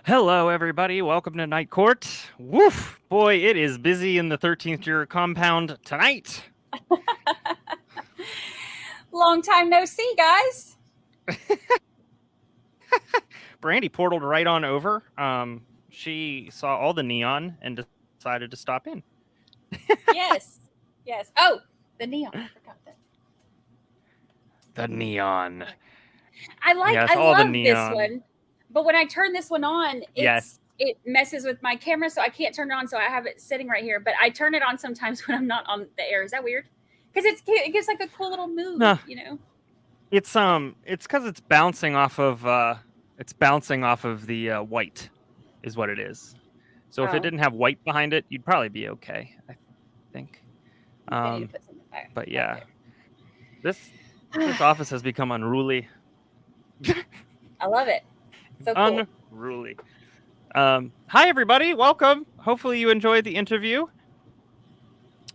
Hello, everybody. Welcome to Night Court. Woof! Boy, it is busy in the 13th Juror compound tonight. Long time no see, guys. Brandi portaled right on over. She saw all the neon and decided to stop in. Yes. Oh, the neon. I forgot that. The neon. I love this one. But when I turn this one on, it messes with my camera, so I can't turn it on. So I have it sitting right here. But I turn it on sometimes when I'm not on the air. Is that weird? Because it gives like a cool little mood, you know. It's because it's bouncing off of the white, is what it is. So if it didn't have white behind it, you'd probably be okay, I think. But yeah, this office has become unruly. I love it. So cool. Unruly. Hi, everybody. Welcome. Hopefully you enjoyed the interview.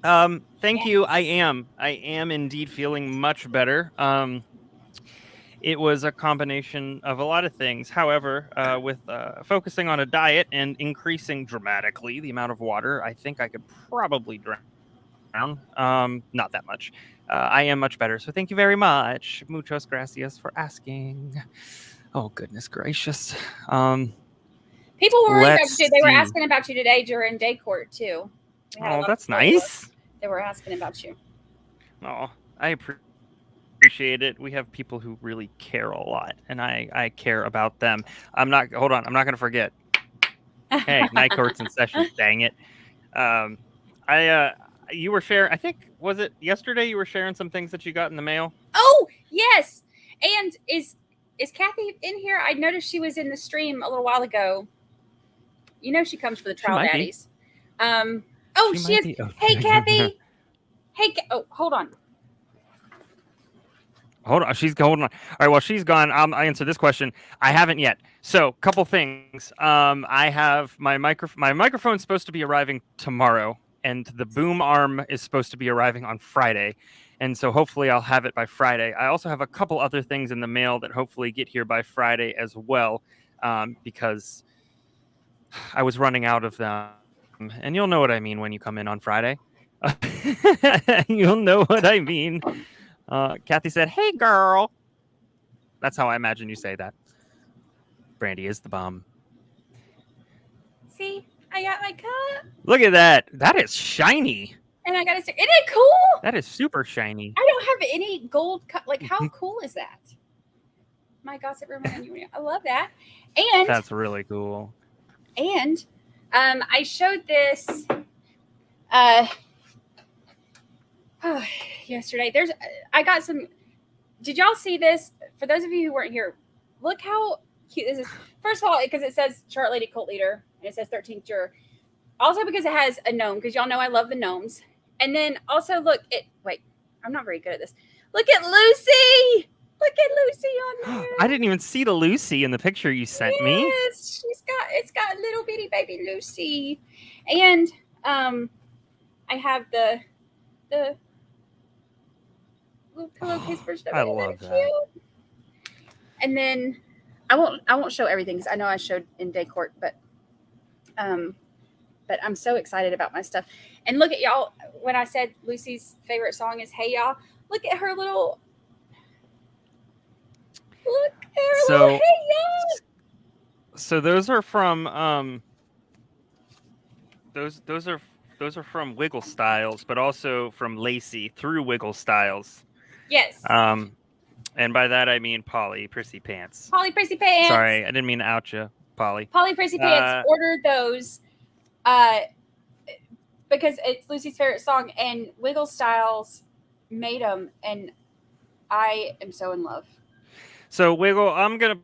Thank you. I am indeed feeling much better. It was a combination of a lot of things. However, with focusing on a diet and increasing dramatically the amount of water, I think I could probably drown. Not that much. I am much better. So thank you very much. Muchas gracias for asking. Oh, goodness gracious. People were worried about you. They were asking about you today during day court, too. Oh, that's nice. They were asking about you. Oh, I appreciate it. We have people who really care a lot, and I care about them. Hold on. I'm not going to forget. Hey, Night Court's in session. Dang it. You were sharing, I think, was it yesterday you were sharing some things that you got in the mail? Oh, yes. And is Kathy in here? I noticed she was in the stream a little while ago. You know she comes for the trial daddies. She is. Hey, Kathy. Hold on. She's holding on. All right, well, she's gone. I'll answer this question. I haven't yet. So, couple things. I have my microphone's supposed to be arriving tomorrow, and the boom arm is supposed to be arriving on Friday. And so hopefully I'll have it by Friday. I also have a couple other things in the mail that hopefully get here by Friday as well, because I was running out of them. And you'll know what I mean when you come in on Friday. You'll know what I mean. Kathy said, "Hey, girl." That's how I imagine you say that. Brandi is the bomb. See, I got my cup. Look at that. That is shiny. And I gotta say, isn't it cool? That is super shiny. I don't have any gold cup. Like, how cool is that? My gossip room. I love that. And that's really cool. And I showed this yesterday. I got some. Did y'all see this? For those of you who weren't here, look how cute this is. First of all, because it says Chart Lady Cult Leader and it says 13th Juror. Also because it has a gnome, because y'all know I love the gnomes. And then also wait, I'm not very good at this. Look at Lucy. Look at Lucy on there. I didn't even see the Lucy in the picture you sent me. Yes, it's got little bitty baby Lucy. And I have the little pillowcase for stuff. I love that. Cute? And then I won't show everything because I know I showed in day court, but I'm so excited about my stuff. And look at y'all, when I said Lucy's favorite song is Hey Y'all, look at her little little Hey Y'all. So those are from those are from Wiggle Styles, but also from Lacey through Wiggle Styles. Yes. And by that I mean Polly Prissy Pants. Polly Prissy Pants. Sorry, I didn't mean to out you. Polly. Polly Prissy Pants ordered those because it's Lucy's favorite song, and Wiggle Styles made them, and I am so in love. So Wiggle, I'm gonna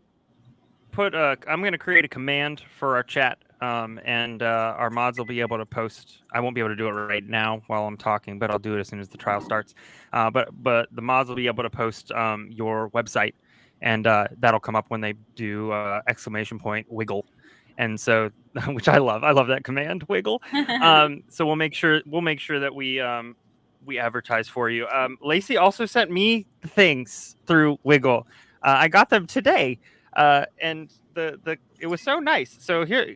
create a command for our chat, and our mods will be able to post. I won't be able to do it right now while I'm talking, but I'll do it as soon as the trial starts. But the mods will be able to post your website, and that'll come up when they do ! Wiggle, and so which I love. I love that command, Wiggle. So we'll make sure that we advertise for you. Lacey also sent me things through Wiggle. I got them today. And it was so nice. So here,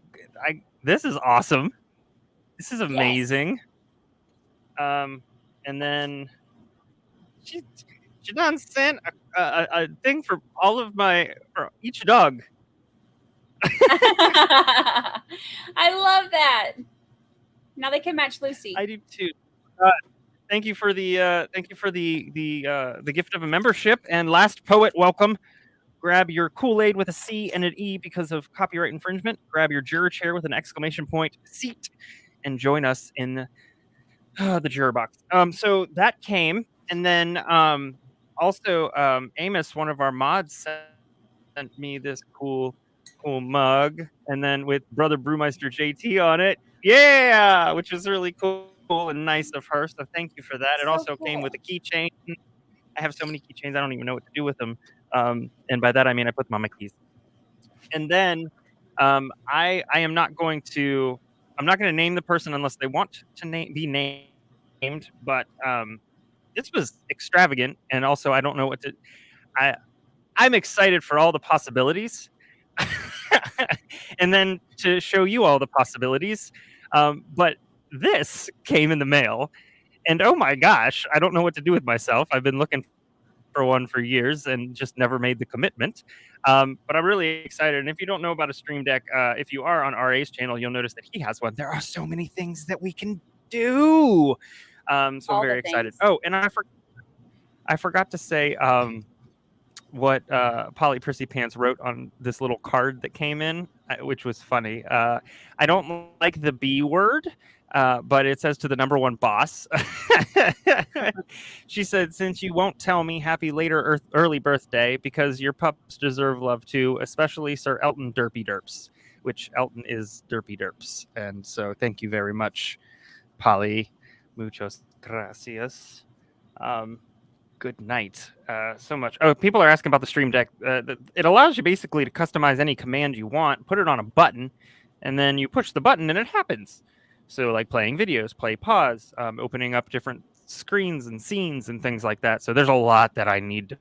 this is awesome. This is amazing. Yes. And then she done sent a thing for for each dog. I love that. Now they can match Lucy. I do too. Thank you for the gift of a membership. And last poet, welcome. Grab your Kool-Aid with a C and an E because of copyright infringement. Grab your juror chair with an exclamation point seat and join us in the juror box. So that came, and then also Amos, one of our mods, sent me this cool mug, and then with Brother Brewmeister JT on it. Yeah, which is really cool and nice of her. So thank you for that. It also came with a keychain. I have so many keychains, I don't even know what to do with them. And by that I mean I put them on my keys. And then I am not going to name the person unless they want to be named. But this was extravagant, and also I don't know what to. I'm excited for all the possibilities, and then to show you all the possibilities. But this came in the mail, and oh my gosh, I don't know what to do with myself. I've been looking for one for years and just never made the commitment. But I'm really excited. And if you don't know about a Stream Deck, if you are on RA's channel, you'll notice that he has one. There are so many things that we can do. So I'm very excited. Oh, and I forgot to say what Polly Prissy Pants wrote on this little card that came in, which was funny. I don't like the B word. But it says to the number one boss. She said, since you won't tell me happy later early birthday because your pups deserve love too, especially Sir Elton Derpy Derps, which Elton is Derpy Derps. And so thank you very much, Polly. Muchos gracias. Good night. So much. Oh, people are asking about the Stream Deck. It allows you basically to customize any command you want, put it on a button, and then you push the button and it happens. So like playing videos, play pause, opening up different screens and scenes and things like that. So there's a lot that I need to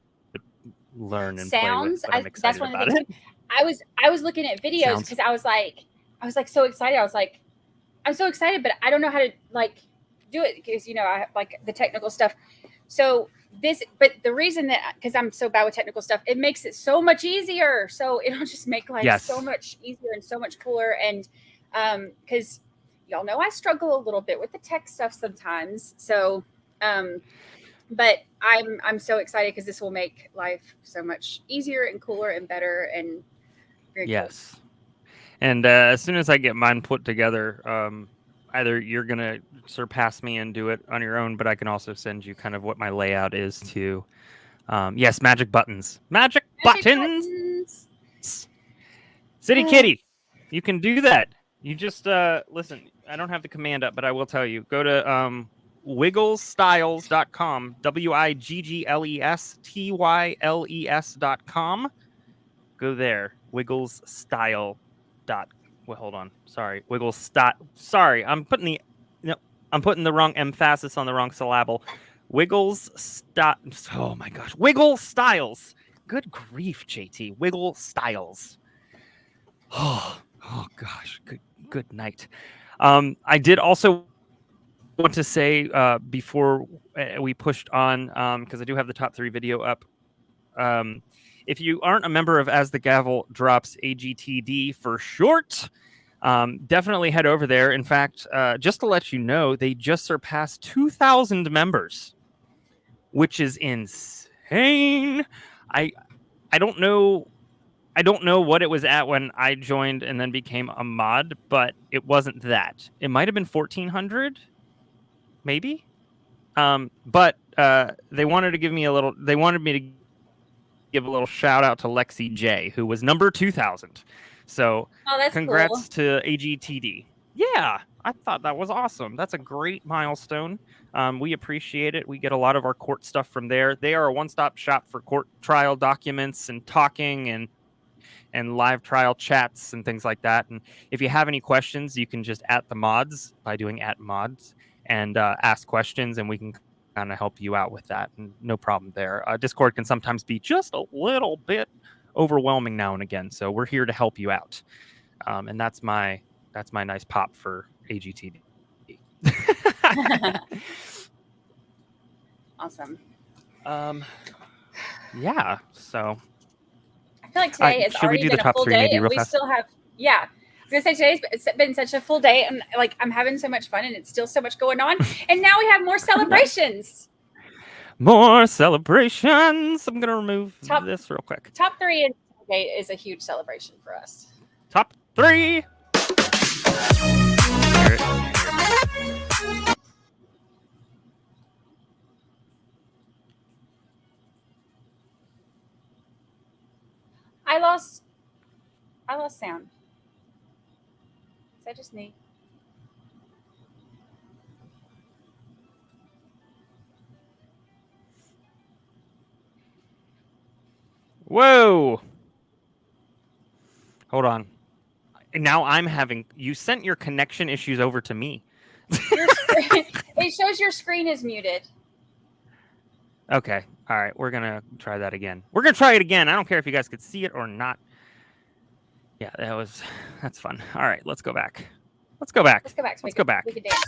learn and sounds. Play with, that's one of the things. I was looking at videos because I was like so excited. I was like, I'm so excited, but I don't know how to like do it because I have like the technical stuff. So but the reason that because I'm so bad with technical stuff, it makes it so much easier. So it'll just make life so much easier and so much cooler. And because y'all know I struggle a little bit with the tech stuff sometimes. So, but I'm so excited because this will make life so much easier and cooler and better and very cool. And as soon as I get mine put together, either you're gonna surpass me and do it on your own, but I can also send you kind of what my layout is too. Yes, magic buttons. Magic buttons. City Kitty, you can do that. You just listen. I don't have the command up, but I will tell you. Go to wigglestyles.com. WIGGLESTYLES.com. Go there. Wigglesstyle. Well, hold on. Sorry. Sorry, I'm putting the wrong emphasis on the wrong syllable. Oh my gosh. Wiggle Styles. Good grief, JT. Wiggle Styles. Oh gosh. Good night. I did also want to say before we pushed on, because I do have the top 3 video up. If you aren't a member of As the Gavel Drops AGTD for short, definitely head over there. In fact, just to let you know, they just surpassed 2,000 members, which is insane. I don't know I don't know what it was at when I joined and then became a mod, but it wasn't that. It might have been 1400, maybe. But they wanted to give me a little. They wanted me to give a little shout out to Lexi J, who was number 2000. So Oh, that's congrats cool. to AGTD. Yeah, I thought that was awesome. That's a great milestone. We appreciate it. We get a lot of our court stuff from there. They are a one-stop shop for court trial documents and talking and live trial chats and things like that. And if you have any questions, you can just at the mods by doing at mods and ask questions, and we can kind of help you out with that. And no problem there. Discord can sometimes be just a little bit overwhelming now and again, so we're here to help you out. And that's my nice pop for AGTD. Awesome. Yeah. So I feel like today has should we already do the been a top full three day, maybe and real we fast? still have. Yeah, I was gonna say today's been such a full day, and like I'm having so much fun, and it's still so much going on, and now we have more celebrations. More celebrations. I'm gonna remove this real quick. Top 3 in today is a huge celebration for us. Top 3. I lost sound. Is that just me? Whoa. Hold on. Now I'm having. You sent your connection issues over to me. It shows your screen is muted. Okay. All right. We're going to try that again. We're going to try it again. I don't care if you guys could see it or not. Yeah, that's fun. All right. Let's go back. Let's go back. Let's go back. So Let's go back. We can dance.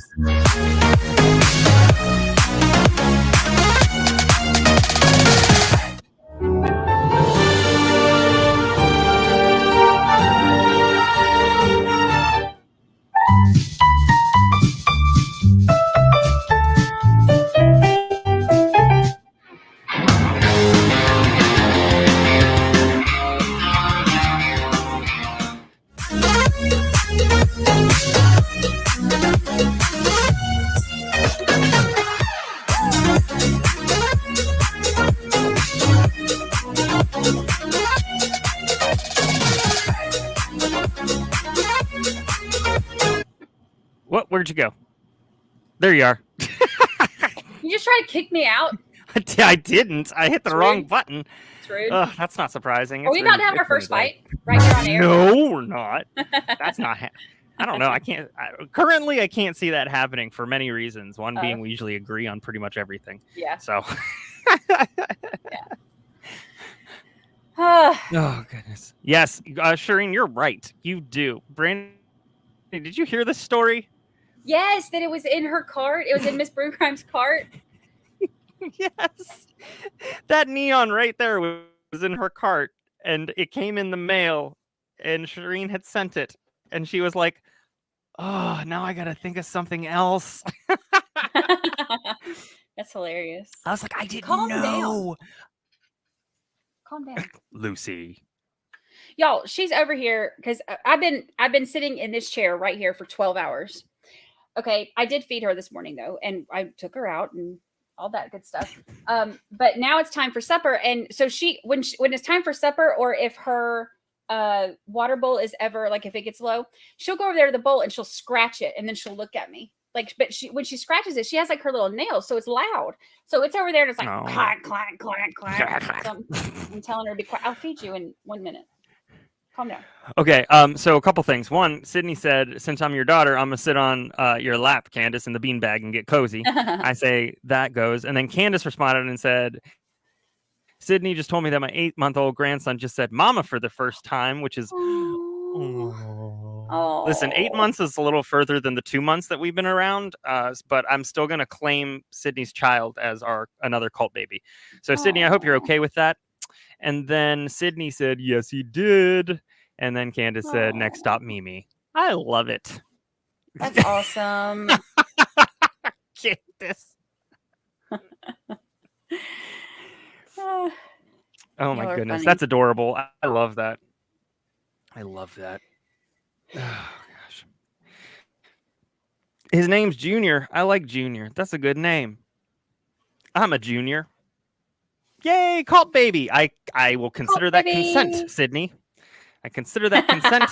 What? Where'd you go? There you are. You just try to kick me out. I didn't. I hit the wrong button. It's rude. That's not surprising. Are we about to have our first fight right here on air? No, we're not. That's not. I don't know. I can't. Currently, I can't see that happening for many reasons. One being we usually agree on pretty much everything. Yeah. So. Oh goodness. Yes, Shireen, you're right. You do. Brandi, did you hear this story? Yes, that it was in her cart. It was in Miss Brugheim's cart. Yes. That neon right there was in her cart, and it came in the mail, and Shireen had sent it, and she was like, "Oh, now I gotta think of something else." That's hilarious. I was like, "I didn't Calm know." down. Calm down. Lucy. Y'all, she's over here because I've been sitting in this chair right here for 12 hours. Okay, I did feed her this morning though, and I took her out and all that good stuff. But now it's time for supper, and so when it's time for supper, or if her water bowl is ever like if it gets low, she'll go over there to the bowl and she'll scratch it, and then she'll look at me like. But when she scratches it, she has like her little nails, so it's loud. So it's over there and it's like clank, clank, clank, clank. So I'm telling her to be quiet. I'll feed you in 1 minute. Calm down. Okay, so a couple things. One, Sydney said, since I'm your daughter, I'm going to sit on your lap, Candace, in the beanbag and get cozy. I say, that goes. And then Candace responded and said, Sydney just told me that my 8-month-old grandson just said mama for the first time, which is... Oh. Listen, 8 months is a little further than the 2 months that we've been around, but I'm still going to claim Sydney's child as another cult baby. So, Sydney, I hope you're okay with that. And then Sydney said, yes, he did. And then Candace said, next stop, Mimi. I love it. That's awesome. Candace. Oh my goodness. Funny. That's adorable. I love that. I love that. Oh, gosh. His name's Junior. I like Junior. That's a good name. I'm a junior. Yay, cult baby. I will Oh, consider that consent, baby. Sydney. I consider that consent.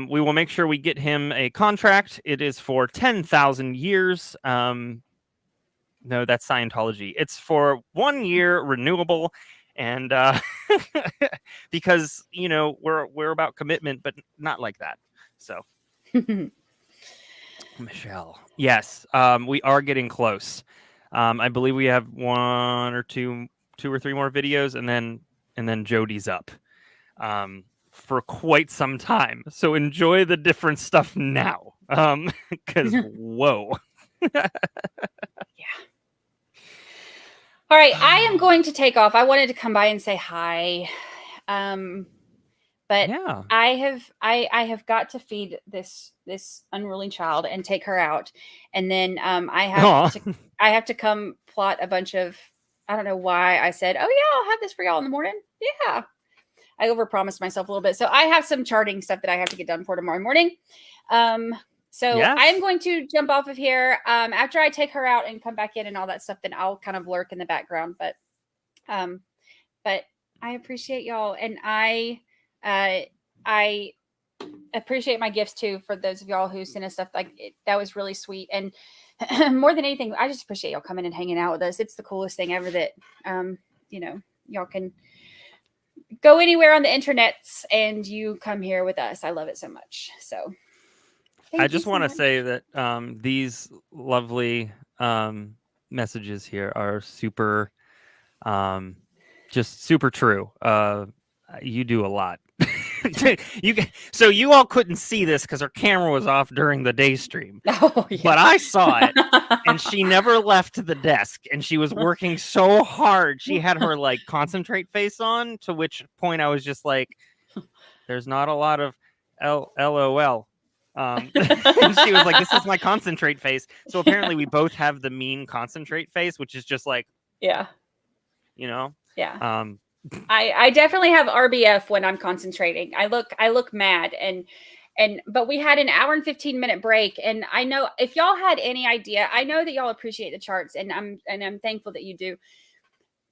We will make sure we get him a contract. It is for 10,000 years. No, that's Scientology. It's for 1 year renewable, and because we're about commitment, but not like that. So, Michelle, yes, we are getting close. I believe we have two or three more videos, and then Jodi's up for quite some time. So enjoy the different stuff now, because whoa. Yeah. All right, I am going to take off. I wanted to come by and say hi. But Yeah. I have got to feed this unruly child and take her out, and then I have to come plot a bunch of, I don't know why I said, oh yeah, I'll have this for y'all in the morning. Yeah, I overpromised myself a little bit, so I have some charting stuff that I have to get done for tomorrow morning. So Yes. I'm going to jump off of here. After I take her out and come back in and all that stuff, then I'll kind of lurk in the background. But I appreciate y'all, and I appreciate my gifts too for those of y'all who sent us stuff that was really sweet. And more than anything, I just appreciate y'all coming and hanging out with us. It's the coolest thing ever that y'all can go anywhere on the internets and you come here with us. I love it so much. So I just want to say that these lovely messages here are super, just super true. You do a lot. So you all couldn't see this because her camera was off during the day stream. Oh, yeah. But I saw it, and she never left the desk, and she was working so hard. She had her like concentrate face on, to which point I was just like, there's not a lot of LOL. And she was like, this is my concentrate face. So apparently we both have the mean concentrate face, which is just like, yeah. Yeah. I definitely have RBF when I'm concentrating. I look mad, but we had an hour and 15-minute break, and I know if y'all had any idea, I know that y'all appreciate the charts, and I'm thankful that you do,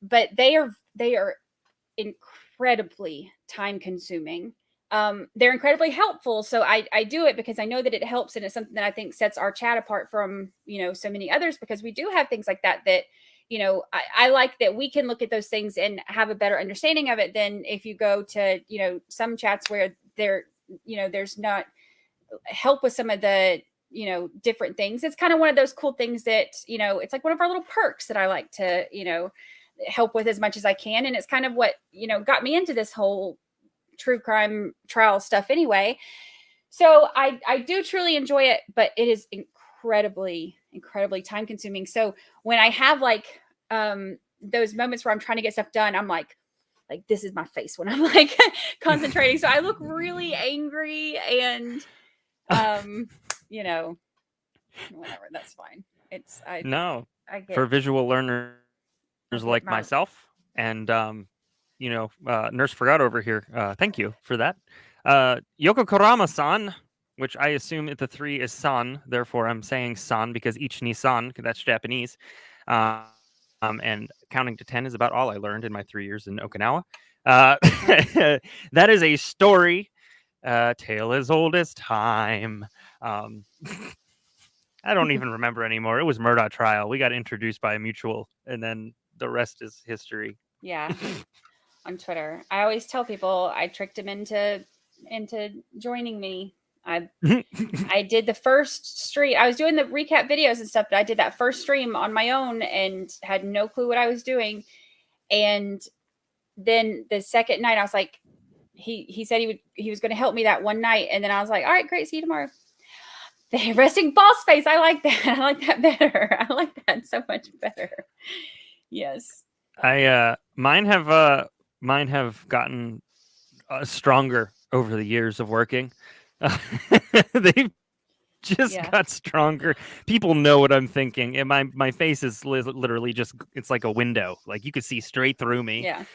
but they are incredibly time consuming. They're incredibly helpful, so I do it because I know that it helps, and it's something that I think sets our chat apart from so many others, because we do have things like that I like that we can look at those things and have a better understanding of it than if you go to, some chats where there's not help with some of the, different things. It's kind of one of those cool things that, it's like one of our little perks that I like to, help with as much as I can. And it's kind of what, got me into this whole true crime trial stuff anyway. So I do truly enjoy it, but it is incredibly time consuming. So when I have those moments where I'm trying to get stuff done, I'm like this is my face when I'm like concentrating. So I look really angry, and whatever, that's fine. For visual learners like myself and Nurse Forgot over here, thank you for that. Yoko Korama-san, which I assume the 3 is san, therefore I'm saying san because each Nissan, that's Japanese. And counting to 10 is about all I learned in my 3 years in Okinawa. That is a story, tale as old as time. I don't even remember anymore. It was Murdaugh trial. We got introduced by a mutual, and then the rest is history. Yeah. On Twitter, I always tell people I tricked him into joining me. I did the first stream. I was doing the recap videos and stuff, but I did that first stream on my own and had no clue what I was doing. And then the second night, I was like, he said he was going to help me that one night, and then I was like, all right, great, see you tomorrow. The resting boss face, I like that. I like that better. I like that so much better. Yes. Mine have gotten stronger over the years of working. They've just got stronger. People know what I'm thinking, and my face is literally just, it's like a window. Like you could see straight through me. Yeah.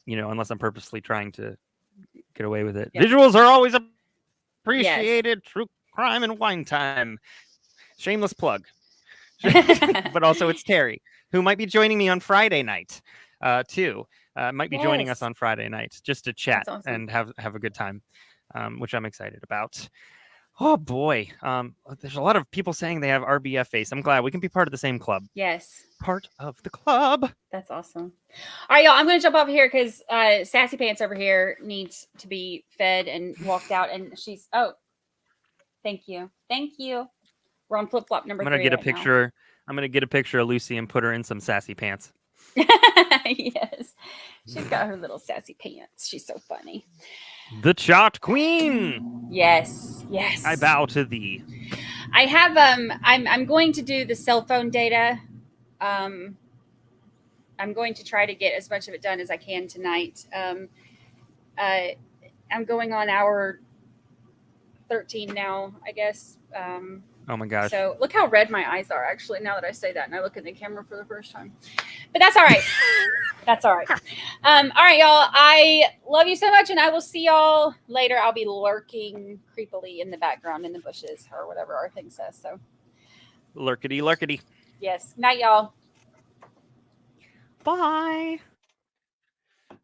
Unless I'm purposely trying to get away with it. Yeah. Visuals are always appreciated. True crime and wine time. Shameless plug. But also it's Terry, who might be joining me on Friday night, too. Might be joining us Yes. on Friday night just to chat That's awesome. and have a good time, which I'm excited about. Oh boy, there's a lot of people saying they have RBF face. I'm glad we can be part of the same club. Yes. Part of the club. That's awesome. All right, y'all. I'm going to jump off here because Sassy Pants over here needs to be fed and walked out, and she's thank you. We're on flip flop number 3. I'm gonna get a right picture. I'm gonna get a picture of Lucy and put her in some sassy pants. now. Yes, she's got her little sassy pants. She's so funny. The Chart Queen. Yes. I bow to thee. I have I'm going to do the cell phone data. I'm going to try to get as much of it done as I can tonight. I'm going on hour 13 now, I guess. Oh my gosh. So look how red my eyes are, actually, now that I say that and I look in the camera for the first time. But that's all right. That's all right. All right, y'all. I love you so much, and I will see y'all later. I'll be lurking creepily in the background in the bushes or whatever our thing says. So Lurkity, lurkity. yes. Night, y'all. Bye.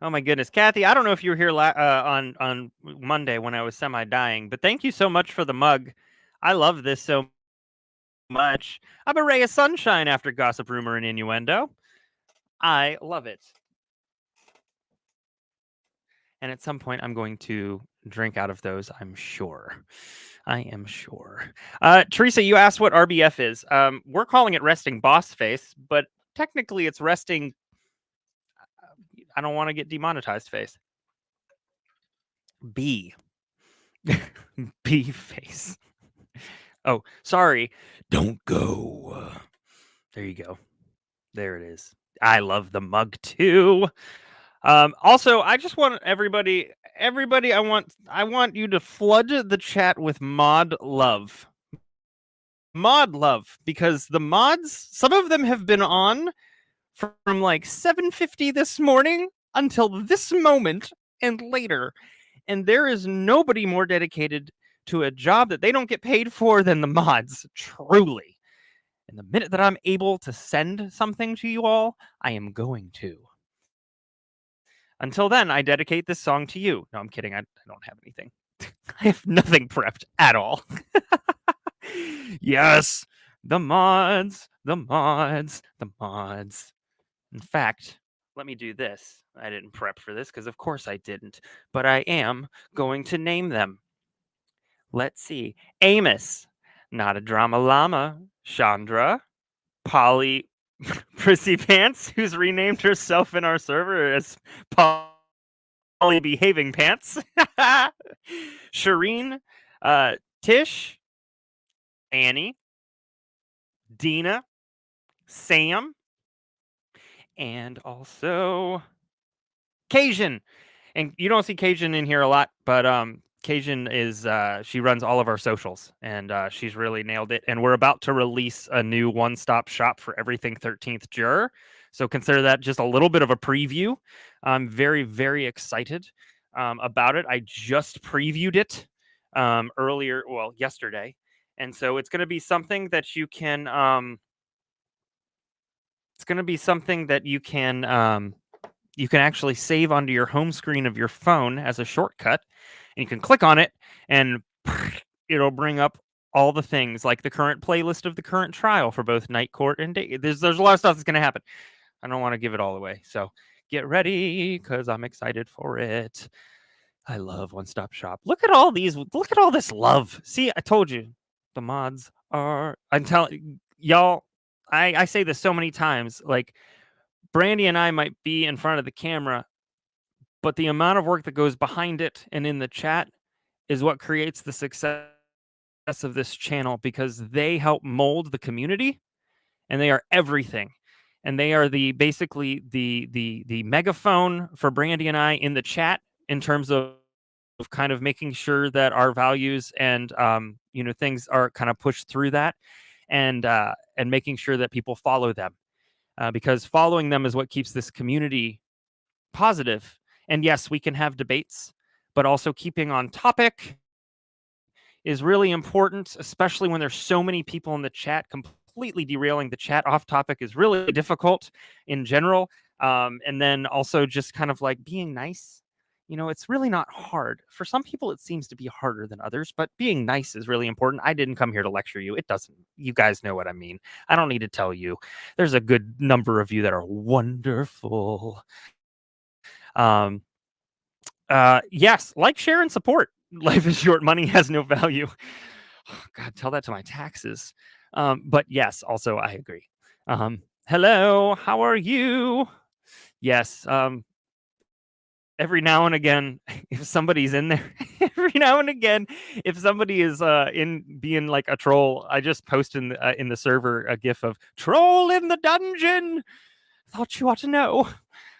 Oh my goodness, Kathy! I don't know if you were here on Monday when I was semi-dying, but thank you so much for the mug. I love this so much. I'm a ray of sunshine after gossip, rumor, and innuendo. I love it. And at some point, I'm going to drink out of those. I'm sure. I am sure. Teresa, you asked what RBF is. We're calling it resting boss face, but technically, it's resting. I don't want to get demonetized face. B. B face. Oh, sorry. Don't go. There you go. There it is. I love the mug too. Also, I just want everybody, I want you to flood the chat with mod love. Mod love, because the mods, some of them have been on from like 7:50 this morning until this moment and later. And there is nobody more dedicated to a job that they don't get paid for than the mods, truly. And the minute that I'm able to send something to you all, I am going to. Until then, I dedicate this song to you. No, I'm kidding. I don't have anything. I have nothing prepped at all. Yes, the mods, the mods, the mods. In fact, let me do this. I didn't prep for this because, of course, I didn't. But I am going to name them. Let's see. Amos, not a drama llama. Chandra, Polly Prissy Pants, who's renamed herself in our server as Polly Behaving Pants. Shireen, Tish, Annie, Dina, Sam, and also Cajun. And you don't see Cajun in here a lot, but Cajun is she runs all of our socials, and she's really nailed it. And we're about to release a new one-stop shop for everything 13th Juror, so consider that just a little bit of a preview. I'm very, very excited about it. I just previewed it earlier, well, yesterday, and so it's going to be something that you can. It's going to be something that you can actually save onto your home screen of your phone as a shortcut, and you can click on it and it'll bring up all the things like the current playlist of the current trial for both night court and day. There's a lot of stuff that's going to happen. I don't want to give it all away, so get ready because I'm excited for it. I love One Stop Shop. Look at all this love. See, I told you the mods are. I'm telling y'all, I say this so many times, like Brandi and I might be in front of the camera, but the amount of work that goes behind it and in the chat is what creates the success of this channel, because they help mold the community and they are everything. And they are basically the megaphone for Brandi and I in the chat in terms of kind of making sure that our values and things are kind of pushed through that, and making sure that people follow them. Because following them is what keeps this community positive. And yes, we can have debates, but also keeping on topic is really important, especially when there's so many people in the chat. Completely derailing the chat off topic is really difficult in general. And then also just kind of like being nice. It's really not hard. For some people, it seems to be harder than others, but being nice is really important. I didn't come here to lecture you. It doesn't. You guys know what I mean. I don't need to tell you. There's a good number of you that are wonderful. Yes, like, share, and support. Life is short. Money has no value. Oh, God, tell that to my taxes. But yes, also I agree. Hello, how are you? Yes. Every now and again, if somebody's in there, every now and again, if somebody is in being like a troll, I just post in the server a gif of troll in the dungeon. Thought you ought to know.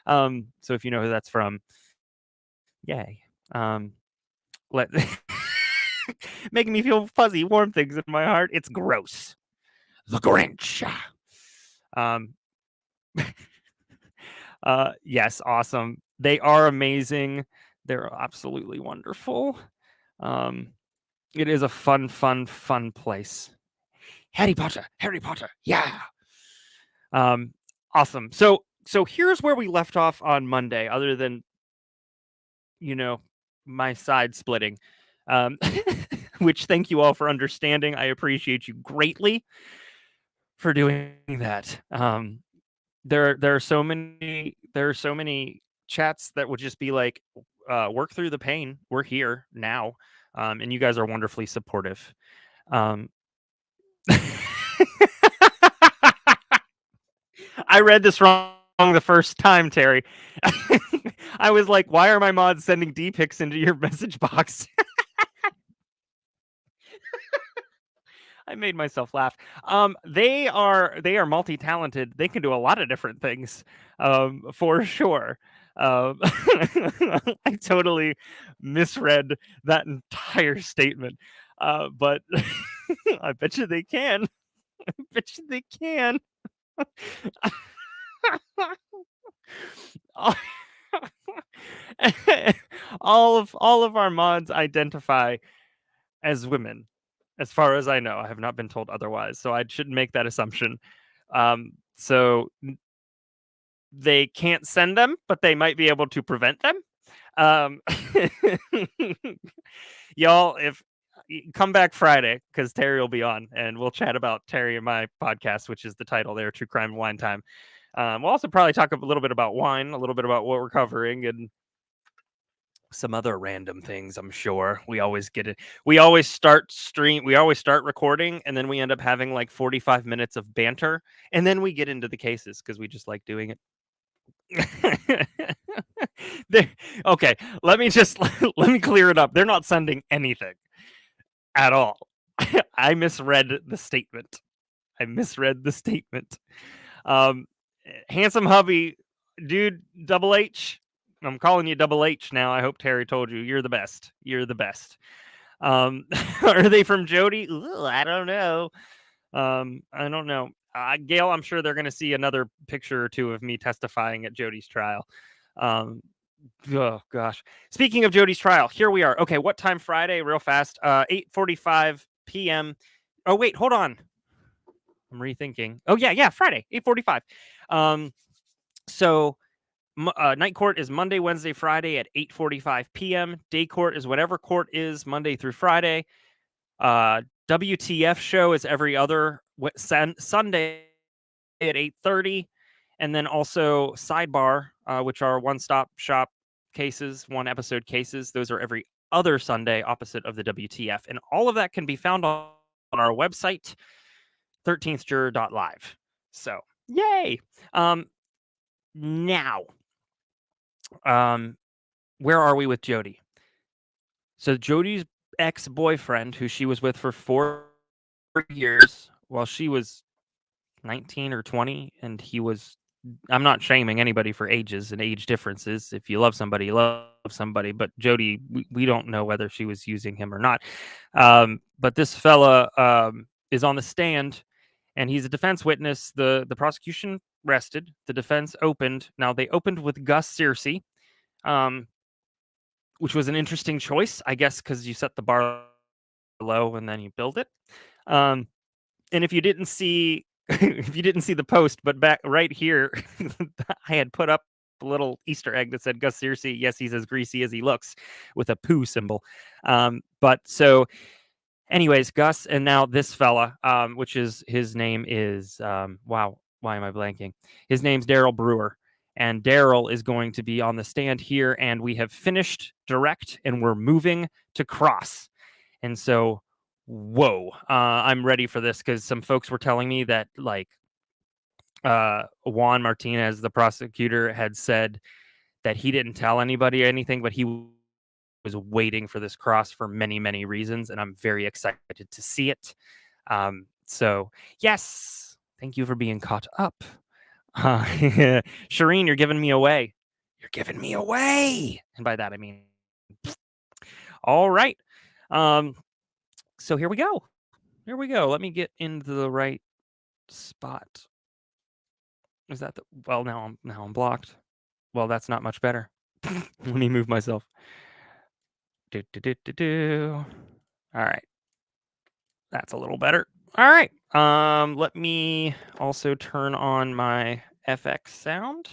So if you know who that's from, yay. Let making me feel fuzzy, warm things in my heart. It's gross. The Grinch. Yes, awesome. They are amazing. They're absolutely wonderful. It is a fun place. Harry Potter, yeah. Awesome. So here's where we left off on Monday, other than my side splitting. Which, thank you all for understanding. I appreciate you greatly for doing that. There are so many chats that would just be like, work through the pain. We're here now. And you guys are wonderfully supportive. I read this wrong the first time, Terry. I was like, why are my mods sending D-pics into your message box? I made myself laugh. They are multi-talented. They can do a lot of different things, for sure. I totally misread that entire statement, but I bet you they can. I bet you they can. all of our mods identify as women, as far as I know. I have not been told otherwise, so I shouldn't make that assumption. So they can't send them, but they might be able to prevent them. Y'all, if come back Friday, because Terry will be on, and we'll chat about Terry and my podcast, which is the title there, True Crime and Wine Time. We'll also probably talk a little bit about wine, a little bit about what we're covering, and some other random things. I'm sure we always get it. We always start recording, and then we end up having like 45 minutes of banter, and then we get into the cases because we just like doing it. Okay, let me clear it up. They're not sending anything at all. I misread the statement. Handsome hubby, dude, Double H. I'm calling you Double H now. I hope Terry told you you're the best. Are they from Jodi? Ooh, I don't know. Gail, I'm sure they're going to see another picture or two of me testifying at Jodi's trial. Oh gosh. Speaking of Jodi's trial, here we are. Okay, what time Friday? Real fast. 8:45 p.m. Oh wait, hold on. I'm rethinking. Oh yeah, Friday, 8:45. So night court is Monday, Wednesday, Friday at 8:45 p.m. Day court is whatever court is Monday through Friday. WTF show is every other Sunday at 8:30, and then also Sidebar, which are one-stop shop cases, one episode cases. Those are every other Sunday, opposite of the WTF, and all of that can be found on our website, 13thjuror.live. So, yay! Now, where are we with Jodi? So Jodi's ex-boyfriend, who she was with for 4 years while she was 19 or 20, and he was, I'm not shaming anybody for ages and age differences. If you love somebody, you love somebody. But Jodi, we don't know whether she was using him or not. But this fella is on the stand, and he's a defense witness. The prosecution rested. The defense opened. Now, they opened with Gus Searcy. which was an interesting choice, I guess, because you set the bar low and then you build it. And if you didn't see the post, but back right here, I had put up a little Easter egg that said Gus Searcy, yes, he's as greasy as he looks, with a poo symbol. But so anyways, Gus, and now this fella, which is his name is wow, why am I blanking? His name's Daryl Brewer. And Daryl is going to be on the stand here, and we have finished direct and we're moving to cross. And so, whoa, I'm ready for this because some folks were telling me that like Juan Martinez, the prosecutor, had said that he didn't tell anybody anything, but he was waiting for this cross for many, many reasons. And I'm very excited to see it. So, yes, thank you for being caught up. Shireen, you're giving me away. You're giving me away. And by that, I mean, all right. So here we go. Here we go. Let me get into the right spot. Is that well, now I'm blocked. Well, that's not much better. Let me move myself. All right. That's a little better. All right. Let me also turn on my FX sound.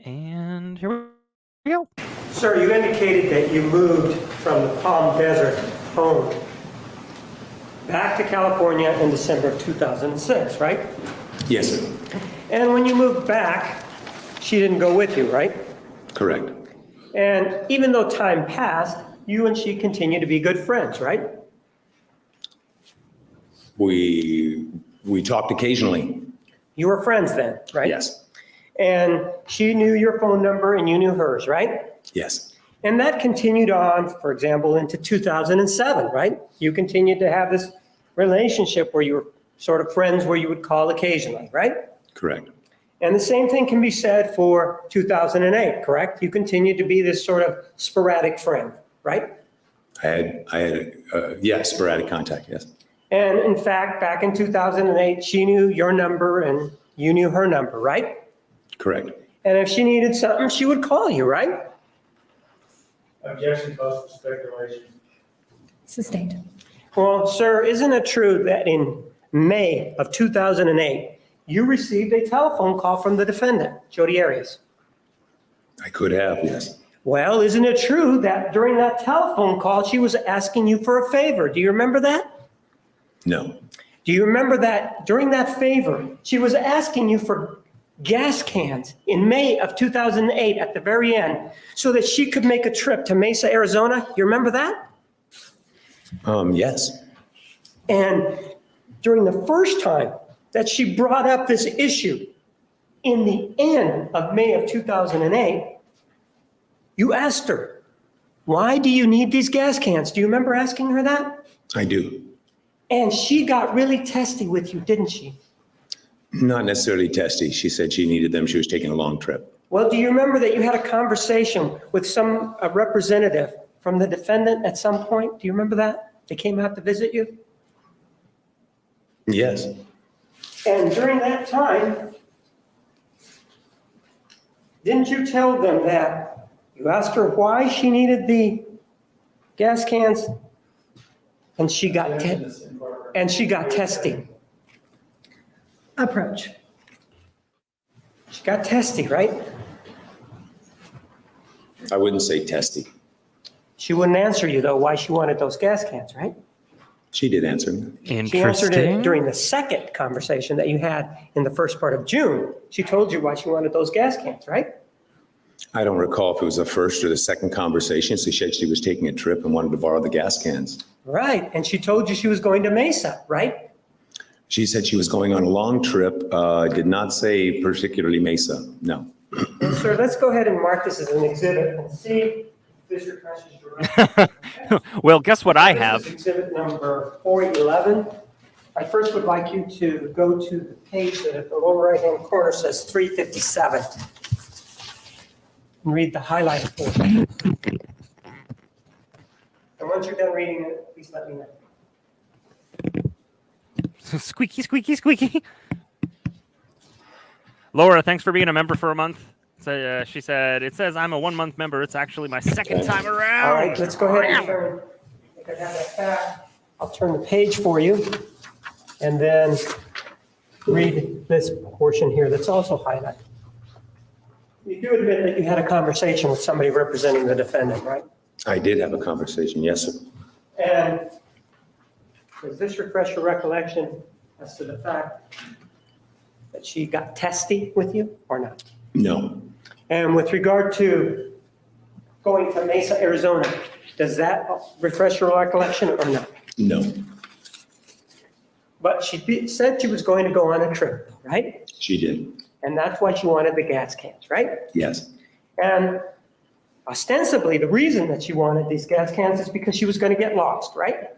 And here we go. Sir, you indicated that you moved from the Palm Desert home back to California in December of 2006, right? Yes, sir. And when you moved back, she didn't go with you, right? Correct. And even though time passed, you and she continue to be good friends, right? We talked occasionally. You were friends then, right? Yes. And she knew your phone number and you knew hers, right? Yes. And that continued on, for example, into 2007, right? You continued to have this relationship where you were sort of friends where you would call occasionally, right? Correct. And the same thing can be said for 2008, correct? You continued to be this sort of sporadic friend, right? I had sporadic contact, yes. And in fact, back in 2008, she knew your number and you knew her number, right? Correct. And if she needed something, she would call you, right? Objection calls for speculation. Sustained. Well, sir, isn't it true that in May of 2008, you received a telephone call from the defendant, Jodi Arias? I could have, yes. Well, isn't it true that during that telephone call, she was asking you for a favor? Do you remember that? No. Do you remember that during that favor, she was asking you for gas cans in May of 2008 at the very end so that she could make a trip to Mesa, Arizona? You remember that? Yes. And during the first time that she brought up this issue in the end of May of 2008, you asked her, why do you need these gas cans? Do you remember asking her that? I do. And she got really testy with you, didn't she? Not necessarily testy. She said she needed them. She was taking a long trip. Well, do you remember that you had a conversation with a representative from the defendant at some point? Do you remember that? They came out to visit you? Yes. And during that time, didn't you tell them that you asked her why she needed the gas cans? And she got testy. Approach. She got testy, right? I wouldn't say testy. She wouldn't answer you, though, why she wanted those gas cans, right? She did answer me. She answered it during the second conversation that you had in the first part of June. She told you why she wanted those gas cans, right? I don't recall if it was the first or the second conversation. She said she was taking a trip and wanted to borrow the gas cans. Right, and she told you she was going to Mesa, right? She said she was going on a long trip. Did not say particularly Mesa. No. Well, sir, let's go ahead and mark this as an exhibit and see if this request is direct. Well, guess what I have? This is exhibit number 411. I first would like you to go to the page that at the lower right-hand corner says 357 and read the highlighted portion. And once you're done reading it, please let me know. Squeaky, squeaky, squeaky. Laura, thanks for being a member for a month. So she said, "It says I'm a 1 month member. It's actually my second time around." All right, let's go ahead and turn. I can have that back. I'll turn the page for you and then read this portion here that's also highlighted. You do admit that you had a conversation with somebody representing the defendant, right? I did have a conversation, yes, sir. And does this refresh your recollection as to the fact that she got testy with you or not? No, And with regard to going to Mesa, Arizona, does that refresh your recollection or not? no, But she said she was going to go on a trip, right? she did, And that's why she wanted the gas cans, right? yes. And ostensibly, the reason that she wanted these gas cans is because she was going to get lost, right?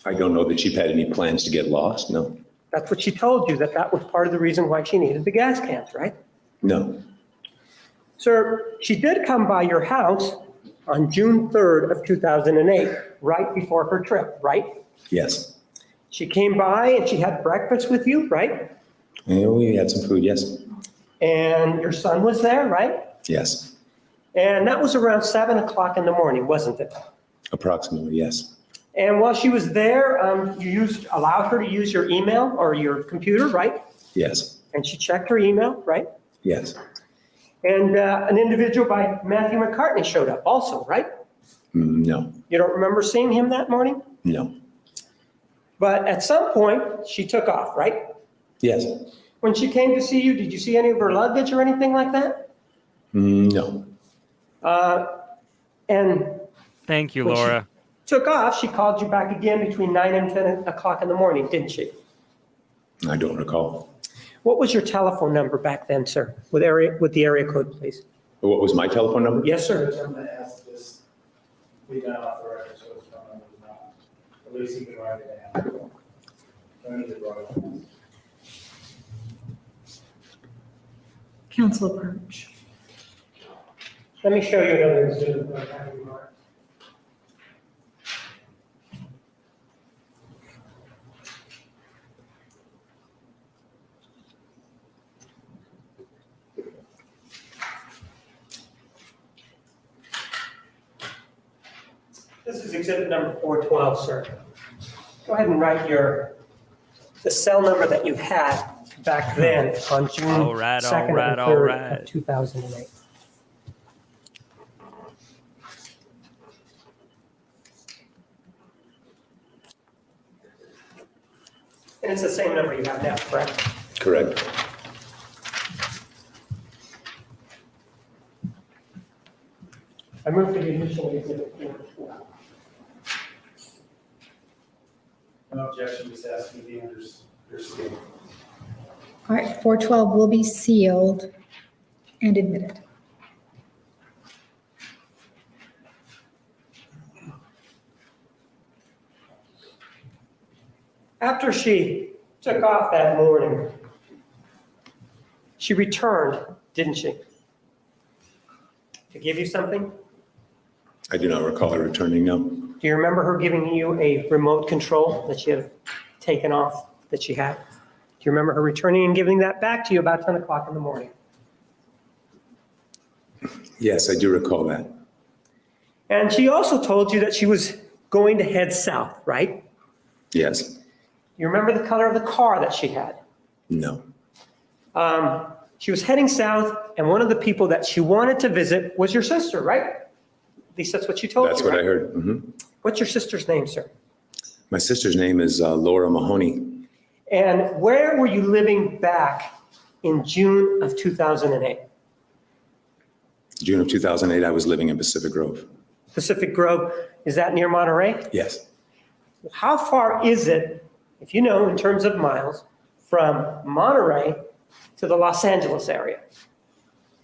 I don't know that she had any plans to get lost, no, That's what she told you, that that was part of the reason why she needed the gas cans, right? no, Sir, she did come by your house on June 3rd of 2008, right before her trip, right? yes. She came by and she had breakfast with you, right? And we had some food, yes, And your son was there, right? yes, And that was around 7 o'clock in the morning, wasn't it? approximately, yes, And while she was there, allowed her to use your email or your computer, right? yes, And she checked her email, right? yes. And an individual by Matthew McCartney showed up also, right? No, You don't remember seeing him that morning? no, But at some point, she took off, right? yes, When she came to see you, did you see any of her luggage or anything like that? no, And Thank you, When she- Laura. took off, she called you back again between 9 and 10 o'clock in the morning, didn't she? I don't recall. What was your telephone number back then, sir? With the area code, please. What was my telephone number? Yes, sir. I'm gonna ask this, we got off the record, so it's phone number's not, at least you can write it down. I need to write it down. Council approach. Let me show you another Zoom. I have it marked. This is exhibit number 412, sir. Go ahead and write the cell number that you had back then on June All right, 2nd all right, and all 3rd right. of 2008. And it's the same number you have now, correct? Correct. I moved to the initial exhibit 412. No objection, just asking the understand. All right, 412 will be sealed and admitted. After she took off that morning, she returned, didn't she? To give you something? I do not recall her returning, no. Do you remember her giving you a remote control that she had taken off that she had? Do you remember her returning and giving that back to you about 10 o'clock in the morning? Yes, I do recall that. And she also told you that she was going to head south, right? Yes, You remember the color of the car that she had? no, She was heading south, and one of the people that she wanted to visit was your sister, right? At least that's what she told that's you, what I right? heard. Mhm. What's your sister's name, sir? My sister's name is Laura Mahoney. And where were you living back in June of 2008? June of 2008, I was living in Pacific Grove. Pacific Grove, is that near Monterey? Yes, How far is it, if you know, in terms of miles, from Monterey to the Los Angeles area?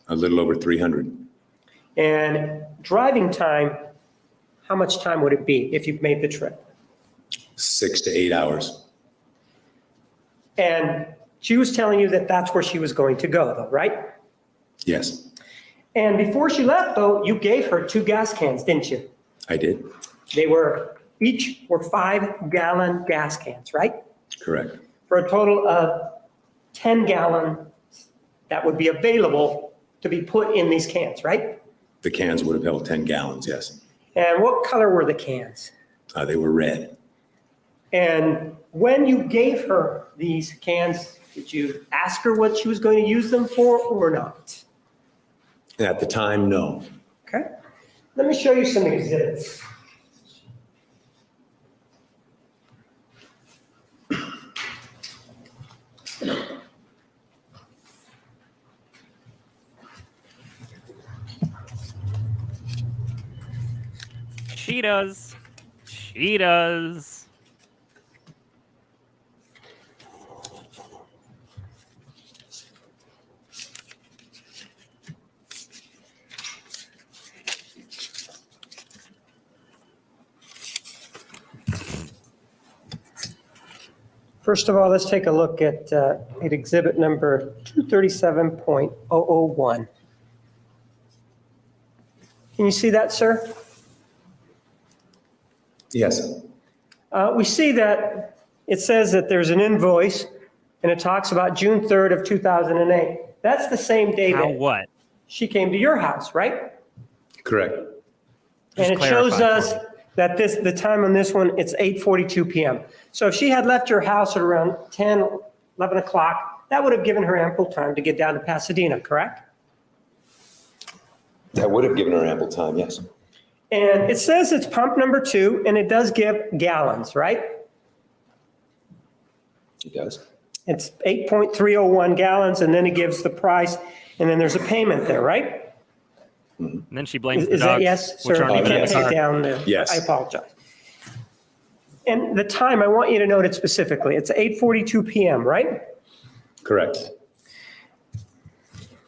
a little over 300. And driving time, how much time would it be if you made the trip? 6 to 8 hours. And she was telling you that that's where she was going to go, though, right? Yes, And before she left, though, you gave her 2 gas cans, didn't you? I did. Each were 5-gallon gas cans, right? Correct. For a total of 10 gallons that would be available to be put in these cans, right? The cans would have held 10 gallons, yes. And what color were the cans? They were red. And when you gave her these cans, did you ask her what she was going to use them for or not? At the time, no. Okay. Let me show you some exhibits. She does. She does. First of all, let's take a look at exhibit number 237.001. Can you see that, sir? Yes. We see that it says that there's an invoice and it talks about June 3rd of 2008. That's the same day How that what? she came to your house, right? Correct. And it Just shows clarify us for me. that the time on this one, it's 8:42 p.m. So if she had left your house at around 10, 11 o'clock, that would have given her ample time to get down to Pasadena, correct? That would have given her ample time, yes. And it says it's pump number 2, and it does give gallons, right? It does. It's 8.301 gallons, and then it gives the price, and then there's a payment there, right? And then she blames the Is that dogs, yes, which sir? aren't I even in can't the take car. down the, Yes. I apologize. And the time, I want you to note it specifically. It's 8:42 p.m., right? Correct.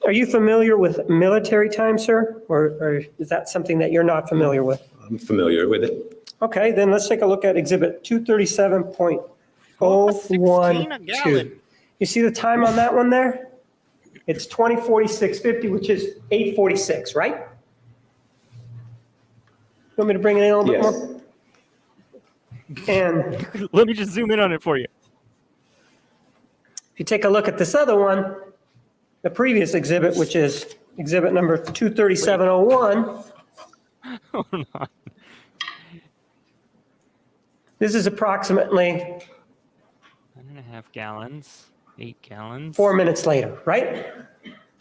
Are you familiar with military time, sir? Or is that something that you're not familiar with? I'm familiar with it. Okay, then let's take a look at exhibit 237.012. You see the time on that one there? It's 20:46:50, which is 8:46, right? You want me to bring it in a little bit Yes. more? And Let me just zoom in on it for you. if you take a look at this other one, the previous exhibit, which is exhibit number 23701, Hold on. this is approximately 1.5 gallons, 8 gallons. 4 minutes later, right?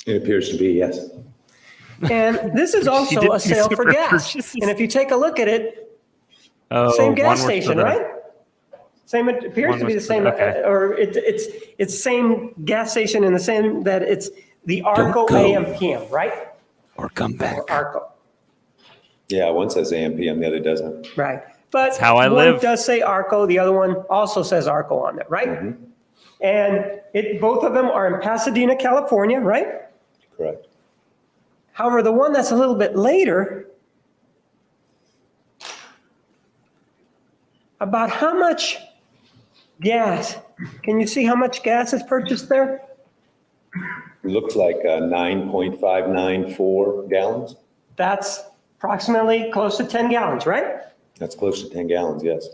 It appears to be, yes. And this is also did a sale for super gas. purchases. And if you take a look at it, Oh, same one gas was station, for the- right? Same, it appears One to be the was for same, the- okay. or it's same gas station in the same, that it's the Arco go. AM PM, right? Or come back. Or Arco, Yeah, one says AM, PM, the other doesn't. right? But That's how I one live. does say Arco, the other one also says Arco on it, right? Mhm. And both of them are in Pasadena, California, right? Correct. However, the one that's a little bit later, about how much gas, can you see how much gas is purchased there? It looks like 9.594 gallons. That's approximately close to 10 gallons, right? That's close to 10 gallons, yes.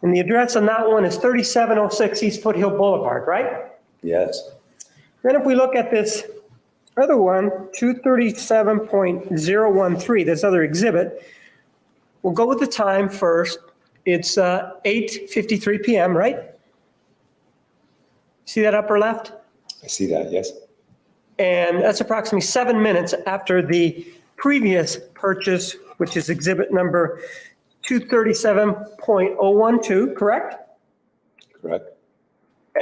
And the address on that one is 3706 East Foothill Boulevard, right? Yes. Then if we look at this other one, 237.013, this other exhibit, we'll go with the time first. It's 8:53 p.m., right? See that upper left? I see that, yes. And that's approximately 7 minutes after the previous purchase, which is exhibit number 237.012, correct? Correct.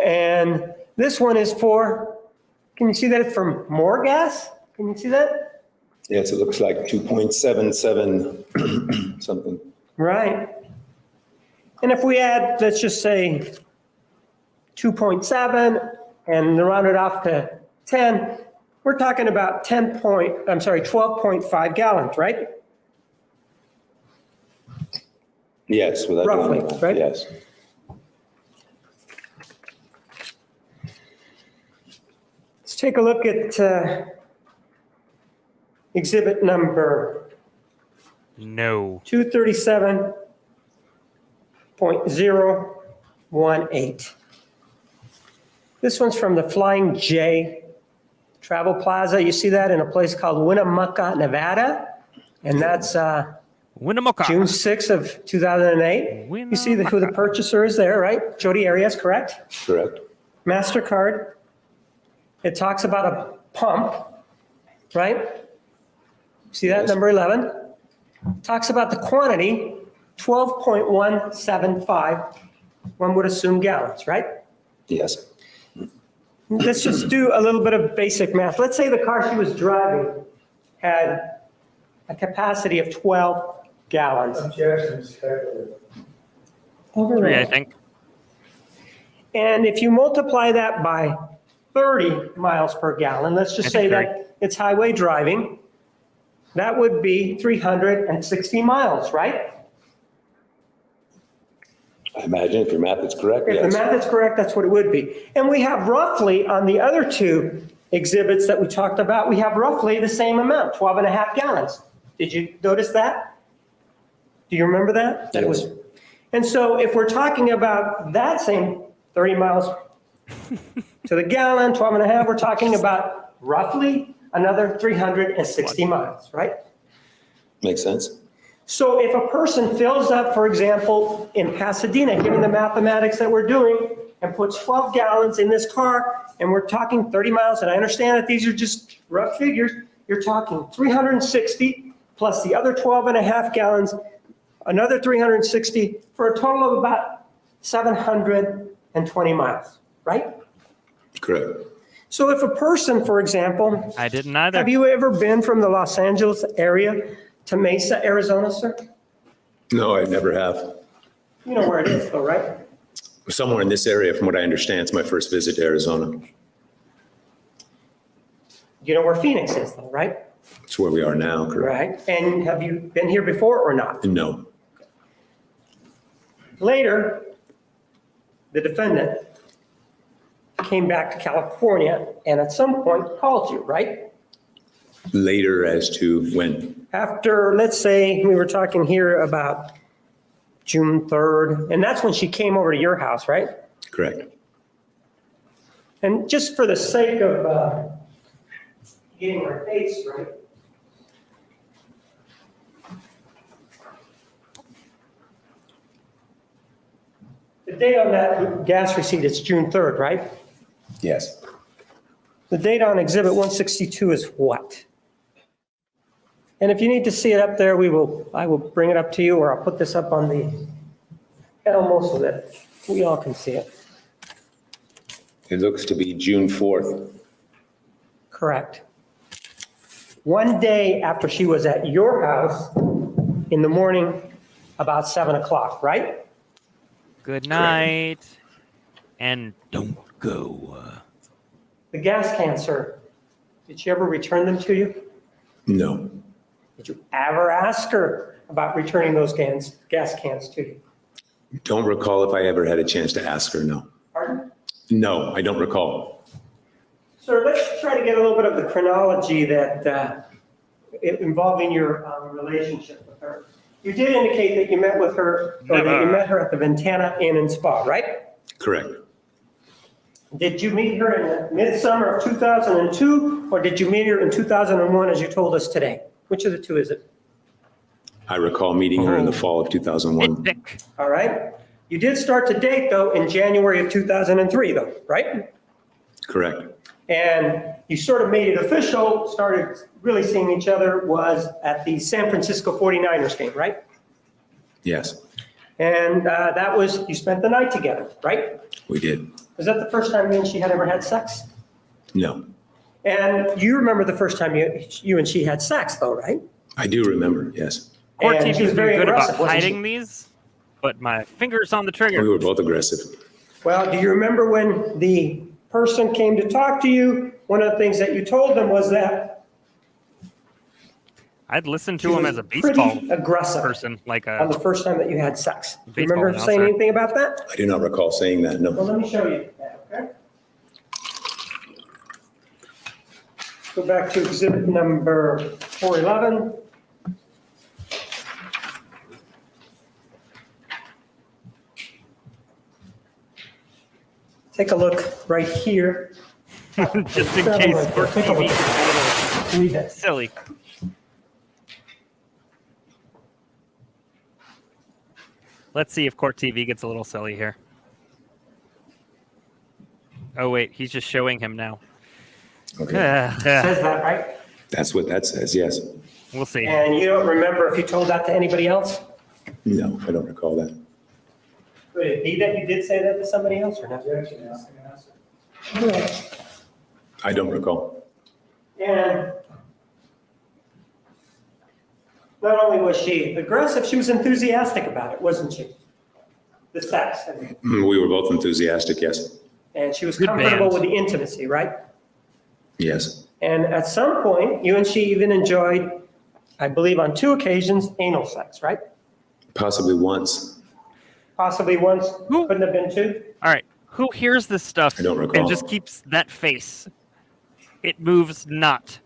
And this one is for, can you see that it's for more gas? Can you see that? Yes, it looks like 2.77 something. Right. And if we add, let's just say 2.7 and round it off to 10, we're talking about 12.5 gallons, right? Yes, without Roughly, doing that, right? yes. Let's take a look at exhibit number No. 237.018. This one's from the Flying J Travel Plaza. You see that in a place called Winnemucca, Nevada. And that's Winnemucca. June 6th of 2008. You see who the purchaser is there, right? Jodi Arias, correct? Correct. MasterCard. It talks about a pump, right? See that, Yes. number 11? Talks about the quantity, 12.175, one would assume gallons, right? Yes. Let's just do a little bit of basic math. Let's say the car she was driving had a capacity of 12 gallons. Objection, speculative. 3, I Overruled. think. And if you multiply that by 30 miles per gallon, let's just I say think that it's highway driving, that would be 360 miles, right? I imagine if your math is correct, If the yes. math is correct, that's what it would be. And we have roughly, on the other two exhibits that we talked about, we have roughly the same amount, 12 and a half gallons. Did you notice that? Do you remember that? That it was. And so if we're talking about that same 30 miles to the gallon, 12 and a half, we're talking about roughly another 360 miles, right? Makes sense. So if a person fills up, for example, in Pasadena, given the mathematics that we're doing, and puts 12 gallons in this car, and we're talking 30 miles, and I understand that these are just rough figures, you're talking 360 plus the other 12 and a half gallons, another 360, for a total of about 720 miles, right? Correct. So if a person, for example, I didn't either. have you ever been from the Los Angeles area to Mesa, Arizona, sir? No, I never have. You know where it is though, right? Somewhere in this area, from what I understand, it's my first visit to Arizona. You know where Phoenix is though, right? It's where we are now, correct? Right. And have you been here before or not? No. Later, the defendant came back to California and at some point called you, right? Later as to when? After, let's say, we were talking here about June 3rd, and that's when she came over to your house, right? Correct. And just for the sake of getting our dates straight, the date on that gas receipt is June 3rd, right? Yes. The date on Exhibit 162 is what? And if you need to see it up there, I will bring it up to you, or I'll put this up on the panel so that we all can see it. It looks to be June 4th. Correct. One day after she was at your house in the morning, about 7 o'clock, right? Good night. And don't go. The gas cans, sir, did she ever return them to you? No. Did you ever ask her about returning those gas cans to you? Don't recall if I ever had a chance to ask her, no. Pardon? No, I don't recall. Sir, let's try to get a little bit of the chronology that involving your relationship with her. You did indicate that you met with her, or that you met her at the Ventana Inn and Spa, right? Correct. Did you meet her in the midsummer of 2002, or did you meet her in 2001, as you told us today? Which of the two is it? I recall meeting her in the fall of 2001. Dick. All right. You did start to date, though, in January of 2003, though, right? Correct. And you sort of made it official, started really seeing each other was at the San Francisco 49ers game, right? Yes, And that was, you spent the night together, right? we did. Was that the first time you and she had ever had sex? No, And you remember the first time you and she had sex, though, right? I do remember, yes. Court And team she was is very very good about aggressive, wasn't she? hiding these, but my finger's on the We trigger. were both aggressive. Well, do you remember when the person came to talk to you? One of the things that you told them was that I'd listen she to him was as a baseball pretty aggressive person, like on a the first time that you had sex. Do you Baseball remember saying announcer. anything about that? I do not recall saying that, Well, no. let me show you that, okay? Go back to exhibit number 411. take a look right here. Just in case Court Take a TV look. gets a Read little that. silly. Let's see if Court TV gets a little silly here. Oh, wait, he's just showing him now. Okay, Says that, right? that's what that says, yes. We'll see. And you don't remember if you told that to anybody else? No, I don't recall that. Would it be that you did say that to somebody else or not? Objection, ask and answer. I don't recall. And not only was she aggressive, she was enthusiastic about it, wasn't she? The sex. We were both enthusiastic, yes. And she was Good comfortable band. with the intimacy, right? Yes. And at some point, you and she even enjoyed, I believe on 2 occasions, anal sex, right? Possibly once. Possibly once, Who- couldn't have been 2. All right, who hears this stuff I don't recall. and just keeps that face? It moves not.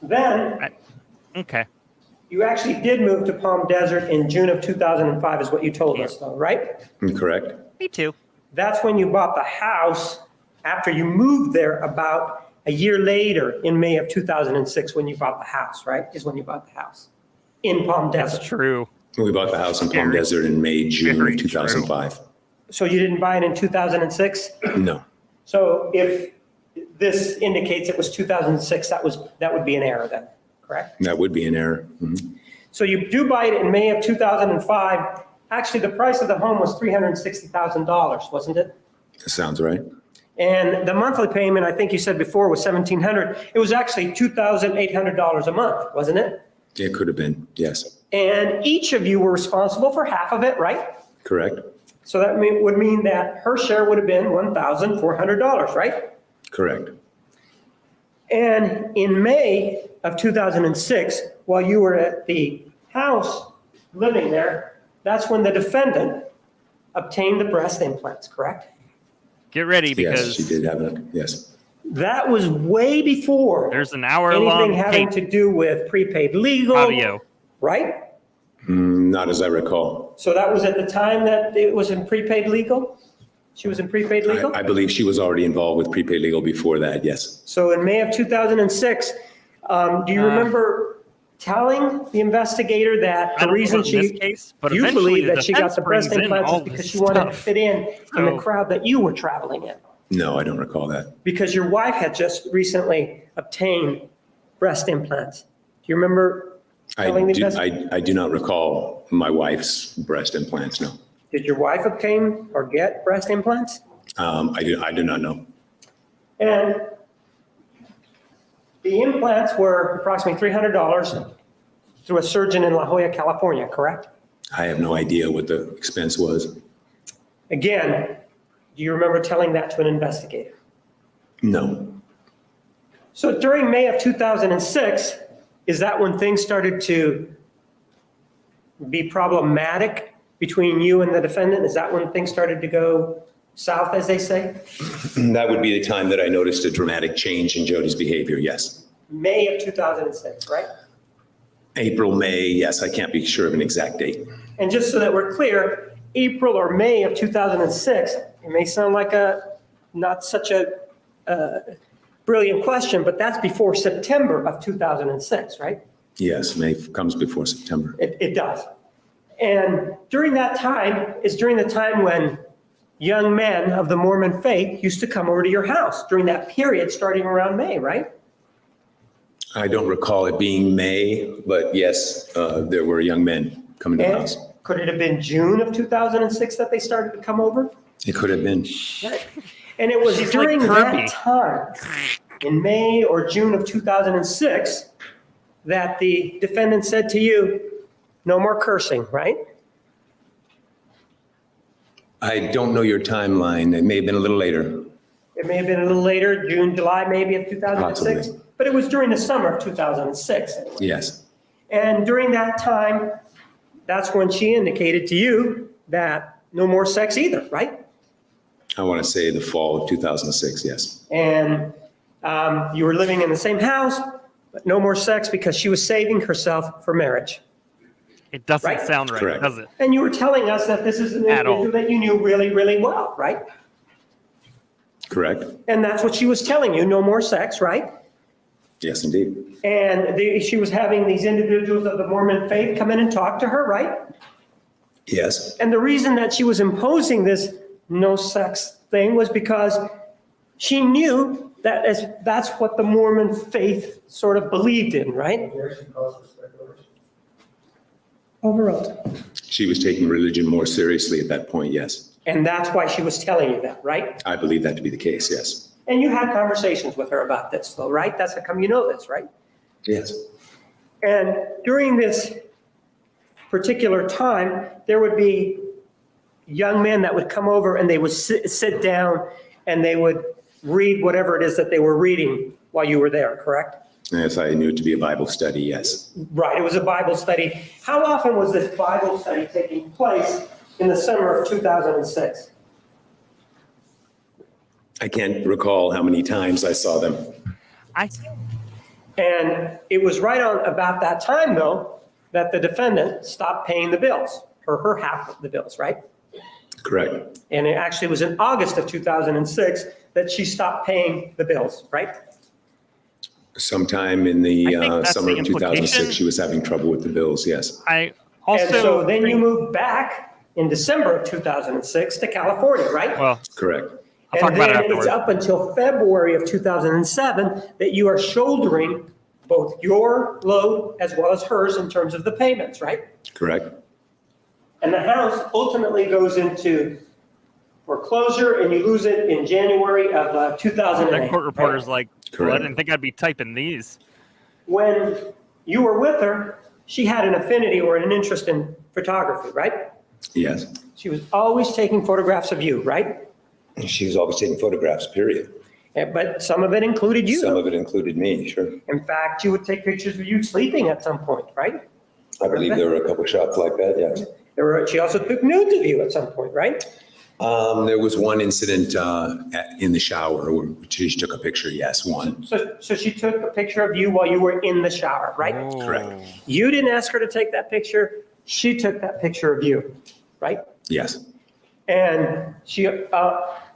Then Okay. you actually did move to Palm Desert in June of 2005 is what you told us though, right? Correct. Me too. That's when you bought the house after you moved there about a year later in May of 2006 when you bought the house, right? Is when you bought the house in Palm That's Desert. true. We bought the house in Palm Very- Desert in May, June very of 2005. So you didn't buy it in 2006? No. So if this indicates it was 2006, that would be an error then, correct? That would be an error. Mhm. So you do buy it in May of 2005. Actually, the price of the home was $360,000, wasn't it? That sounds right. And the monthly payment, I think you said before, was $1,700. It was actually $2,800 a month, wasn't it? It could have been, yes. And each of you were responsible for half of it, right? Correct. So that would mean that her share would have been $1,400, right? Correct. And in May of 2006, while you were at the house living there, that's when the defendant obtained the breast implants, correct? Get ready Yes, she because did have it, yes. That was way before there's an anything hour-long having tape to do with prepaid legal, audio. right? Not as I recall. So that was at the time that it was in prepaid legal? She was in prepaid legal? I believe she was already involved with prepaid legal before that, yes. So in May of 2006, do you remember telling the investigator that I the don't reason know in this she, case, but you eventually believe the that she got defense the breast brings in implants all is because this she wanted to stuff. fit in the So- crowd that you were traveling in? No, I don't recall that. Because your wife had just recently obtained breast implants. Do you remember telling the investigator? I do not recall my wife's breast implants, no. Did your wife obtain or get breast implants? I do not know. And the implants were approximately $300 through a surgeon in La Jolla, California, correct? I have no idea what the expense was. Again, do you remember telling that to an investigator? No. So during May of 2006, is that when things started to be problematic between you and the defendant? Is that when things started to go south, as they say? That would be the time that I noticed a dramatic change in Jodi's behavior, yes. May of 2006, right? April, May, yes, I can't be sure of an exact date. And just so that we're clear, April or May of 2006, it may sound like not such a brilliant question, but that's before September of 2006, right? Yes, May comes before September. It does. And during that time is during the time when young men of the Mormon faith used to come over to your house during that period starting around May, right? I don't recall it being May, but yes, there were young men coming to the And house. could it have been June of 2006 that they started to come over? It could have been. And it was She's during like Kirby. that time, in May or June of 2006, that the defendant said to you, no more cursing, right? I don't know your timeline. It may have been a little later. It may have been a little later, June, July maybe of 2006, Possibly. but it was during the summer of 2006. Anyway. Yes. And during that time, that's when she indicated to you that no more sex either, right? I want to say the fall of 2006, yes. And you were living in the same house, but no more sex because she was saving herself for marriage. It doesn't Right? sound right, Correct. does it? And you were telling us that this is an At all. individual that you knew really, really well, right? Correct? And that's what she was telling you, no more sex, right? Yes, indeed. And she was having these individuals of the Mormon faith come in and talk to her, right? Yes, And the reason that she was imposing this no sex thing was because she knew that that's what the Mormon faith sort of believed in, right? Abortion calls for speculation. Overruled. she was taking religion more seriously at that point, yes. And that's why she was telling you that, right? I believe that to be the case, yes. And you had conversations with her about this, though, right? That's how come you know this, right? Yes. And during this particular time, there would be young men that would come over and they would sit down and they would read whatever it is that they were reading while you were there, correct? Yes, I knew it to be a Bible study, yes. Right, it was a Bible study. How often was this Bible study taking place in the summer of 2006? I can't recall how many times I saw them. And it was right on about that time, though, that the defendant stopped paying the bills, or her half of the bills, right? Correct. And it actually was in August of 2006 that she stopped paying the bills, right? Sometime in I the think that's summer the of 2006, implication. she was having trouble with the bills, yes. I also. And so then you think- moved back in December of 2006 to California, right? Well, Correct. I'll talk And about it then afterwards. it's up until February of 2007 that you are shouldering both your load as well as hers in terms of the payments, right? Correct. And the house ultimately goes into foreclosure and you lose it in January of 2008. that court reporter's right? like, well, I Correct. didn't think I'd be typing these. When you were with her, she had an affinity or an interest in photography, right? Yes. She was always taking photographs of you, right? She was always taking photographs, period. But some of it included you. Some of it included me, sure. In fact, she would take pictures of you sleeping at some point, right? I believe there were a couple shots like that, yes. She also took nudes of you at some point, right? There was one incident in the shower where she took a picture, yes, one. So she took a picture of you while you were in the shower, right? Correct. You didn't ask her to take that picture. She took that picture of you, right? Yes. And she,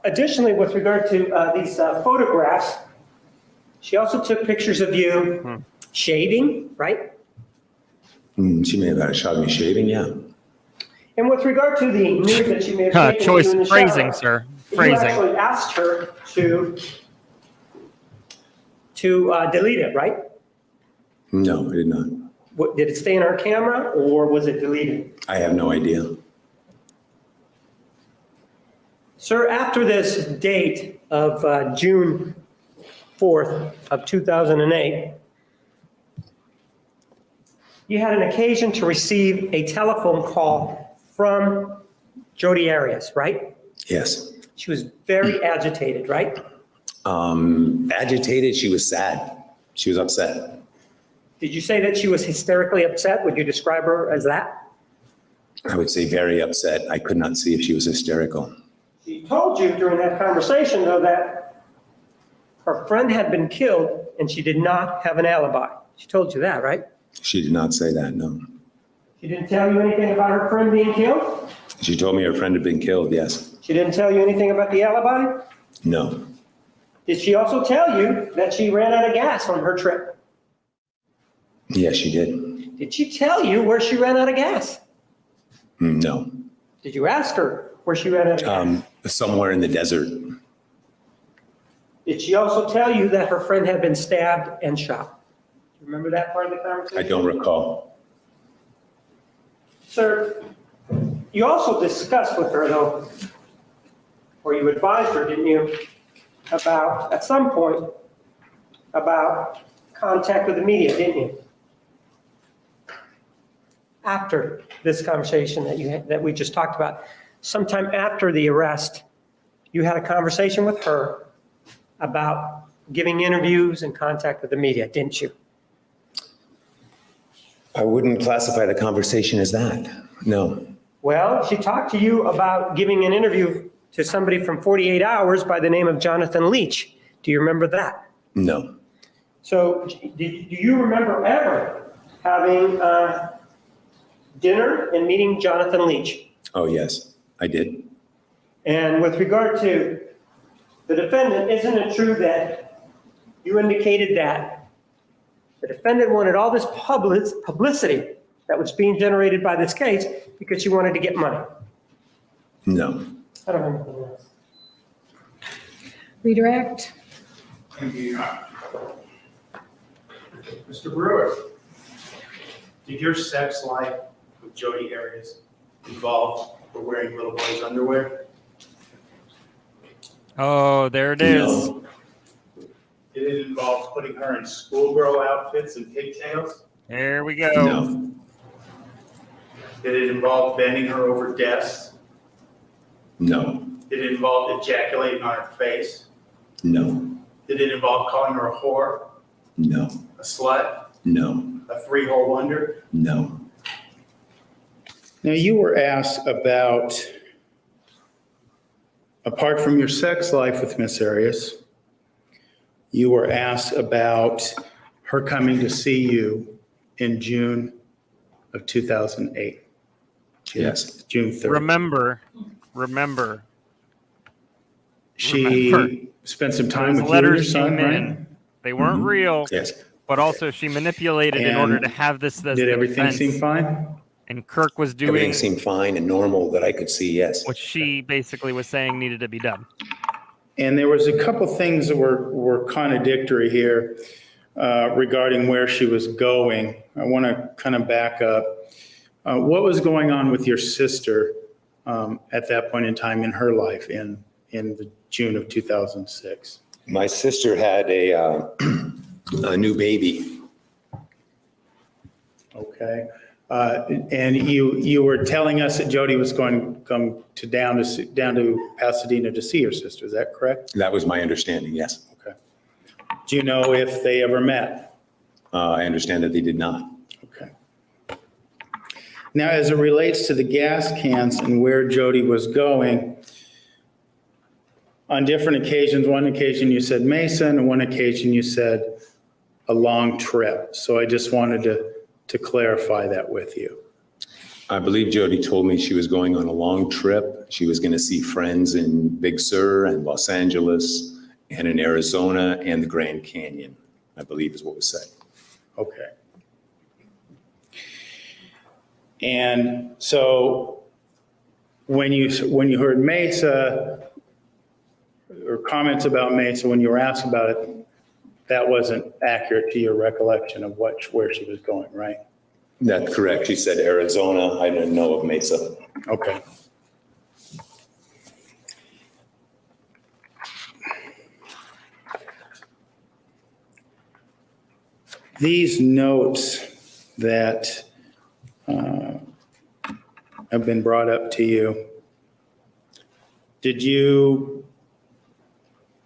additionally, with regard to these photographs, she also took pictures of you shaving, right? She may have had a shot of me shaving, yeah. And with regard to the nude that she may have taken of Choice you in the phrasing, shower, sir. you Phrasing. actually asked her to delete it, right? No, I did not. Did it stay in our camera or was it deleted? I have no idea. Sir, after this date of June 4th of 2008, you had an occasion to receive a telephone call from Jodi Arias, right? Yes. She was very agitated, right? Agitated, she was sad. She was upset. Did you say that she was hysterically upset? Would you describe her as that? I would say very upset. I could not see if she was hysterical. She told you during that conversation, though, that her friend had been killed and she did not have an alibi. She told you that, right? She did not say that, no. She didn't tell you anything about her friend being killed? She told me her friend had been killed, yes. She didn't tell you anything about the alibi? No. Did she also tell you that she ran out of gas on her trip? Yes, she did. Did she tell you where she ran out of gas? No. Did you ask her where she ran out of gas? Somewhere in the desert. Did she also tell you that her friend had been stabbed and shot? Do you remember that part of the conversation? I don't recall. Sir, you also discussed with her, though, or you advised her, didn't you, about, at some point, about contact with the media, didn't you? After this conversation that we just talked about, sometime after the arrest, you had a conversation with her about giving interviews and contact with the media, didn't you? I wouldn't classify the conversation as that. No. Well, she talked to you about giving an interview to somebody from 48 Hours by the name of Jonathan Leach. Do you remember that? No. So do you remember ever having dinner and meeting Jonathan Leach. Oh, yes, I did. And with regard to the defendant, isn't it true that you indicated that the defendant wanted all this publicity that was being generated by this case because she wanted to get money? No. I don't remember the rest. Redirect. Thank you, Your Honor. Mr. Brewer, did your sex life with Jodi Arias involve her wearing little boys' underwear? Oh, there it is. No. Did it involve putting her in schoolgirl outfits and pigtails? There we go. No. Did it involve bending her over desks? No. Did it involve ejaculating on her face? No. Did it involve calling her a whore, No. a slut, No. a three-hole wonder? No. Now, you were asked about, apart from your sex life with Miss Arias, you were asked about her coming to see you in June of 2008. Yes. June 3rd. Remember. She spent some time Those with you and your letters son, came right? in. They weren't Mhm. real, Yes. but also she manipulated in order And to have this as Did the everything defense. seem fine? And Kirk was doing Everything seemed fine and normal that I could see, yes. what she basically was saying needed to be done. And there was a couple things that were contradictory here regarding where she was going. I want to kind of back up. What was going on with your sister at that point in time in her life in the June of 2006? My sister had a new baby. Okay. And you were telling us that Jodi was going to come down to Pasadena to see her sister. Is that correct? That was my understanding, yes. Okay. Do you know if they ever met? I understand that they did not. Okay. Now, as it relates to the gas cans and where Jodi was going, on different occasions, one occasion you said Mesa, and one occasion you said a long trip. So I just wanted to clarify that with you. I believe Jodi told me she was going on a long trip. She was going to see friends in Big Sur and Los Angeles and in Arizona and the Grand Canyon, I believe is what was said. Okay. And so when you heard Mesa or comments about Mesa, when you were asked about it, that wasn't accurate to your recollection of where she was going, right? That's correct. She said Arizona. I didn't know of Mesa. Okay. These notes that have been brought up to you, did you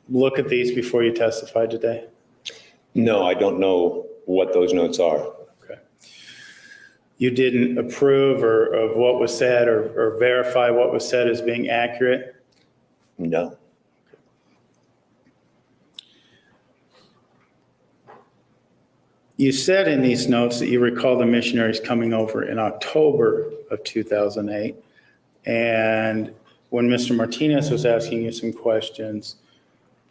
look at these before you testified today? No, I don't know what those notes are. Okay. You didn't approve of what was said or verify what was said as being accurate? No. You said in these notes that you recall the missionaries coming over in October of 2008. And when Mr. Martinez was asking you some questions,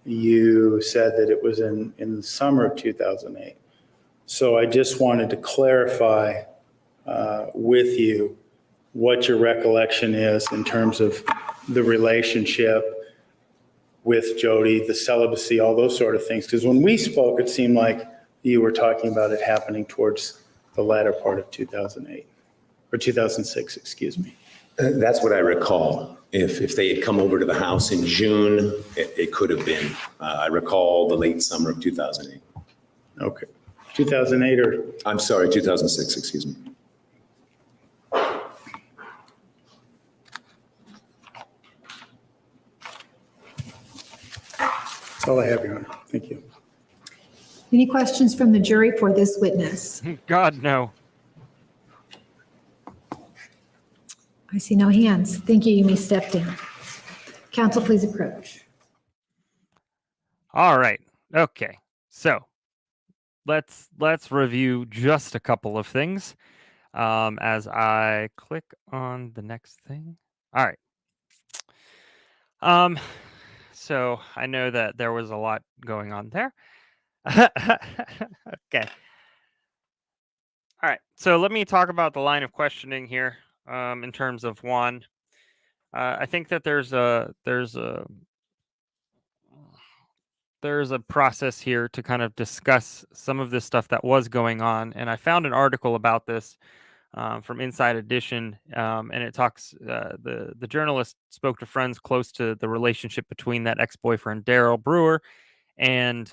you said that it was in the summer of 2008. So I just wanted to clarify with you what your recollection is in terms of the relationship with Jodi, the celibacy, all those sort of things. Because when we spoke, it seemed like you were talking about it happening towards the latter part of 2008, or 2006, excuse me. That's what I recall. If they had come over to the house in June, it could have been. I recall the late summer of 2008. Okay. 2008 or? I'm sorry, 2006, excuse me. That's all I have, Your Honor. Thank you. Any questions from the jury for this witness? God, no. I see no hands. Thank you. You may step down. Counsel, please approach. All right. Okay. So let's review just a couple of things. as I click on the next thing. All right. So I know that there was a lot going on there. Okay. All right. So let me talk about the line of questioning here. In terms of one, I think that there's a process here to kind of discuss some of this stuff that was going on, and I found an article about this from Inside Edition, and it talks. The journalist spoke to friends close to the relationship between that ex-boyfriend Daryl Brewer and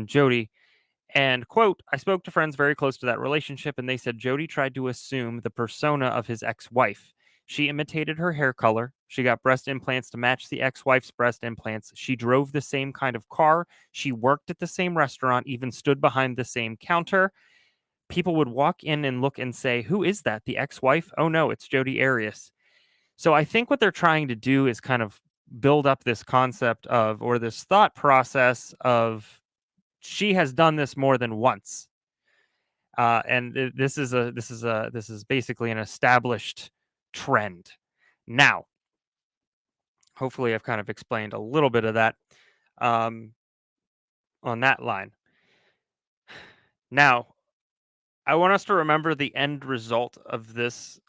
Jodi. And quote, I spoke to friends very close to that relationship, and they said Jodi tried to assume the persona of his ex-wife. She imitated her hair color. She got breast implants to match the ex-wife's breast implants. She drove the same kind of car. She worked at the same restaurant, even stood behind the same counter. People would walk in and look and say, who is that? The ex-wife? Oh no, it's Jodi Arias. So I think what they're trying to do is kind of build up this concept of, or this thought process of, she has done this more than once, and this is basically an established trend. Now, hopefully, I've kind of explained a little bit of that on that line. Now, I want us to remember the end result of this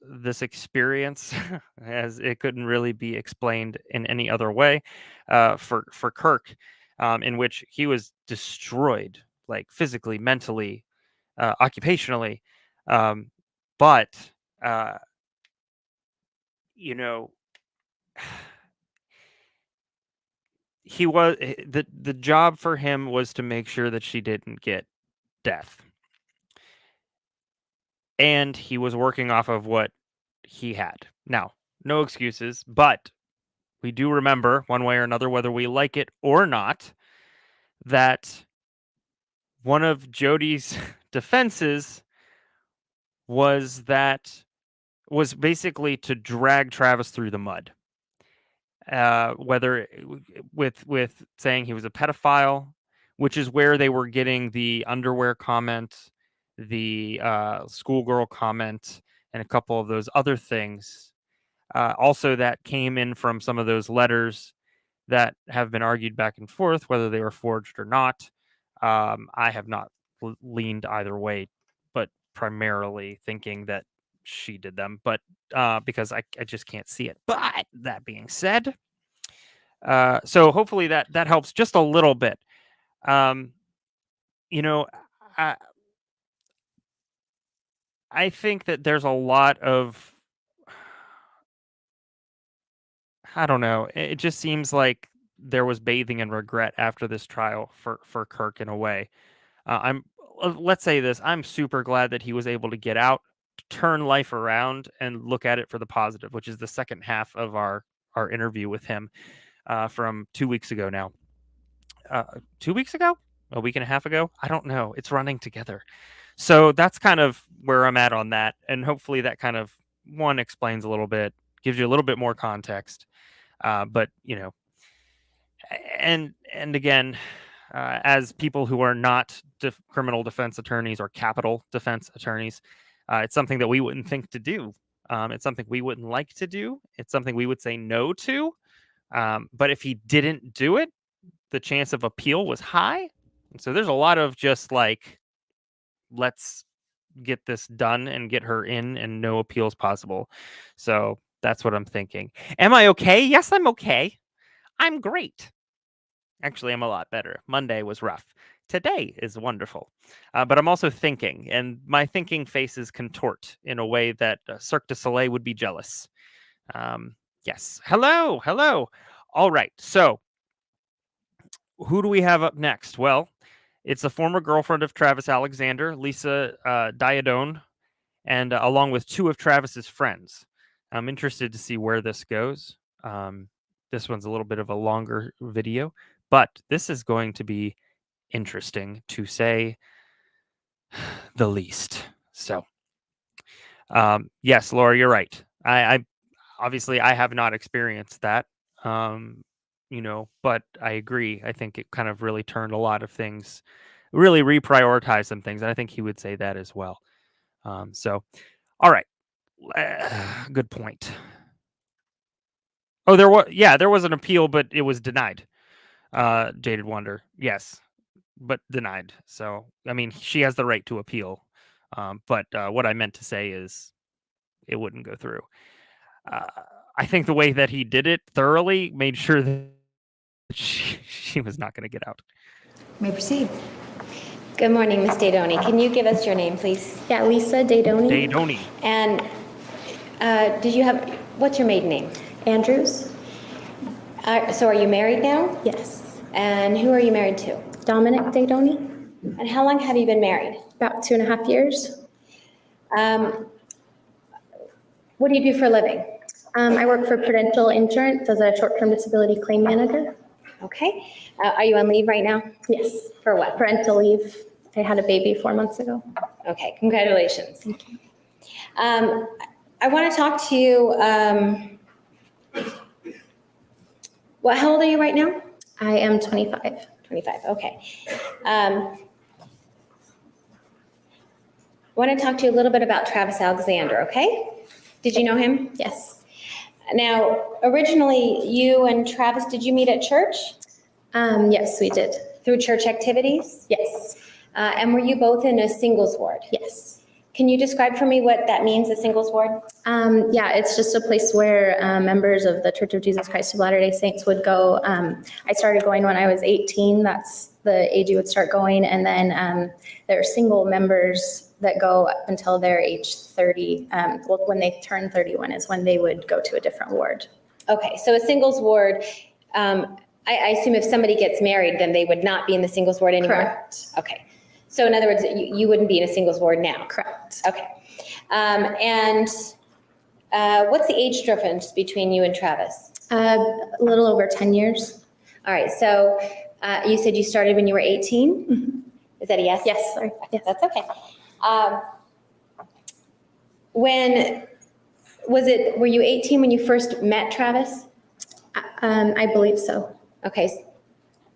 this experience, as it couldn't really be explained in any other way, for Kirk, in which he was destroyed, like physically, mentally, occupationally, but uh, you know, the job for him was to make sure that she didn't get death, and he was working off of what he had. Now, no excuses, but we do remember, one way or another, whether we like it or not, that one of Jodi's defenses was basically to drag Travis through the mud. Whether with saying he was a pedophile, which is where they were getting the underwear comment, the schoolgirl comment, and a couple of those other things. Also, that came in from some of those letters that have been argued back and forth, whether they were forged or not. I have not leaned either way, but primarily thinking that she did them, but because I just can't see it. But that being said, so hopefully that helps just a little bit. Um, you know, I, I think that there's a lot of, I don't know. It just seems like there was bathing in regret after this trial for Kirk in a way. Let's say this. I'm super glad that he was able to get out, turn life around, and look at it for the positive, which is the second half of our interview with him from 2 weeks ago now. 2 weeks ago? A week and a half ago? I don't know. It's running together. So that's kind of where I'm at on that. And hopefully that kind of, one, explains a little bit, gives you a little bit more context. But, and again, as people who are not criminal defense attorneys or capital defense attorneys, it's something that we wouldn't think to do. It's something we wouldn't like to do. It's something we would say no to. But if he didn't do it, the chance of appeal was high. And so there's a lot of just like, let's get this done and get her in and no appeals possible. So that's what I'm thinking. Am I okay? Yes, I'm okay. I'm great. Actually, I'm a lot better. Monday was rough. Today is wonderful. But I'm also thinking, and my thinking faces contort in a way that Cirque du Soleil would be jealous. Yes. Hello. All right. So who do we have up next? Well, it's a former girlfriend of Travis Alexander, Lisa Diadone, and along with two of Travis's friends. I'm interested to see where this goes. This one's a little bit of a longer video, but this is going to be interesting, to say the least. So, yes, Laura, you're right. I obviously I have not experienced that, but I agree. I think it kind of really turned a lot of things, really reprioritized some things, and I think he would say that as well. So, all right. Good point. Oh, there was an appeal, but it was denied. Jaded Wonder, yes, but denied. So, I mean, she has the right to appeal. But what I meant to say is it wouldn't go through. I think the way that he did it thoroughly made sure that she was not going to get out. May proceed. Good morning, Ms. Dadoni. Can you give us your name, please? Yeah, Lisa Dadoni. Dadoni. And what's your maiden name? Andrews. So are you married now? Yes. And who are you married to? Dominic Dadoni. And how long have you been married? About 2.5 years. What do you do for a living? I work for Prudential Insurance as a short-term disability claim manager. Okay. Are you on leave right now? Yes. For what? Parental leave. I had a baby 4 months ago. Okay, congratulations. Thank you. I want to talk to you. How old are you right now? I am 25. 25, okay. I want to talk to you a little bit about Travis Alexander, okay? Did you know him? Yes. Now, originally, you and Travis, did you meet at church? Yes, we did. Through church activities? Yes. And were you both in a singles ward? Yes. Can you describe for me what that means, a singles ward? Yeah, it's just a place where members of the Church of Jesus Christ of Latter-day Saints would go. I started going when I was 18. That's the age you would start going. And then there are single members that go up until their age 30. Well, when they turn 31 is when they would go to a different ward. Okay, so a singles ward, I assume if somebody gets married, then they would not be in the singles ward anymore? Correct. Okay. So in other words, you wouldn't be in a singles ward now? Correct. Okay. And what's the age difference between you and Travis? A little over 10 years. All right, so you said you started when you were 18? Mm-hmm. Is that a yes? Yes, sorry. Yes. That's okay. Were you 18 when you first met Travis? I believe so. Okay,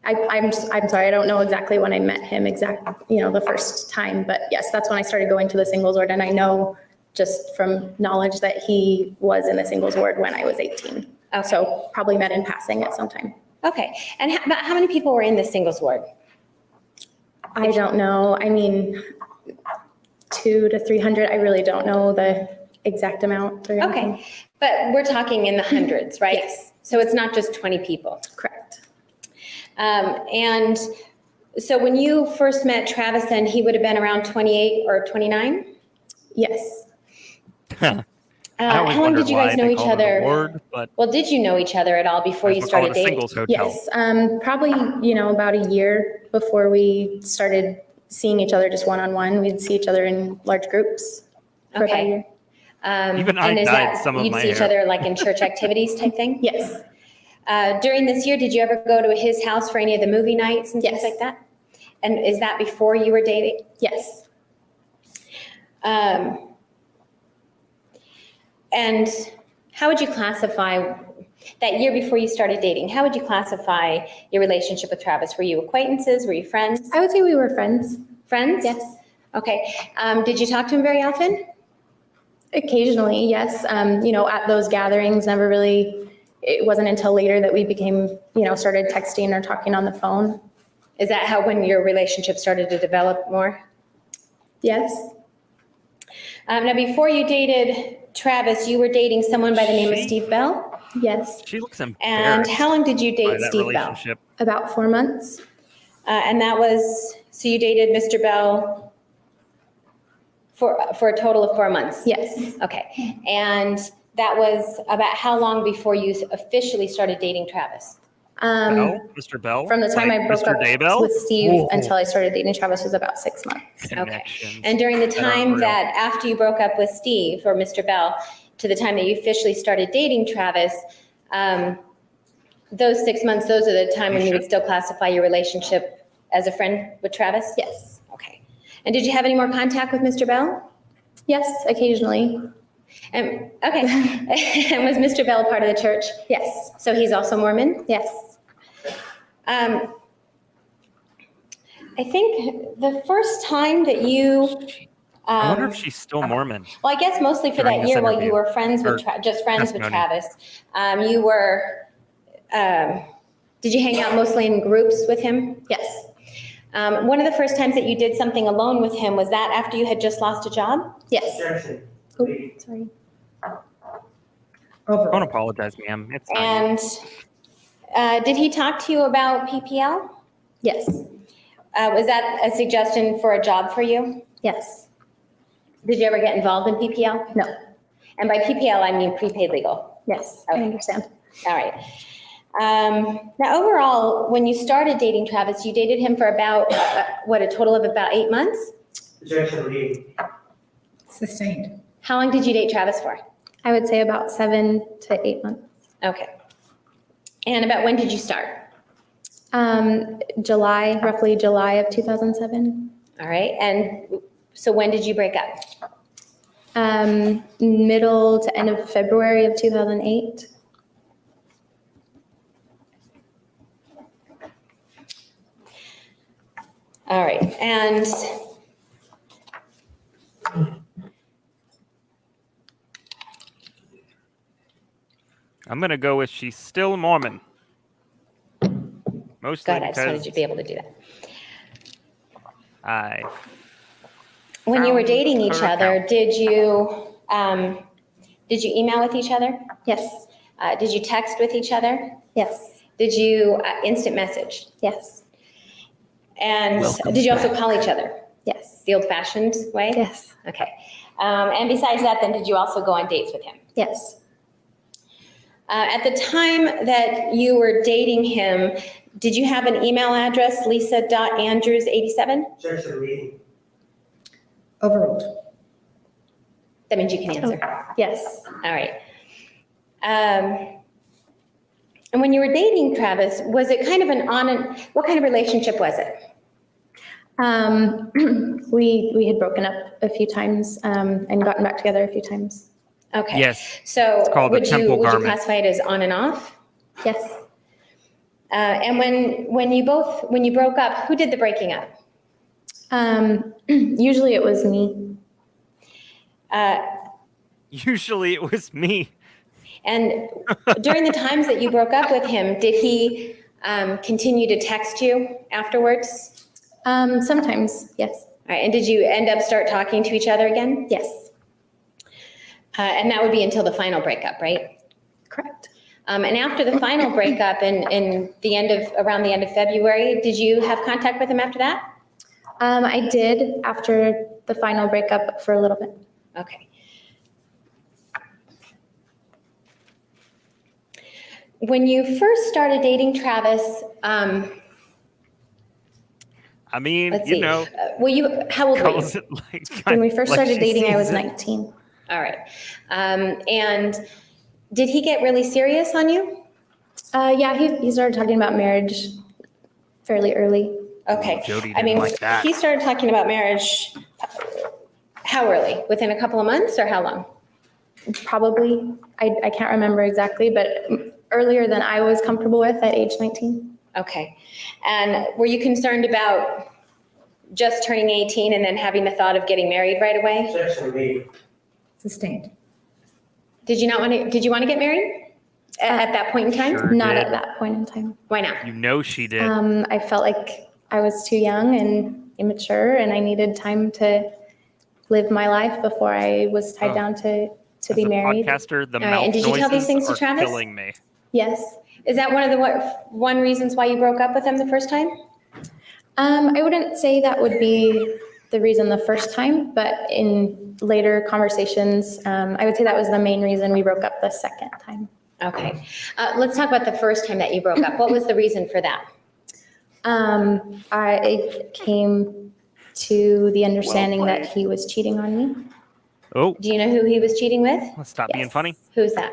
I'm sorry, I don't know exactly when I met him the first time, but yes, that's when I started going to the singles ward, and I know just from knowledge that he was in the singles ward when I was 18. Okay. So probably met in passing at some time. okay. And about how many people were in the singles ward? I don't know. I mean, 200 to 300. I really don't know the exact amount. Or anything. Okay, but we're talking in the hundreds, right? Yes. So it's not just 20 people. Correct. And so when you first met Travis, then he would have been around 28 or 29? Yes. I How always long wondered did you why guys they know each called it a other? ward, but Well, did you know each other at all before you might as well call started it a dating? singles hotel. Yes. Probably, about a year before we started seeing each other just one-on-one. We'd see each other in large groups for about a Okay. year. Even I And is dyed that, some of you'd my see each hair. other like in church activities type thing? Yes. During this year, did you ever go to his house for any of the movie nights and things Yes. like that? And is that before you were dating? Yes. And how would you classify that year before you started dating? How would you classify your relationship with Travis? Were you acquaintances? Were you friends? I would say we were friends. Friends? Yes. Okay. Did you talk to him very often? Occasionally, yes. At those gatherings, never really, it wasn't until later that we became, started texting or talking on the phone. Is that how when your relationship started to develop more? Yes. Now, before you dated Travis, you were dating someone by the name of She- Steve Bell. Yes. She looks And embarrassed how long did you by date that Steve Bell? relationship. About 4 months. And that was, so you dated Mr. Bell for a total of 4 months? Yes. Okay. And that was about how long before you officially started dating Travis? Bell? Mr. Bell? From the time Like I broke Mr. up Daybell? with Steve Whoa. until I started dating Travis was about 6 months. Connections. And during the That are time real. that after you broke up with Steve or Mr. Bell to the time that you officially started dating Travis, those 6 months, those are the time when you would still classify your relationship as a friend with Travis? Yes. Okay. And did you have any more contact with Mr. Bell? Yes, occasionally. Okay. And was Mr. Bell part of the church? Yes. So he's also Mormon? Yes. I think the first time that you I wonder if she's still Mormon. Well, I guess mostly for During that this year while you interview, were friends with, or just friends with testimony. Travis, you were, did you hang out mostly in groups with him? Yes. One of the first times that you did something alone with him, was that after you had just lost a job? Yes. Objection. Oh, sorry. Don't apologize, ma'am. It's not you. And did he talk to you about PPL? Yes. Was that a suggestion for a job for you? Yes. Did you ever get involved in PPL? No. And by PPL, I mean prepaid legal. Yes, I Okay. understand. All right. Now, overall, when you started dating Travis, you dated him for about, a total of about 8 months? Objection, leading. Sustained. How long did you date Travis for? I would say about 7 to 8 months. Okay. And about when did you start? Roughly July of 2007. All right. And so when did you break up? Middle to end of February of 2008. All right. And I'm going to go with she's still Mormon. Mostly good. I just wanted because you to be able to do that. I When you were found dating each her other, account. did you email with each other? Yes. Did you text with each other? Yes. Did you instant message? Yes. And Welcome did you also back. call each other Yes. the old-fashioned way? Yes. Okay. And besides that, then did you also go on dates with him? Yes. At the time that you were dating him, did you have an email address, lisa.andrews87? Objection, leading. Overruled. That means you can answer. Yes. All right. And when you were dating Travis, was it kind of what kind of relationship was it? We had broken up a few times and gotten back together a few times. Okay. Yes. So It's called the would you temple garment. classify it as on and off? Yes. And when you broke up, who did the breaking up? Usually it was me. Usually it was me. And during the times that you broke up with him, did he continue to text you afterwards? Sometimes, yes. All right. And did you end up start talking to each other again? Yes. And that would be until the final breakup, right? Correct. And after the final breakup in around the end of February, did you have contact with him after that? I did after the final breakup for a little bit. Okay. When you first started dating Travis, I mean, let's you see. know, How old were you? calls it like When we first like started she dating, I sees was it. 19. All right. And did he get really serious on you? Yeah, he started talking about marriage fairly early. Okay. Jodi I didn't mean, like that. he started talking about marriage how early? Within a couple of months or how long? Probably, I can't remember exactly, but earlier than I was comfortable with at age 19. Okay. And were you concerned about just turning 18 and then having the thought of getting married right away? Objection, leading. Sustained. Did you want to get married at that point in time? Sure Not did. at that point in time. Why not? You know she did. I felt like I was too young and immature, and I needed time to live my life before I was tied Oh. down to As be a married. podcaster, the All right, mouth and did you tell these noises things to are Travis? killing me. Yes. Is that one of the one reasons why you broke up with him the first time? I wouldn't say that would be the reason the first time, but in later conversations, I would say that was the main reason we broke up the second time. Okay. Let's talk about the first time that you broke up. What was the reason for that? I came to the understanding that played. he was cheating on me. Oh, Do you know who he was cheating with? let's stop being Yes. funny. Who's that?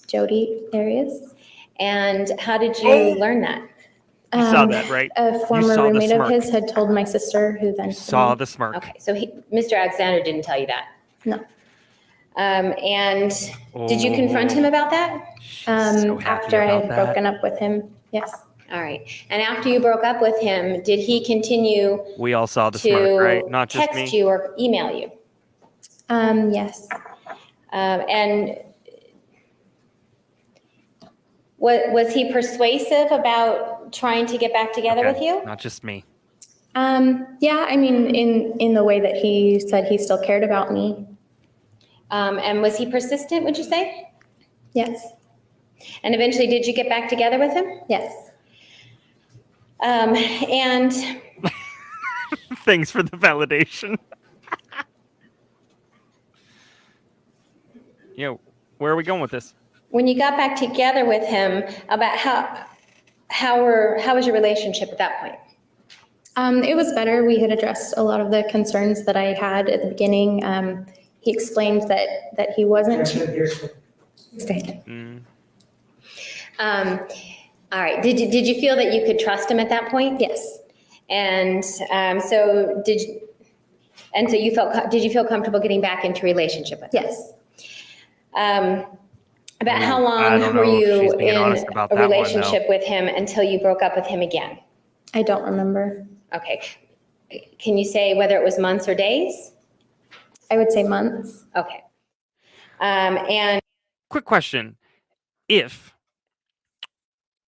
Jodi Arias. And how did you learn that? You saw that, right? A saw former the roommate of smirk. his had told my sister, who then You told saw me. the smirk. Okay, so Mr. Alexander didn't tell you that. No. And did you confront him about that? She's so happy After I about had that. broken up with him, yes. All right. And after you broke up with him, did he continue We all saw the to smirk, right? Not just text me. you or email you? Yes. And was he persuasive about trying to get back together with you? Not just me. Yeah, I mean, in the way that he said he still cared about me. And was he persistent, would you say? Yes. And eventually, did you get back together with him? Yes. And Thanks for the validation. Where are we going with this? when you got back together with him, about how was your relationship at that point? It was better. We had addressed a lot of the concerns that I had at the beginning. He explained that he wasn't. Stayed. All right. Did you feel that you could trust him at that point? Yes. And so did you feel comfortable getting back into a relationship with him? Yes. About how I don't long were know if you she's being in honest about a that one, though. relationship with him until you broke up with him again? I don't remember. Okay. Can you say whether it was months or days? I would say months. Okay. And Quick question. If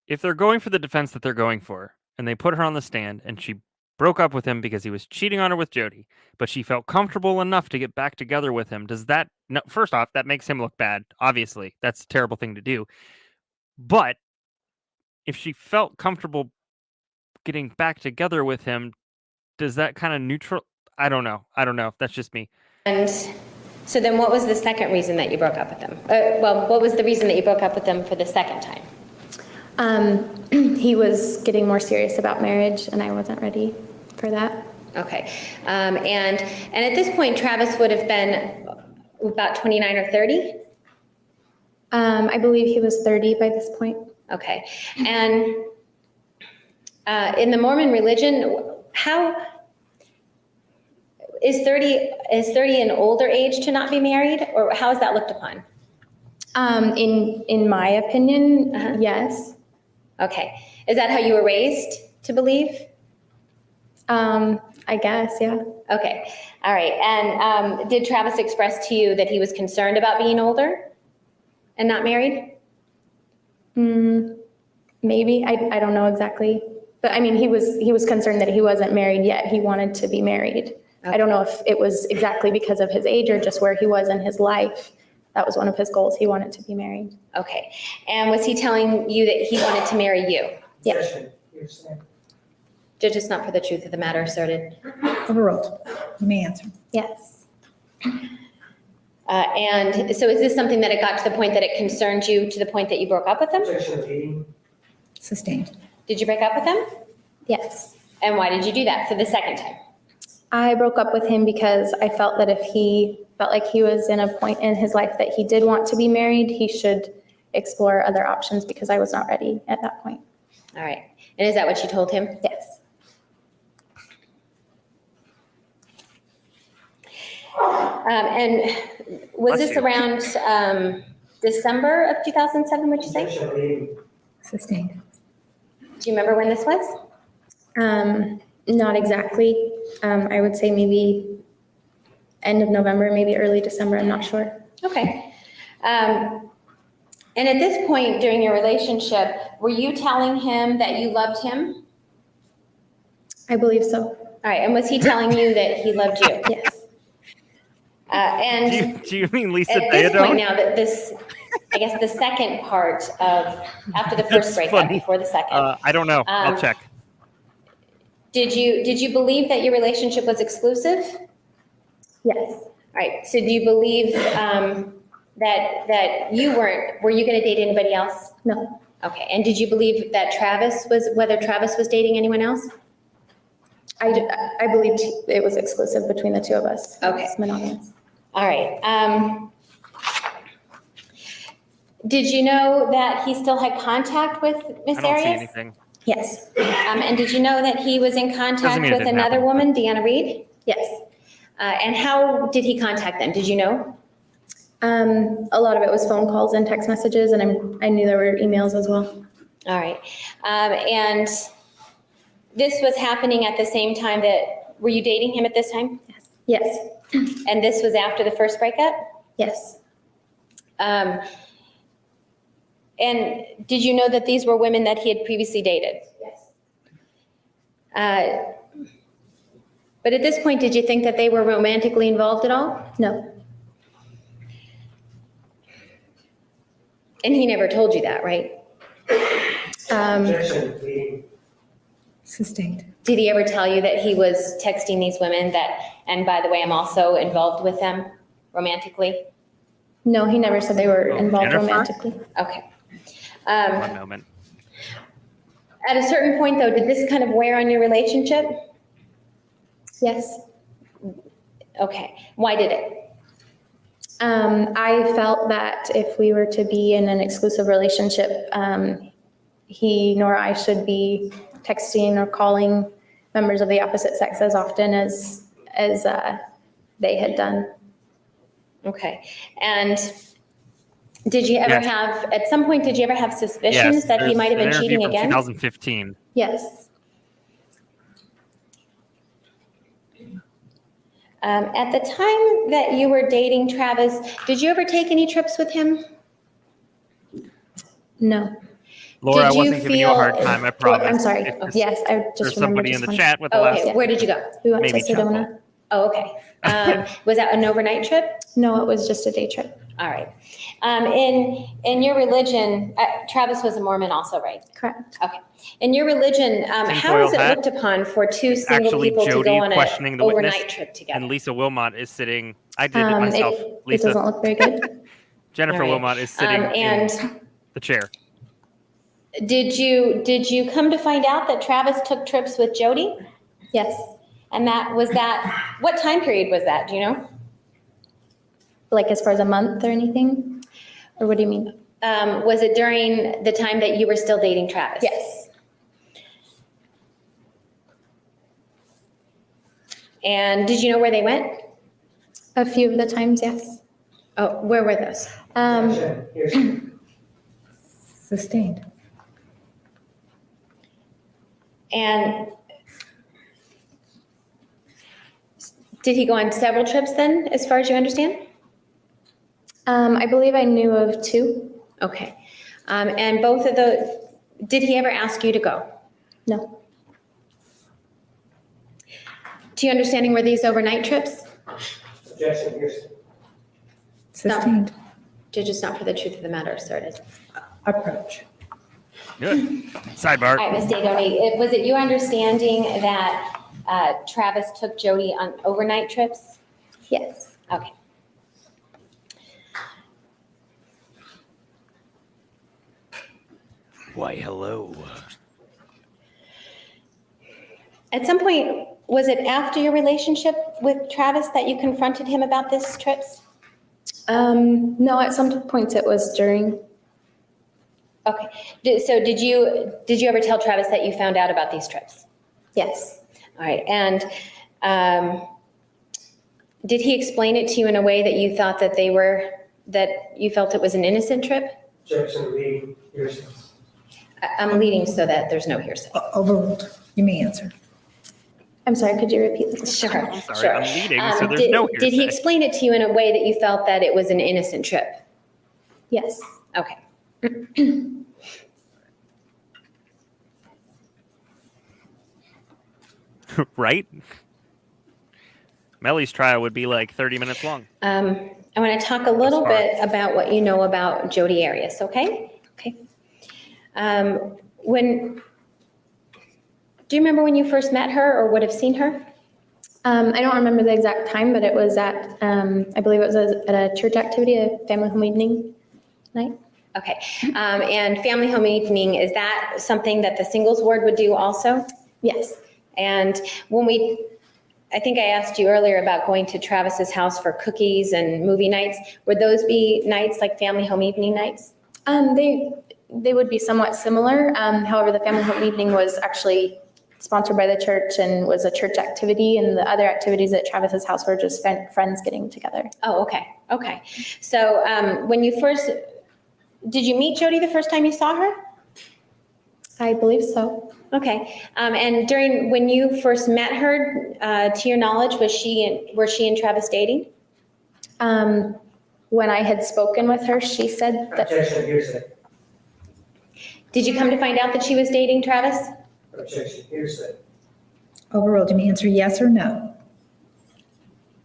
they're going for the defense that they're going for, and they put her on the stand, and she broke up with him because he was cheating on her with Jodi, but she felt comfortable enough to get back together with him, does that, no, first off, that makes him look bad. Obviously, that's a terrible thing to do. But if she felt comfortable getting back together with him, does that kind of neutral? I don't know. That's just me. And so then what was the second reason that you broke up with him? What was the reason that you broke up with him for the second time? He was getting more serious about marriage, and I wasn't ready for that. Okay. And at this point, Travis would have been about 29 or 30? I believe he was 30 by this point. Okay. And in the Mormon religion, how is 30 an older age to not be married, or how is that looked upon? In my opinion, yes. Okay. Is that how you were raised to believe? I guess, yeah. Okay. All right. And did Travis express to you that he was concerned about being older and not married? Maybe. I don't know exactly. But I mean, he was concerned that he wasn't married yet. He wanted to be married. Okay. I don't know if it was exactly because of his age or just where he was in his life. That was one of his goals. He wanted to be married. Okay. And was he telling you that he wanted to marry you? Yes. Judge is not for the truth of the matter asserted. Overruled. You may answer. Yes. And so is this something that it got to the point that it concerned you to the point that you broke up with him? Sustained. Did you break up with him? Yes. And why did you do that for the second time? I broke up with him because I felt that if he felt like he was in a point in his life that he did want to be married, he should explore other options because I was not ready at that point. All right. And is that what you told him? Yes. And was Bless this you. around December of 2007, would you say? Sustained. Do you remember when this was? Not exactly. I would say maybe end of November, maybe early December. I'm not sure. Okay. And at this point during your relationship, were you telling him that you loved him? I believe so. All right. And was he telling you that he loved you? Yes. And Do you mean Lisa at this point Theodore? now, that this, I guess the second part of, after the first That's breakup, funny. before the second. I don't know. I'll check. Did you believe that your relationship was exclusive? Yes. All right. So do you believe that you were you going to date anybody else? No. Okay. And did you believe that whether Travis was dating anyone else? I believed it was exclusive between the two of us. Okay. It's monogamous. All right. Did you know that he still had contact with Miss I don't see Arias? anything. Yes. And did you know that he was in Doesn't contact mean it with didn't another happen. woman, Deanna Reed? Yes. And how did he contact them? Did you know? A lot of it was phone calls and text messages, and I knew there were emails as well. All right. And this was happening at the same time were you dating him at this time? Yes. Yes, And this was after the first breakup? yes. And did you know that these were women that he had previously dated? Yes. But at this point, did you think that they were romantically involved at all? No, And he never told you that, right? Objection, pleading. Sustained. Did he ever tell you that he was texting these women that, and by the way, I'm also involved with them romantically? no, he never said they were involved Jennifer? romantically. Okay. One moment. At a certain point, though, did this kind of wear on your relationship? Yes. Okay. Why did it? I felt that if we were to be in an exclusive relationship, he nor I should be texting or calling members of the opposite sex as often as they had done. Okay. And did you ever Yes. have, at some point, did you ever have suspicions Yes, that he there's might have an been interview cheating from again? 2015. Yes. At the time that you were dating Travis, did you ever take any trips with him? No. Laura, I Did you wasn't giving you a hard feel- time, I Oh, promise. I'm sorry. If there's- Yes, I There's just remembered somebody in just the one. chat with the Oh, last. okay. Where did you go? We went to Maybe Sedona. Oh, okay. Was that an overnight trip? No, it was just a day trip. All right. In your religion, Travis was a Mormon also, right? Correct. Okay. In your religion, how is it Tinfoil hat. looked upon for two single Actually, people to Jodi go on questioning an the witness, overnight trip together? And Lisa Wilmot is sitting, I did it myself. It Lisa, doesn't look very good. Jennifer All right. Wilmot is sitting And in the chair. did you come to find out that Travis took trips with Jodi? Yes. And what time period was that? Do you know? Like as far as a month or anything? Or what do you mean? Was it during the time that you were still dating Travis? Yes. And did you know where they went? A few of the times, yes. Oh, where were those? Objection. Here's- Sustained. And did he go on several trips then, as far as you understand? I believe I knew of two. Okay. And both of did he ever ask you to go? No. To your understanding, were these overnight trips? Objection, here's- Sustained. Judge, it's not for the truth of the matter asserted. Approach. Good. Sidebar. All right, Ms. Dagoni, was it your understanding that Travis took Jodi on overnight trips? Yes. Okay. Why, hello. At some point, was it after your relationship with Travis that you confronted him about these trips? No, at some points it was during. Okay. So did you ever tell Travis that you found out about these trips? Yes. All right. And did he explain it to you in a way that you thought that you felt it was an innocent trip? Objection, leading. Here's- I'm leading so that there's no hearsay. Overruled. You may answer. I'm sorry, could you repeat that? Sure. I'm sorry, sure. I'm leading, so there's no Did he hearsay. explain it to you in a way that you felt that it was an innocent trip? Yes. Okay. Right? Melly's trial would be like 30 minutes long. I want to talk a little far. bit about what you know about Jodi Arias, okay? Okay. Do you remember when you first met her or would have seen her? I don't remember the exact time, but it was at, I believe it was at a church activity, a family home evening night. Okay. And family home evening, is that something that the singles ward would do also? Yes. And I think I asked you earlier about going to Travis's house for cookies and movie nights. Would those be nights like family home evening nights? They would be somewhat similar. However, the family home evening was actually sponsored by the church and was a church activity, and the other activities at Travis's house were just friends getting together. Oh, okay. Okay. So did you meet Jodi the first time you saw her? I believe so. Okay. And when you first met her, to your knowledge, were she and Travis dating? When I had spoken with her, she said that, Objection, hearsay. Did you come to find out that she was dating Travis? Objection, hearsay. Overruled. You may answer yes or no.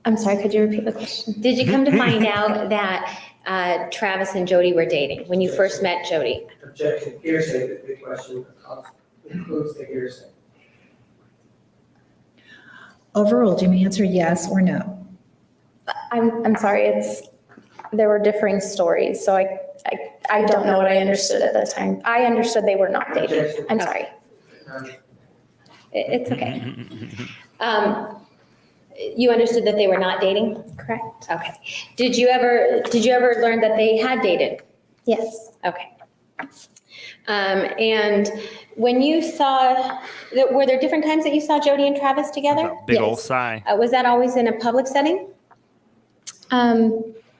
I'm sorry, could you repeat the question? Did you come to find out that Travis and Jodi were dating when you first met Jodi? Objection, hearsay. The question includes the hearsay. Overruled. You may answer yes or no. I'm sorry, there were differing stories, so I don't know what I understood at the time. I understood they were not dating. I'm sorry. It's okay. You understood that they were not dating? Correct. Okay. Did you ever learn that they had dated? Yes. Okay. And when you saw, were there different times that you saw Jodi and Travis together? A big old Yes. sigh. Was that always in a public setting?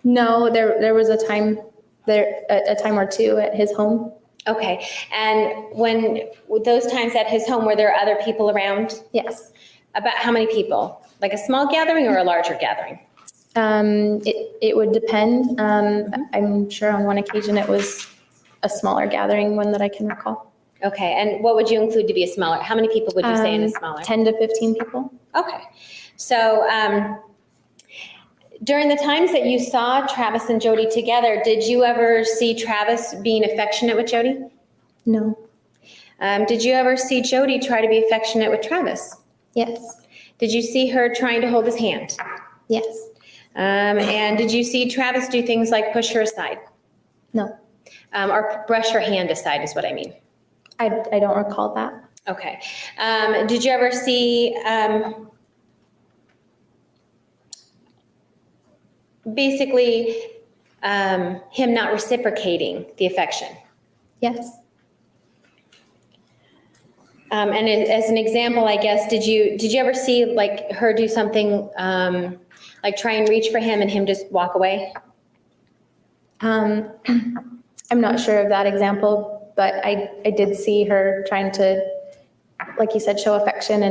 No, there was a time or two at his home. Okay. And with those times at his home, were there other people around? Yes. About how many people? Like a small gathering or a larger gathering? It would depend. I'm sure on one occasion it was a smaller gathering, one that I can recall. Okay. And what would you include to be a smaller? How many people would you say in a smaller? 10 to 15 people. Okay. So during the times that you saw Travis and Jodi together, did you ever see Travis being affectionate with Jodi? No. Did you ever see Jodi try to be affectionate with Travis? Yes. Did you see her trying to hold his hand? Yes. And did you see Travis do things like push her aside? No. Or brush her hand aside is what I mean. I don't recall that. Okay. Did you ever see basically him not reciprocating the affection? Yes. And as an example, I guess, did you ever see like her do something like try and reach for him and him just walk away? I'm not sure of that example, but I did see her trying to, like you said, show affection,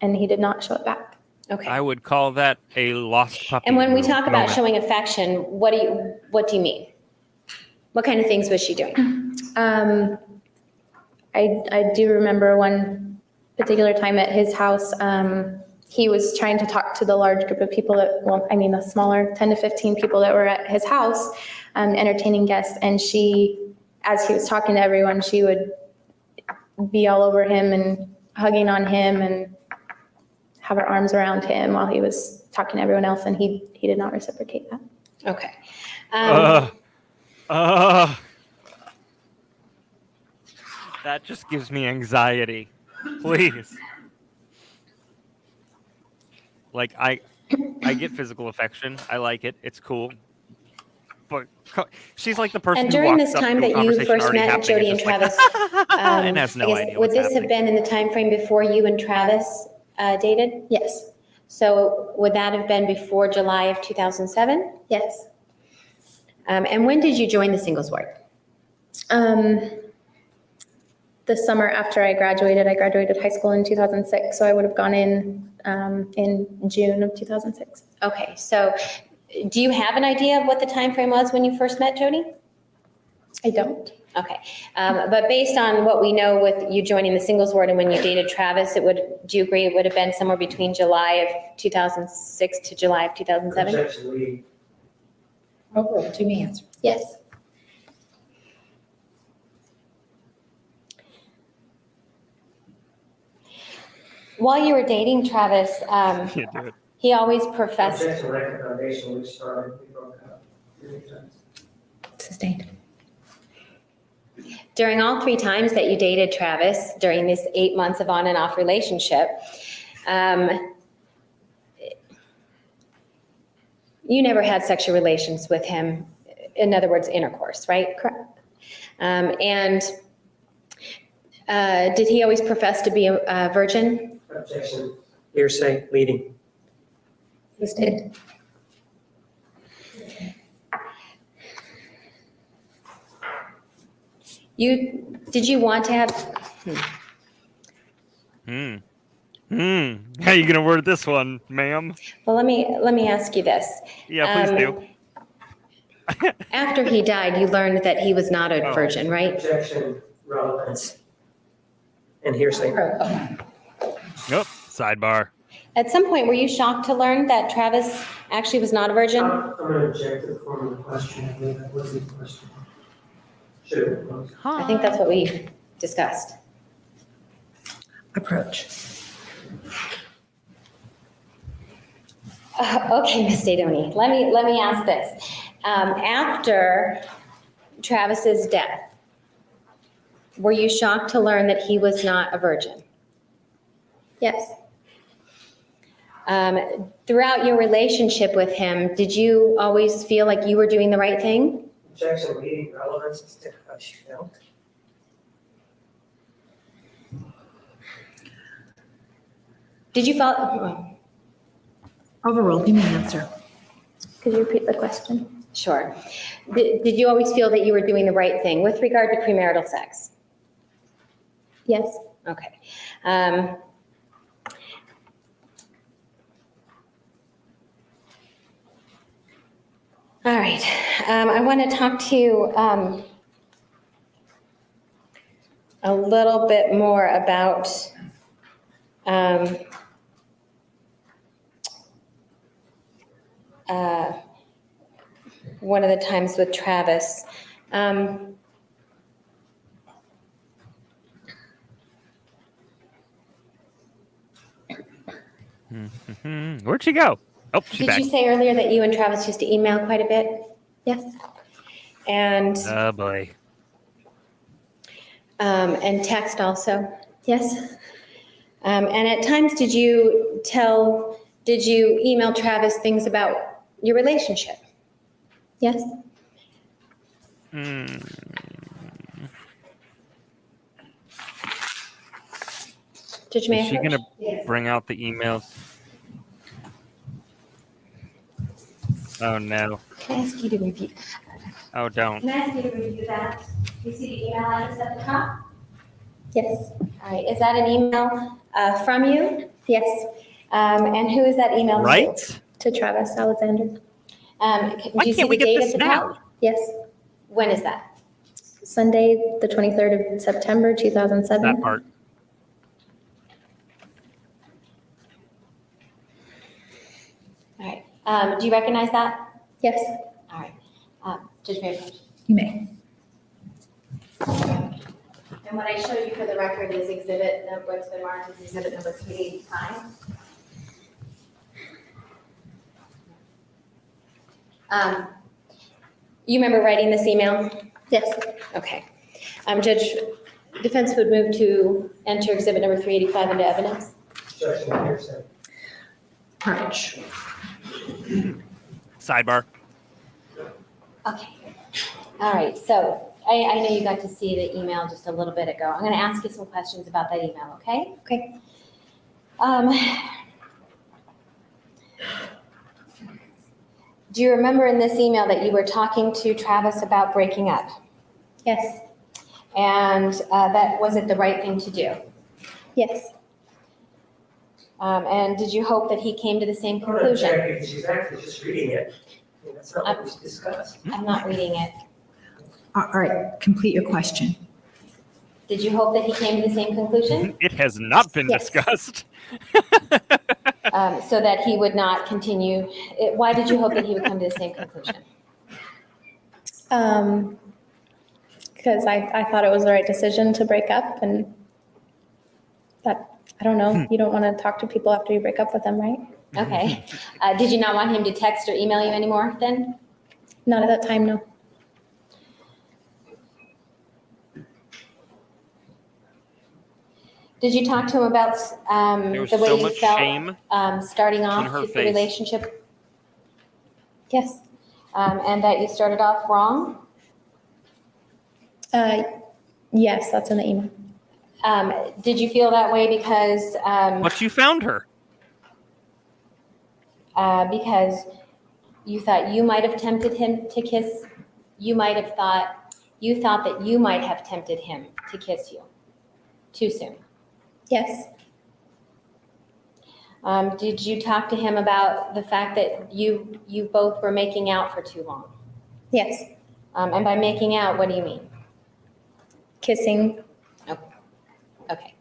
and he did not show it back. Okay. I would call that a lost puppy. And when we talk about moment. showing affection, what do you mean? What kind of things was she doing? I do remember one particular time at his house, he was trying to talk to the large group of people the smaller 10 to 15 people that were at his house, entertaining guests. And she, as he was talking to everyone, she would be all over him and hugging on him and have her arms around him while he was talking to everyone else. And he did not reciprocate that. Okay. That just gives me anxiety. Please. Like I get physical affection. I like it. It's cool. But she's like the person And who during walks this up time to a that you conversation first already met happening Jodi and just like, Travis, and has no I guess, idea would what's this have happening. been in the time frame before you and Travis dated? Yes. So would that have been before July of 2007? Yes. And when did you join the singles ward? The summer after I graduated high school in 2006, so I would have gone in June of 2006. Okay, so do you have an idea of what the time frame was when you first met Jodi? I don't. Okay, but based on what we know with you joining the singles ward and when you dated Travis, do you agree it would have been somewhere between July of 2006 to July of 2007? Objection, leading. Overruled. You may answer. Yes. While you were dating Travis, Yeah, do it. he always professed. Objection, record foundation, which started, we broke up 3 times. Sustained. During all 3 times that you dated Travis, during this 8 months of on and off relationship, you never had sexual relations with him. In other words, intercourse, right? Correct. And did he always profess to be a virgin? Objection, hearsay, leading. Sustained. Did you want to have, How you gonna word this one, ma'am? Well, let me ask you this. Yeah, please do. After he died, you learned that he was not a Oh. virgin, right? Objection, relevance, and hearsay. Okay. Nope. Sidebar. At some point, were you shocked to learn that Travis actually was not a virgin? I'm going to object to the form of the question. I believe that wasn't the question. Should have been. I think that's what we discussed. Approach. Okay, Ms. Dadoni, let me ask this. After Travis's death, were you shocked to learn that he was not a virgin? Yes. Throughout your relationship with him, did you always feel like you were doing the right thing? Objection, leading relevance as to how she felt. Did you follow? Overruled, you may answer. Could you repeat the question? Sure. Did you always feel that you were doing the right thing with regard to premarital sex? Yes. Okay. All right. I want to talk to you a little bit more about one of the times with Travis. Where'd she go? Oh, she's Did back. you say earlier that you and Travis used to email quite a bit? Yes. And Oh boy. and text also? Yes. And at times, did you email Travis things about your relationship? Yes. Judge Is Mayer? she gonna bring out the emails? Oh no. Can I ask you to review? Oh, don't. Can I ask you to review that? You see the email address at the top? Yes. All right, is that an email from you? Yes. And who is that email to? Right? To Travis Alexander. Do Why you see can't we the get date this at the now? top? Yes. When is that? Sunday, the 23rd of September, 2007. That part. All right. Do you recognize that? Yes. All right. Judge Mayer? You may. And what I showed you for the record is exhibit, what's been marked as exhibit number 385. You remember writing this email? Yes. Okay. Judge, defense would move to enter exhibit number 385 into evidence. Objection, hearsay. Approach. Sidebar. Okay. All right, so I know you got to see the email just a little bit ago. I'm going to ask you some questions about that email, okay? Okay. Do you remember in this email that you were talking to Travis about breaking up? Yes. And that was it the right thing to do? Yes. And did you hope that he came to the same I'm going to conclusion? object because she's actually just reading it. I mean, that's not what was discussed. I'm not reading it. All right, complete your question. Did you hope that he came to the same conclusion? It has not been Yes. discussed. So that he would not continue, why did you hope that he would come to the same conclusion? Because I thought it was the right decision to break up, and that, I don't know, you don't want to talk to people after you break up with them, right? Okay. Did you not want him to text or email you anymore then? Not at that time, no. Did you talk to him about There was the way so you much felt shame starting on off her with the face. relationship, Yes. and that you started off wrong? Yes, that's in the email. Did you feel that way because But you found her. because you thought you might have tempted him to kiss? You thought that you might have tempted him to kiss you too soon. Yes. Did you talk to him about the fact that you both were making out for too long? Yes. And by making out, what do you mean? Kissing. Okay.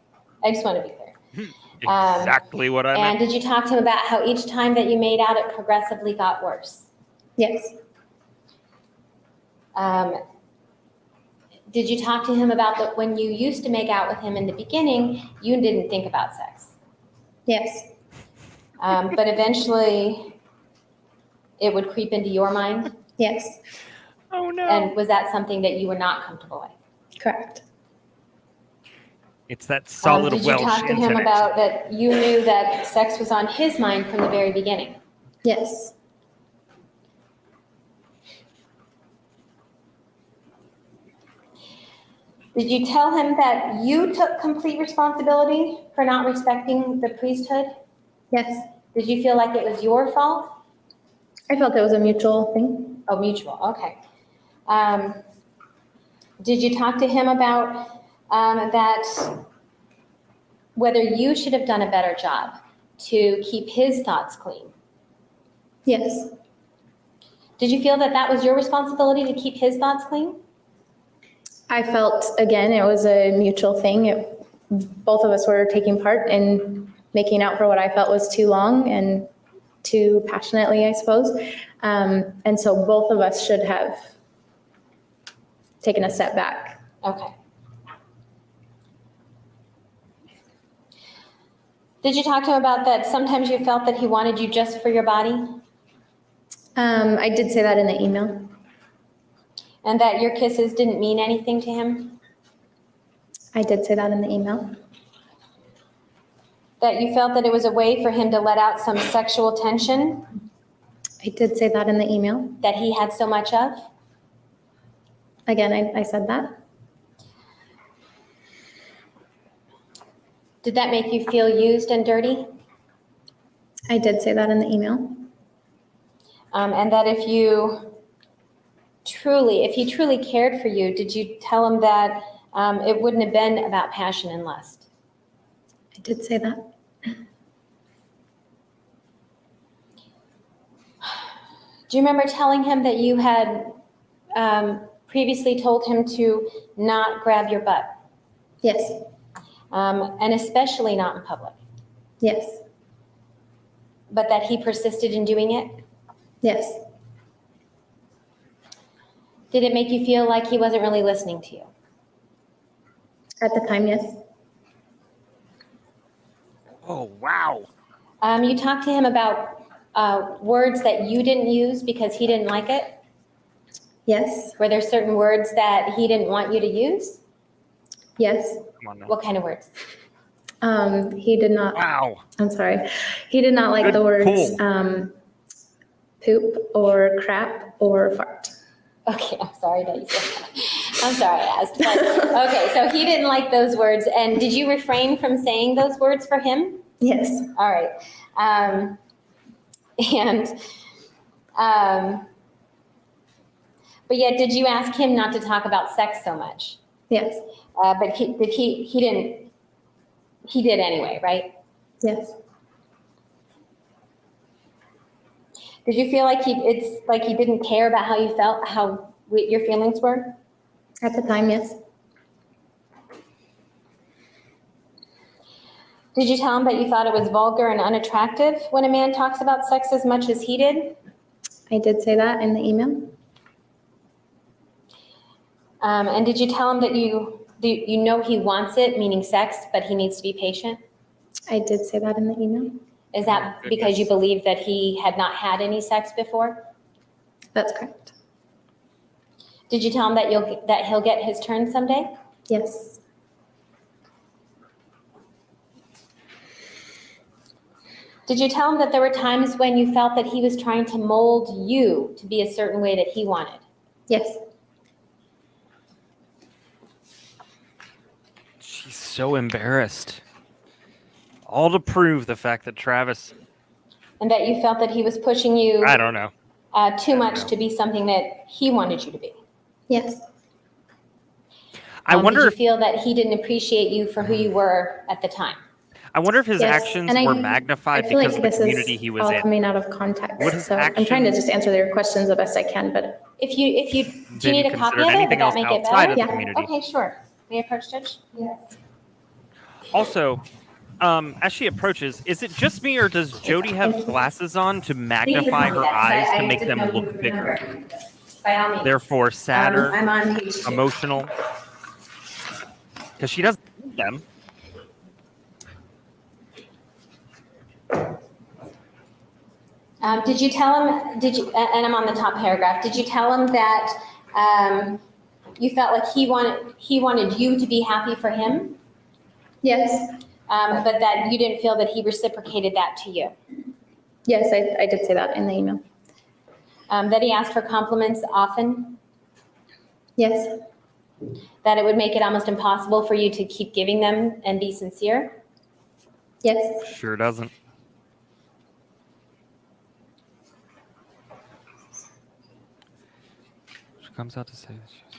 I just want to be clear. Exactly what I And meant. did you talk to him about how each time that you made out, it progressively got worse? Yes. Did you talk to him about that when you used to make out with him in the beginning, you didn't think about sex? Yes. But eventually it would creep into your mind? Yes. Oh no. And was that something that you were not comfortable with? Correct. It's that solid Did you Welsh talk to him internet. about that you knew that sex was on his mind from the very beginning? Yes. Did you tell him that you took complete responsibility for not respecting the priesthood? Yes. Did you feel like it was your fault? I felt it was a mutual thing. Oh, mutual, okay. Did you talk to him about that, whether you should have done a better job to keep his thoughts clean? Yes. Did you feel that that was your responsibility to keep his thoughts clean? I felt, again, it was a mutual thing. Both of us were taking part in making out for what I felt was too long and too passionately, I suppose. And so both of us should have taken a step back. Okay. Did you talk to him about that sometimes you felt that he wanted you just for your body? I did say that in the email. And that your kisses didn't mean anything to him? I did say that in the email. That you felt that it was a way for him to let out some sexual tension I did say that in the email. that he had so much of? Again, I said that. Did that make you feel used and dirty? I did say that in the email. And that if he truly cared for you, did you tell him that it wouldn't have been about passion and lust? I did say that. Do you remember telling him that you had previously told him to not grab your butt? Yes. And especially not in public, Yes. but that he persisted in doing it? Yes. Did it make you feel like he wasn't really listening to you? At the time, yes. Oh wow. You talked to him about words that you didn't use because he didn't like it? Yes. Were there certain words that he didn't want you to use? Yes. Come on now. What kind of words? He did not, Wow. I'm sorry. He did not like Good the words pull. poop or crap or fart. Okay, I'm sorry that you said that. I'm sorry I asked. But, okay, so he didn't like those words. And did you refrain from saying those words for him? Yes. All right. But yet, did you ask him not to talk about sex so much? Yes. But he didn't. He did anyway, right? Yes. Did you feel like it's like he didn't care about how you felt, how your feelings were? At the time, yes. Did you tell him that you thought it was vulgar and unattractive when a man talks about sex as much as he did? I did say that in the email. And did you tell him that you know he wants it, meaning sex, but he needs to be patient? I did say that in the email. Is that because you believe that he had not had any sex before? That's correct. Did you tell him that he'll get his turn someday? Yes. Did you tell him that there were times when you felt that he was trying to mold you to be a certain way that he wanted? Yes. She's so embarrassed. All to prove the fact that Travis, And that you felt that he was pushing you I don't know. too much to be something that he wanted you to be? Yes. I wonder Did if you feel that he didn't appreciate you for who you were at the time? I wonder if his Yes, actions and were I magnified feel because like of the this community is he was all in. coming out of context. Would his So I'm trying to actions just answer their questions the best I can, but If you, do you been need a copy considered of it? anything Would that else make it outside better? of the Yeah. community? Okay, sure. May I approach Judge? Also, as she approaches, is it just me or does Jodi have glasses on to magnify her eyes to make them look bigger? By all means. Therefore, sadder, I'm on page 2. emotional. Because she doesn't need them. Did you tell him, and I'm on the top paragraph, did you tell him that you felt like he wanted you to be happy for him, yes, but that you didn't feel that he reciprocated that to you? yes, I did say that in the email. That he asked for compliments often, Yes, that it would make it almost impossible for you to keep giving them and be sincere? yes, Sure doesn't. She comes out to say that she was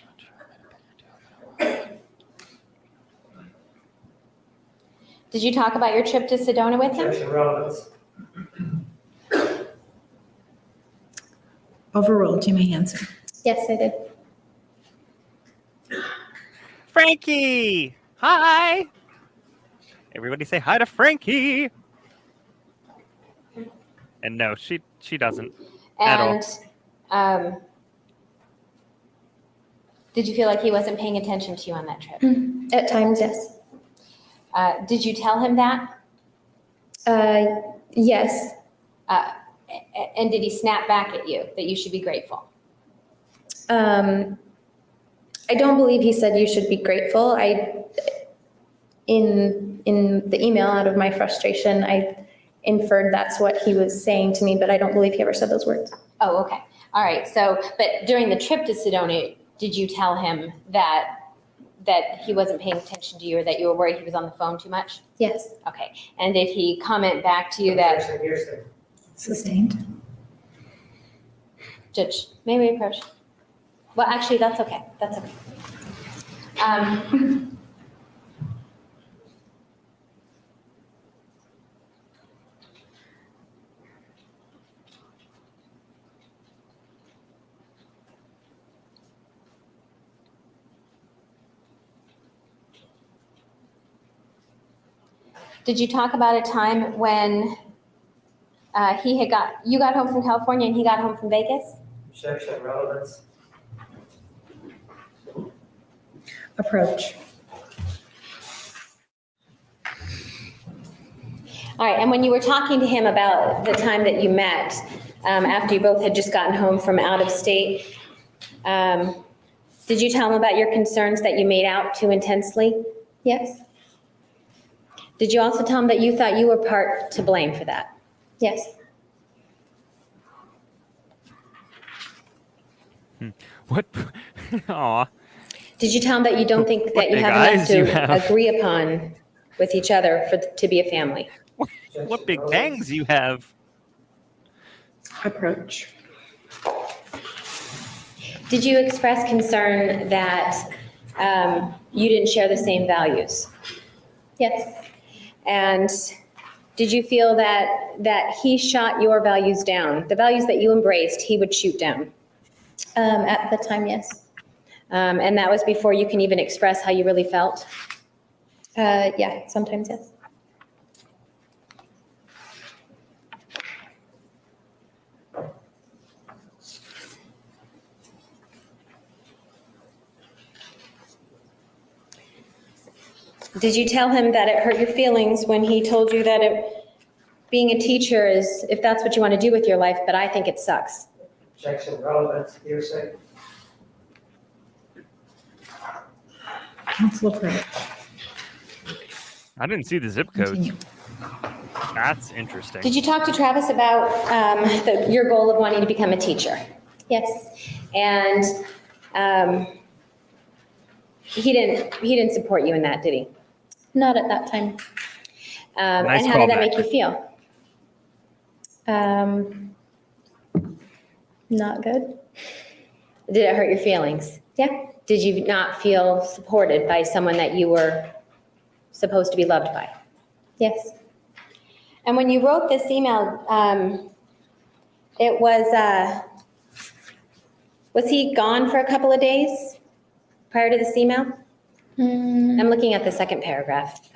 not sure. Did you talk about your trip to Sedona with him? Objection, relevance. Overruled, you may answer. yes, I did. Frankie! Hi! Everybody say hi to Frankie! And no, she doesn't. At all. And did you feel like he wasn't paying attention to you on that trip? At times, yes. Did you tell him that? Yes, And did he snap back at you that you should be grateful? I don't believe he said you should be grateful. In the email, out of my frustration, I inferred that's what he was saying to me, but I don't believe he ever said those words. Oh, okay. All right. So, but during the trip to Sedona, did you tell him that he wasn't paying attention to you or that you were worried he was on the phone too much? Yes, Okay. And did he comment back to you that, Objection, hearsay. Sustained. Judge, may we approach? Well, actually, that's okay. That's okay. Did you talk about a time when you got home from California and he got home from Vegas? Objection, relevance. Approach. All right, and when you were talking to him about the time that you met, after you both had just gotten home from out of state, did you tell him about your concerns that you made out too intensely? yes, Did you also tell him that you thought you were part to blame for that? yes, What? Aw. Did you tell him that you don't think that you big have enough eyes you to have. agree upon with each other to be a family? What big bangs you have. Approach. Did you express concern that you didn't share the same values? yes, And did you feel that he shot your values down? The values that you embraced, he would shoot down? at the time, yes. And that was before you can even express how you really felt? Yeah, sometimes, yes. Did you tell him that it hurt your feelings when he told you that being a teacher is, if that's what you want to do with your life, but I think it sucks? Objection, relevance, hearsay. Council approach. I didn't see the zip code. Continue. That's interesting. Did you talk to Travis about your goal of wanting to become a teacher? Yes, And he didn't support you in that, did he? not at that time. Nice And how did that callback. make you feel? Not good. Did it hurt your feelings? Yeah, Did you not feel supported by someone that you were supposed to be loved by? Yes. And when you wrote this email, it was he gone for a couple of days prior to this email? I'm looking at the second paragraph.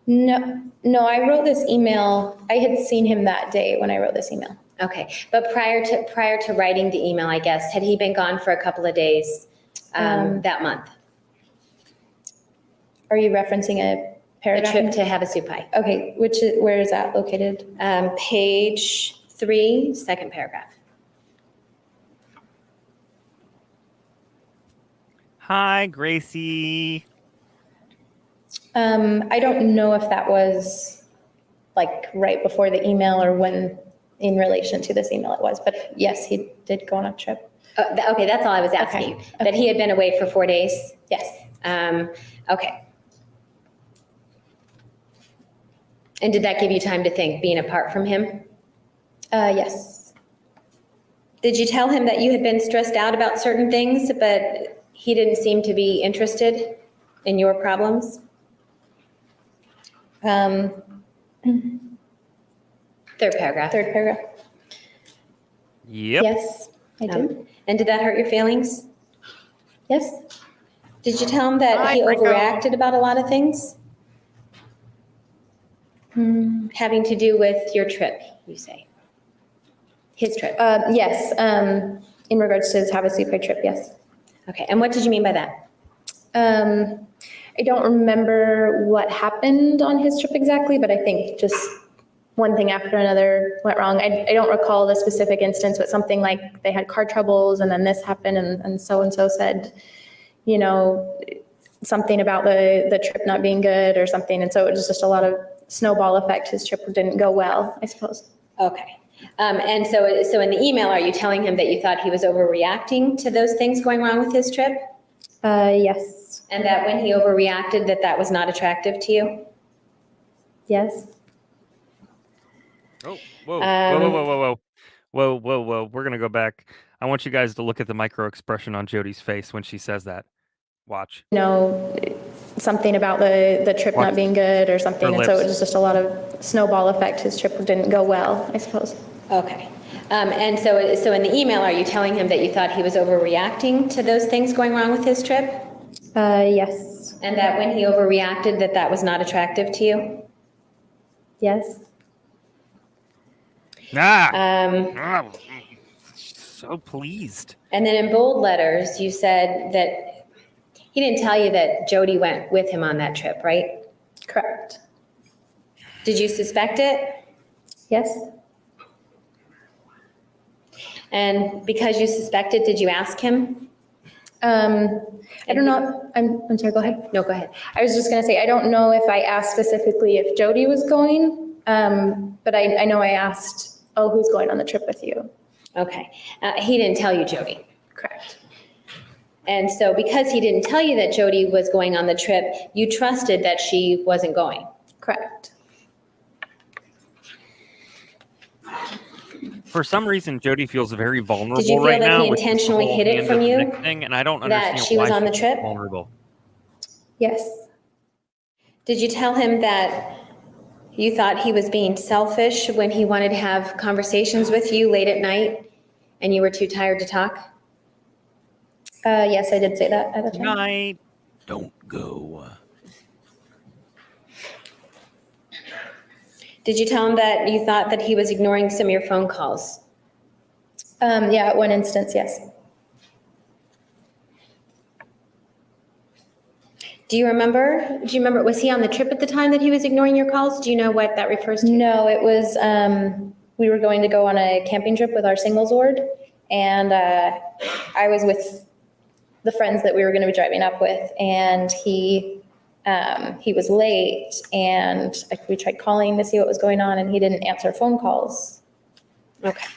No, I wrote this email. I had seen him that day when I wrote this email. Okay, but prior to writing the email, I guess, had he been gone for a couple of days that month? Are you referencing a A paragraph? trip to Havasupai. Okay, where is that located? Page 3, second paragraph. Hi, Gracie. I don't know if that was like right before the email or when in relation to this email it was, but yes, he did go on a trip. Okay, that's all I was asking. Okay. That he had been away for 4 days? Yes. Okay. And did that give you time to think, being apart from him? Yes. Did you tell him that you had been stressed out about certain things, but he didn't seem to be interested in your problems? Third paragraph. Third paragraph. Yep. Yes, I did. And did that hurt your feelings? Yes. Did you tell him that Hi, he Franco. overreacted about a lot of things? Having to do with your trip, you say? His trip? Yes, in regards to his Havasupai trip, yes. Okay, and what did you mean by that? I don't remember what happened on his trip exactly, but I think just one thing after another went wrong. I don't recall the specific instance, but something like they had car troubles and then this happened and so said, you know, something about the trip not being good or something. And so it was just a lot of snowball effect. His trip didn't go well, I suppose. Okay. And so in the email, are you telling him that you thought he was overreacting to those things going wrong with his trip? Yes. And that when he overreacted, that was not attractive to you? Yes. Oh, whoa. We're going to go back. I want you guys to look at the micro expression on Jodi's face when she says that. Watch. You know, something about the trip Watch not being good or something. her And so it lips. was just a lot of snowball effect. His trip didn't go well, I suppose. Okay. And so in the email, are you telling him that you thought he was overreacting to those things going wrong with his trip? Yes. And that when he overreacted, that was not attractive to you? Yes. So pleased. And then in bold letters, you said that he didn't tell you that Jodi went with him on that trip, right? Correct. Did you suspect it? Yes. And because you suspected, did you ask him? I don't know. I'm sorry, go ahead. No, go ahead. I was just going to say, I don't know if I asked specifically if Jodi was going, but I know I asked, oh, who's going on the trip with you? Okay. He didn't tell you Jodi. Correct. And so because he didn't tell you that Jodi was going on the trip, you trusted that she wasn't going. Correct. For some reason, Jodi feels very vulnerable Did you feel right that now. he with this intentionally whole hid it hand from of you? neck thing, and I don't That understand she was why on the she's trip? vulnerable. Yes. Did you tell him that you thought he was being selfish when he wanted to have conversations with you late at night and you were too tired to talk? Yes, I did say that at the time. Night. Don't go. Did you tell him that you thought that he was ignoring some of your phone calls? Yeah, at one instance, yes. Do you remember, was he on the trip at the time that he was ignoring your calls? Do you know what that refers to? No, it was, we were going to go on a camping trip with our singles ward, and I was with the friends that we were going to be driving up with, and he was late, and we tried calling to see what was going on, and he didn't answer phone calls. Okay.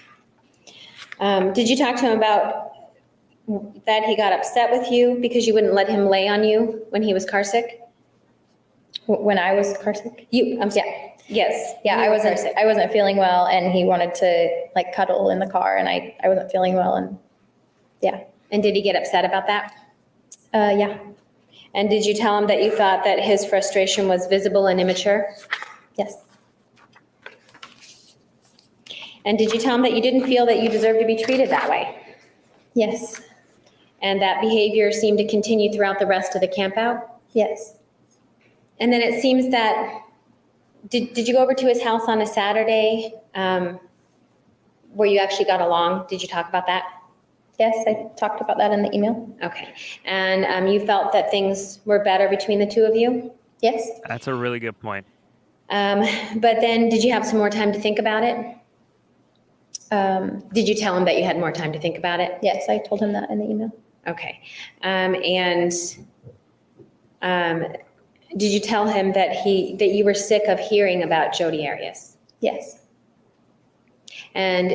Did you talk to him about that he got upset with you because you wouldn't let him lay on you when he was car sick? When I was car sick? Yes. Yeah, You were car sick. I wasn't feeling well, and he wanted to like cuddle in the car, and I wasn't feeling well, and yeah. And did he get upset about that? Yeah. And did you tell him that you thought that his frustration was visible and immature? Yes. And did you tell him that you didn't feel that you deserved to be treated that way? Yes. And that behavior seemed to continue throughout the rest of the campout? Yes. And then it seems that, did you go over to his house on a Saturday where you actually got along? Did you talk about that? Yes, I talked about that in the email. Okay. And you felt that things were better between the two of you? Yes. That's a really good point. But then did you have some more time to think about it? Did you tell him that you had more time to think about it? Yes, I told him that in the email. Okay. Did you tell him that you were sick of hearing about Jodi Arias? Yes. And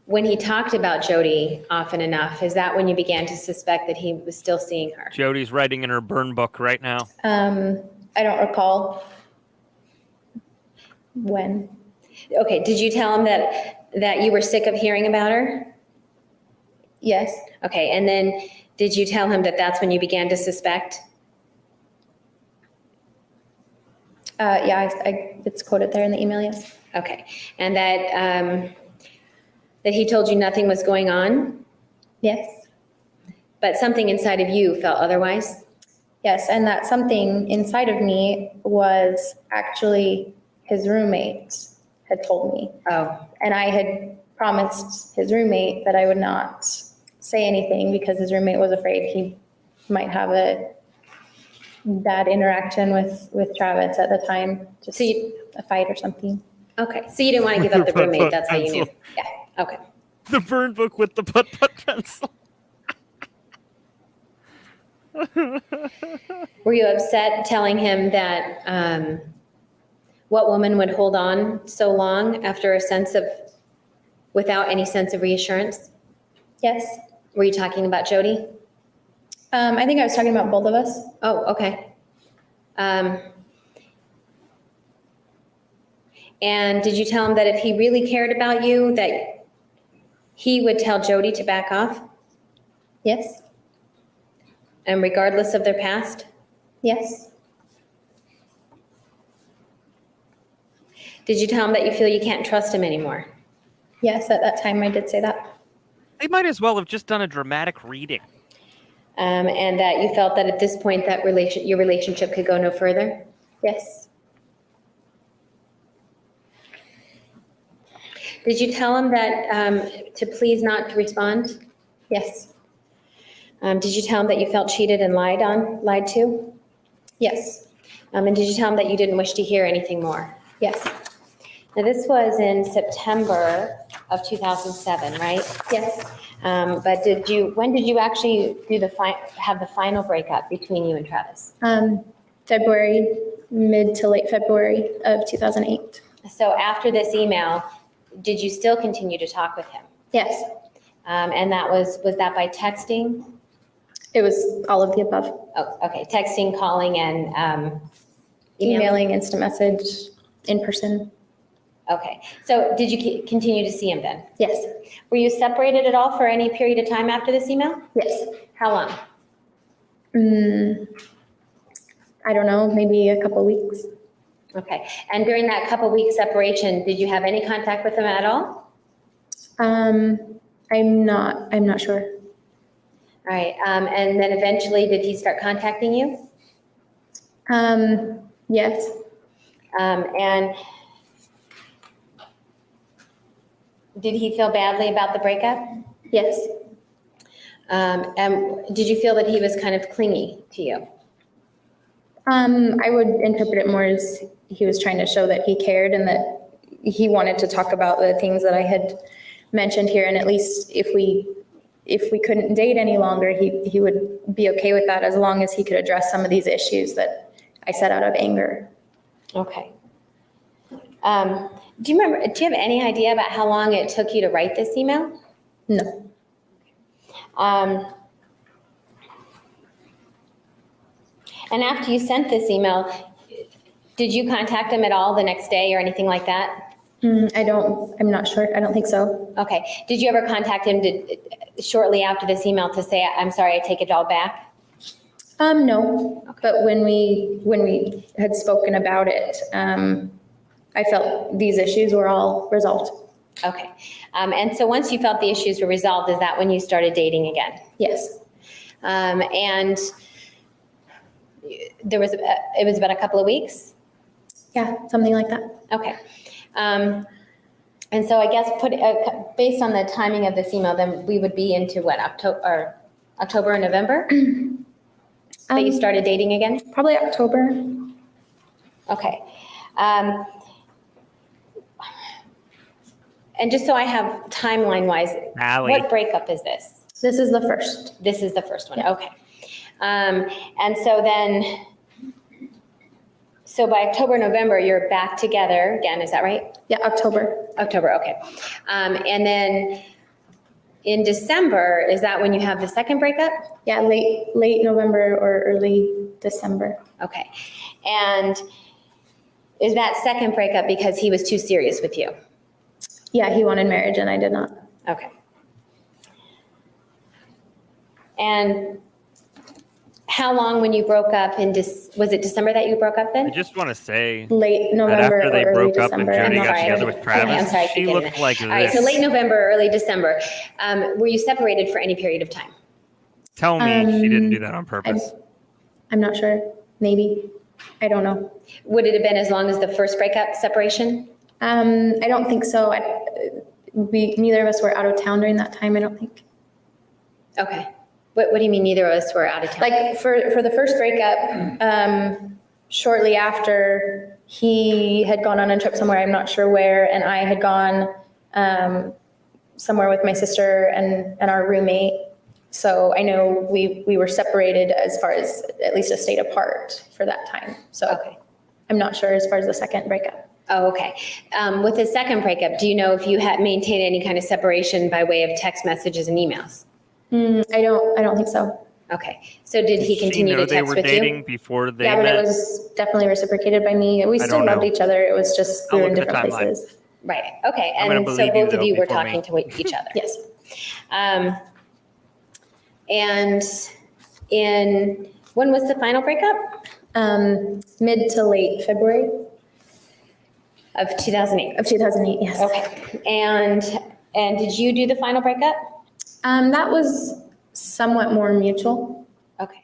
when he talked about Jodi often enough, is that when you began to suspect that he was still seeing her? Jodi's writing in her burn book right now. I don't recall when. Okay, did you tell him that you were sick of hearing about her? Yes. Okay, and then did you tell him that that's when you began to suspect? Yeah, it's quoted there in the email, yes. Okay, and that he told you nothing was going on, Yes. but something inside of you felt otherwise? Yes, and that something inside of me was actually his roommate had told me. Oh, And I had promised his roommate that I would not say anything because his roommate was afraid he might have a bad interaction with Travis at the time. Just a fight or something. okay, so you didn't want to give up the roommate, that's how you knew? Yeah, okay. The burn book with the putt pencil. Were you upset telling him that what woman would hold on so long without any sense of reassurance? Yes. Were you talking about Jodi? I think I was talking about both of us. Oh, okay. And did you tell him that if he really cared about you, that he would tell Jodi to back off? Yes. And regardless of their past? Yes. Did you tell him that you feel you can't trust him anymore? Yes, at that time I did say that. They might as well have just done a dramatic reading. And that you felt that at this point that your relationship could go no further? Yes. Did you tell him that to please not to respond? Yes. Did you tell him that you felt cheated and lied to? Yes. And did you tell him that you didn't wish to hear anything more? Yes. Now, this was in September of 2007, right? Yes. But when did you actually have the final breakup between you and Travis? February, mid to late February of 2008. So after this email, did you still continue to talk with him? Yes. And was that by texting? It was all of the above. Oh, okay, texting, calling, and Emailing, instant message, in person. Okay, so did you continue to see him then? Yes. Were you separated at all for any period of time after this email? Yes. How long? I don't know, maybe a couple weeks. Okay, and during that couple week separation, did you have any contact with him at all? I'm not sure. All right, and then eventually, did he start contacting you? Yes. And did he feel badly about the breakup? Yes. And did you feel that he was kind of clingy to you? I would interpret it more as he was trying to show that he cared and that he wanted to talk about the things that I had mentioned here. And at least if we couldn't date any longer, he would be okay with that as long as he could address some of these issues that I said out of anger. Okay. Do you have any idea about how long it took you to write this email? No. And after you sent this email, did you contact him at all the next day or anything like that? I'm not sure. I don't think so. Okay. Did you ever contact him shortly after this email to say, I'm sorry, I take it all back? No. Okay. But when we had spoken about it, I felt these issues were all resolved. Okay. And so once you felt the issues were resolved, is that when you started dating again? Yes. And it was about a couple of weeks? Yeah, something like that. Okay. And so I guess based on the timing of this email, then we would be into what, October or November? That you started dating again? Probably October. Okay. And just so I have timeline-wise, Allie. what breakup is this? This is the first. This is the first one, Yeah. okay. And so then, so by October, November, you're back together again, is that right? Yeah, October. October, okay. And then in December, is that when you have the second breakup? Yeah, late November or early December. Okay. And is that second breakup because he was too serious with you? Yeah, he wanted marriage and I did not. Okay. And how long when you broke up was it December that you broke up I then? just want to say Late that November after or they early broke up and December. Jodi I'm got sorry. together with Okay, Travis, I'm sorry, I keep she getting looked that. like All right, so this. late November, early December. Were you separated for any period of time? Tell me she didn't do that on purpose. I'm not sure. Maybe. I don't know. Would it have been as long as the first breakup separation? I don't think so. Neither of us were out of town during that time, I don't think. Okay. What do you mean neither of us were out of town? Like for the first breakup, shortly after he had gone on a trip somewhere, I'm not sure where, and I had gone somewhere with my sister and our roommate. So I know we were separated as far as at least a state apart for that time. So Okay. I'm not sure as far as the second breakup. Oh, okay. With the second breakup, do you know if you had maintained any kind of separation by way of text messages and emails? I don't think so. Okay. So did he Did continue she know to text they were with dating you? before they Yeah, but met? it was definitely reciprocated by me. We I still don't loved know. each other. It was just we I'll were in look at the different timeline. places. Right. Okay. I'm gonna And so believe you, both of though, you were before talking me. to each other. Yes. And when was the final breakup? Mid to late February Of 2008. of 2008. Yes. Okay. And did you do the final breakup? That was somewhat more mutual. Okay.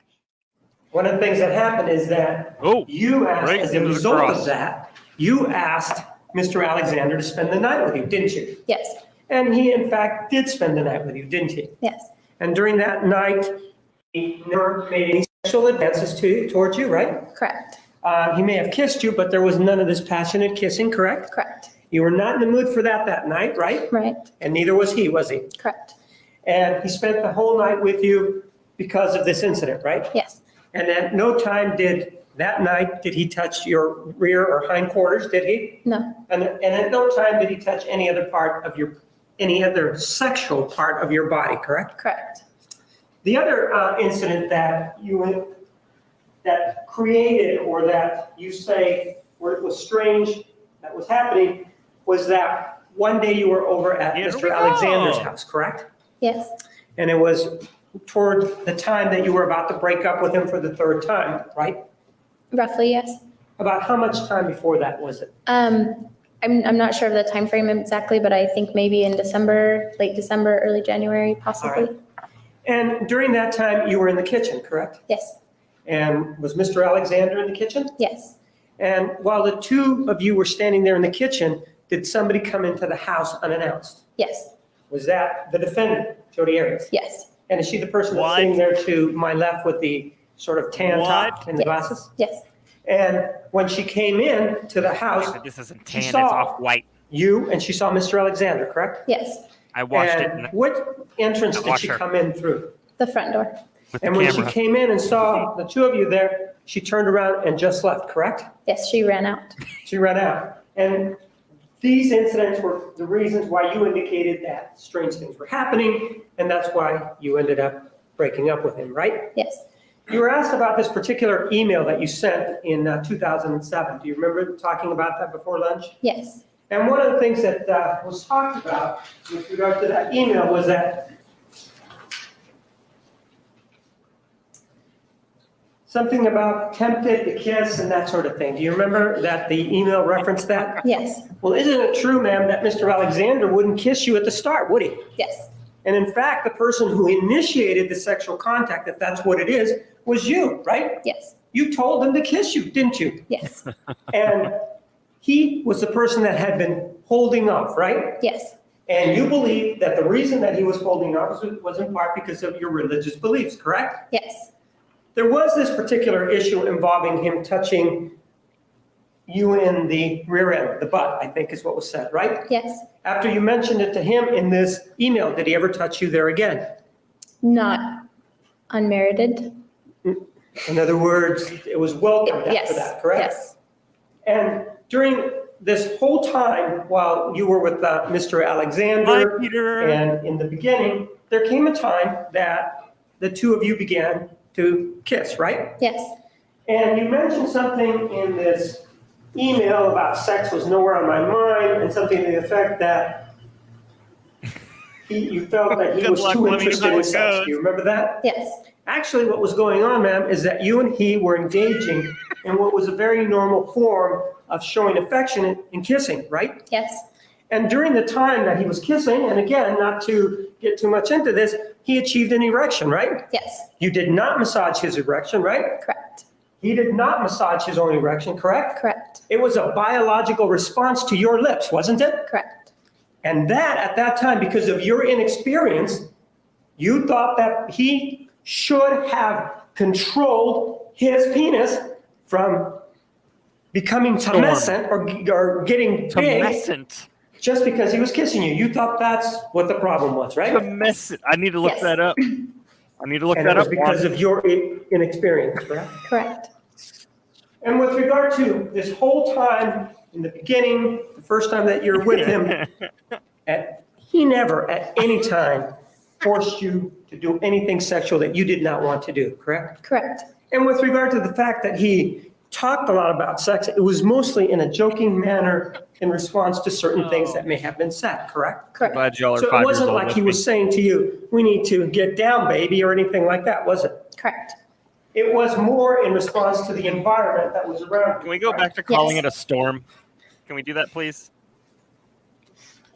One of the things that happened is that Oh, you asked, right as a into the result cross. of that, you asked Mr. Alexander to spend the night with you, didn't you? Yes. And he in fact did spend the night with you, didn't he? Yes. And during that night, he never made any sexual advances towards you, right? Correct. He may have kissed you, but there was none of this passionate kissing, correct? Correct. You were not in the mood for that night, right? Right. And neither was he? Correct. And he spent the whole night with you because of this incident, right? Yes. And at no time that night did he touch your rear or hindquarters, did he? No. And at no time did he touch any other sexual part of your body, correct? Correct. The other incident that created, or that you say where it was strange that was happening, was that one day you were over at Here Mr. we go. Alexander's house, correct? Yes. And it was toward the time that you were about to break up with him for the third time, right? Roughly, yes. About how much time before that was it? I'm not sure of the time frame exactly, but I think maybe in December, late December, early January, possibly. All right. And during that time, you were in the kitchen, correct? Yes. And was Mr. Alexander in the kitchen? Yes. And while the two of you were standing there in the kitchen, did somebody come into the house unannounced? Yes. Was that the defendant, Jodi Arias? Yes. And is she the person that's What? sitting there to my left with the sort of tan top What? and the Yes. glasses? Yes. And when she came in to the house, This isn't She tan, it's saw- off-white. you and she saw Mr. Alexander, correct? Yes. I watched it And what entrance I did watched she her. come in through? The front door. with the And when she camera. came in and saw the two of you there, she turned around and just left, correct? Yes, she ran out. She ran out. And these incidents were the reasons why you indicated that strange things were happening, and that's why you ended up breaking up with him, right? Yes. You were asked about this particular email that you sent in 2007. Do you remember talking about that before lunch? Yes. And one of the things that was talked about with regard to that email was that something about tempted to kiss and that sort of thing. Do you remember that the email referenced that? Yes, Well, isn't it true, ma'am, that Mr. Alexander wouldn't kiss you at the start, would he? yes, And in fact, the person who initiated the sexual contact, if that's what it is, was you, right? yes, You told him to kiss you, didn't you? yes, And he was the person that had been holding off, right? yes, And you believe that the reason that he was holding off was in part because of your religious beliefs, correct? yes, There was this particular issue involving him touching you in the rear end, the butt, I think is what was said, right? yes. After you mentioned it to him in this email, did he ever touch you there again? Not unmerited. In other words, it was welcomed Yes, after that, correct? yes, And during this whole time, while you were with Mr. Alexander, Hi, Peter. and in the beginning, there came a time that the two of you began to kiss, right? yes, And you mentioned something in this email about sex was nowhere on my mind, and something to the effect that you felt that he Good was luck, too let me know interested how in it sex. goes. Do you remember that? yes, Actually, what was going on, ma'am, is that you and he were engaging in what was a very normal form of showing affection and kissing, right? yes, And during the time that he was kissing, and again, not to get too much into this, he achieved an erection, right? yes, You did not massage his erection, right? correct, He did not massage his own erection, correct? correct, It was a biological response to your lips, wasn't it? correct, And that, at that time, because of your inexperience, you thought that he should have controlled his penis from becoming tumescent or getting big Tumescent. just because he was kissing you. You thought that's what the problem was, right? Tumescent. I need to look Yes. that up. I need to look And that it was up. because of your inexperience, correct? correct, And with regard to this whole time, in the beginning, the first time that you're with him, he never at any time forced you to do anything sexual that you did not want to do, correct? correct, And with regard to the fact that he talked a lot about sex, it was mostly in a joking manner in response to certain things that may have been said, correct? correct, Glad y'all are So 5 it years wasn't old like with he me. was saying to you, we need to get down, baby, or anything like that, was it? correct, It was more in response to the environment that was around you. Can we go correct? back to calling Yes. it a storm? Can we do that, please?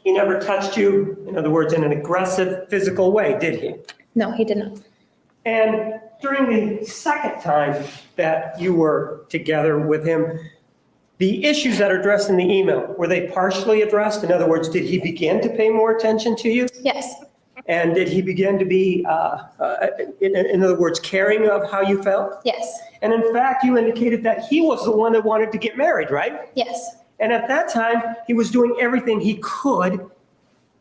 He never touched you, in other words, in an aggressive physical way, did he? no, he did not, And during the second time that you were together with him, the issues that are addressed in the email, were they partially addressed? In other words, did he begin to pay more attention to you? yes, And did he begin to be, in other words, caring of how you felt? yes, And in fact, you indicated that he was the one that wanted to get married, right? yes, And at that time, he was doing everything he could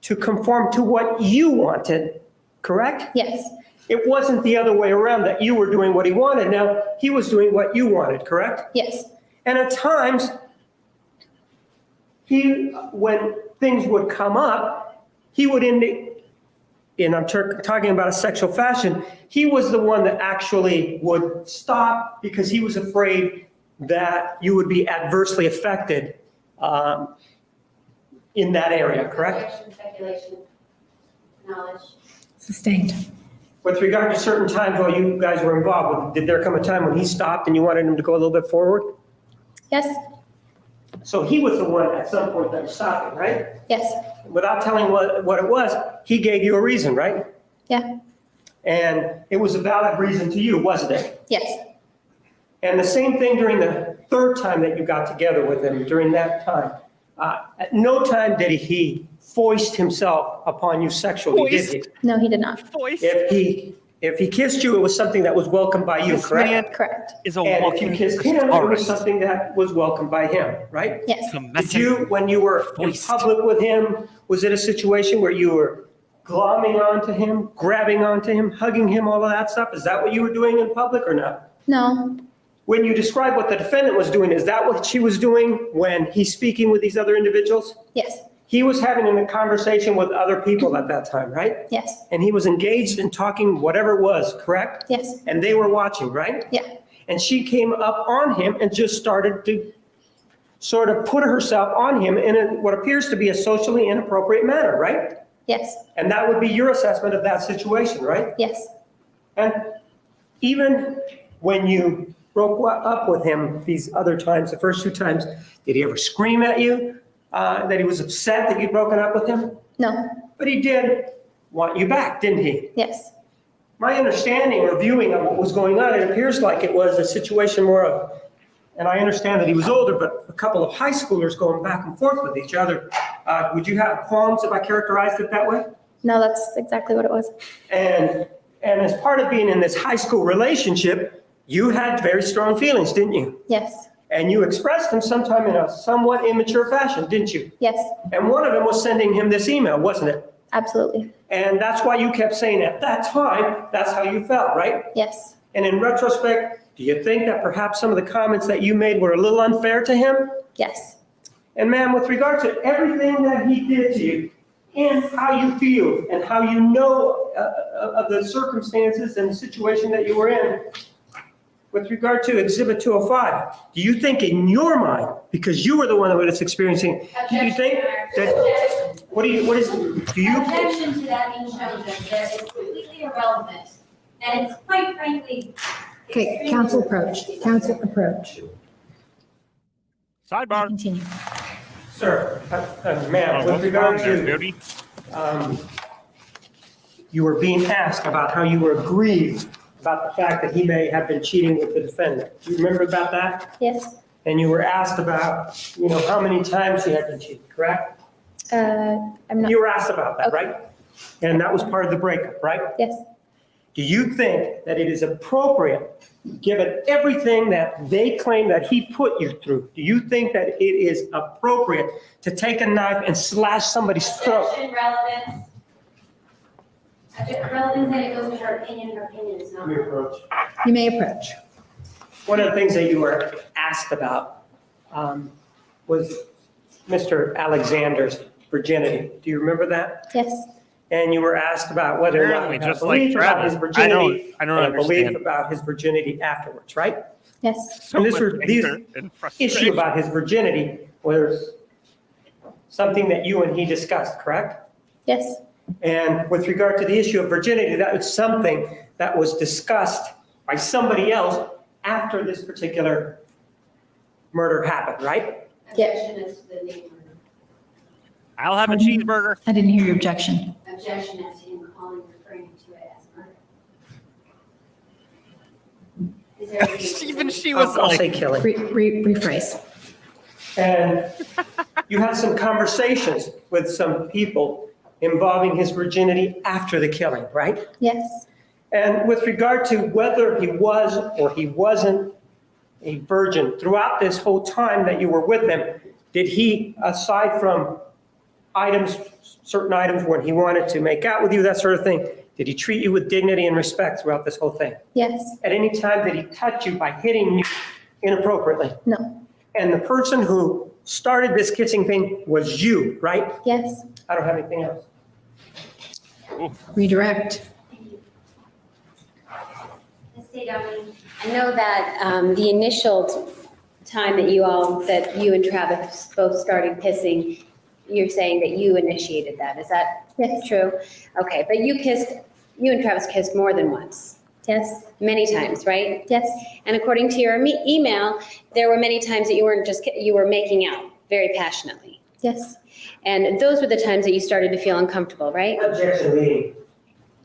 to conform to what you wanted, correct? yes, It wasn't the other way around, that you were doing what he wanted. Now, he was doing what you wanted, correct? yes, And at times, when things would come up, he would and I'm talking about a sexual fashion, he was the one that actually would stop because he was afraid that you would be adversely affected in that area, correct? Speculation, knowledge. Sustained. With regard to certain times while you guys were involved, did there come a time when he stopped and you wanted him to go a little bit forward? yes, So he was the one at some point that was stopping, right? yes, Without telling what it was, he gave you a reason, right? yeah, And it was a valid reason to you, wasn't it? yes, And the same thing during the third time that you got together with him, during that time. At no time did he foist himself upon you sexually, did he? no, he did not, Voice. If he kissed you, it was something that was welcomed by you, This correct? man correct, is a And if walking you kissed him, it was thesaurus. something that was welcomed by him, right? yes, Did you, when you were in Foist. public with him, was it a situation where you were glomming onto him, grabbing onto him, hugging him, all of that stuff? Is that what you were doing in public or not? no, When you describe what the defendant was doing, is that what she was doing when he's speaking with these other individuals? yes, He was having a conversation with other people at that time, right? yes, And he was engaged in talking whatever it was, correct? yes, And they were watching, right? yeah, And she came up on him and just started to sort of put herself on him in what appears to be a socially inappropriate manner, right? yes, And that would be your assessment of that situation, right? yes, And even when you broke up with him these other times, the first 2 times, did he ever scream at you that he was upset that you'd broken up with him? No, But he did want you back, didn't he? yes, My understanding or viewing of what was going on, it appears like it was a situation more of, and I understand that he was older, but a couple of high schoolers going back and forth with each other. Would you have qualms if I characterized it that way? no, that's exactly what it was. And as part of being in this high school relationship, you had very strong feelings, didn't you? Yes, And you expressed them sometime in a somewhat immature fashion, didn't you? yes, And one of them was sending him this email, wasn't it? absolutely, And that's why you kept saying at that time, that's how you felt, right? yes. And in retrospect, do you think that perhaps some of the comments that you made were a little unfair to him? Yes, And ma'am, with regard to everything that he did to you, and how you feel, and how you know of the circumstances and the situation that you were in, with regard to Exhibit 205, do you think in your mind, because you were the one that was experiencing, do you think that, what is, do you? Objection to that being shown, Judge, that is completely irrelevant, and it's quite frankly. Okay, council approach, Sidebar. continue. Sir, ma'am, with regard to, Jodi? you were being asked about how you were aggrieved about the fact that he may have been cheating with the defendant. Do you remember about that? yes. And you were asked about, how many times he had been cheating, correct? I'm not, You were asked about that, Okay. right? And that was part of the breakup, right? yes, Do you think that it is appropriate, given everything that they claim that he put you through, do you think that it is appropriate to take a knife and slash somebody's throat? Objection, relevance. Relevance, and it goes with her opinion is not. You may approach. One of the things that you were asked about was Mr. Alexander's virginity. Do you remember that? yes, And you were asked about whether or not Apparently, you had a just like belief about Travis, his virginity. I don't and a belief understand. about his virginity afterwards, right? yes, So And much these anger and issue frustration. about his virginity was something that you and he discussed, correct? yes, And with regard to the issue of virginity, that was something that was discussed by somebody else after this particular murder happened, right? Objection as to the name. I'll have a cheeseburger. I didn't hear your objection. Objection as to him referring to it as murder. Is there a- Even she was I'll like, say killing. Rephrase. And you had some conversations with some people involving his virginity after the killing, right? yes, And with regard to whether he was or he wasn't a virgin, throughout this whole time that you were with him, did he, aside from certain items when he wanted to make out with you, that sort of thing, did he treat you with dignity and respect throughout this whole thing? yes, At any time, did he touch you by hitting you inappropriately? no, And the person who started this kissing thing was you, right? yes, I don't have anything else. Redirect. Ms. Downing, I know that the initial time that you and Travis both started pissing, you're saying that you initiated that. Is that yes, true? Okay, but you and Travis kissed more than once, yes, many times, right? yes, And according to your email, there were many times that you were making out very passionately. yes, And those were the times that you started to feel uncomfortable, right? Objection, leading.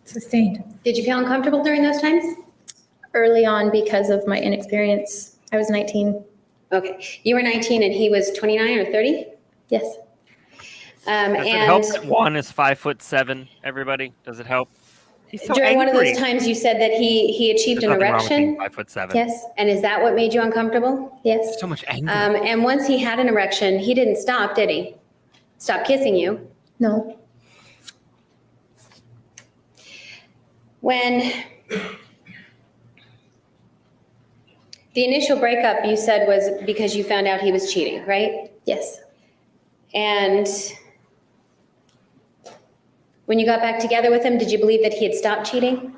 Sustained. Did you feel uncomfortable during those times? early on because of my inexperience. I was 19, Okay, you were 19 and he was 29 or 30? yes, does it help that Juan is 5'7"? Everybody, does it help? He's so During one of angry. those times, you said that he achieved There's an nothing wrong with being erection. 5'7". yes, And is that what made you uncomfortable? yes, So much anger. And once he had an erection, he didn't stop, did he? Stop kissing you. no, When the initial breakup you said was because you found out he was cheating, right? yes, And when you got back together with him, did you believe that he had stopped cheating?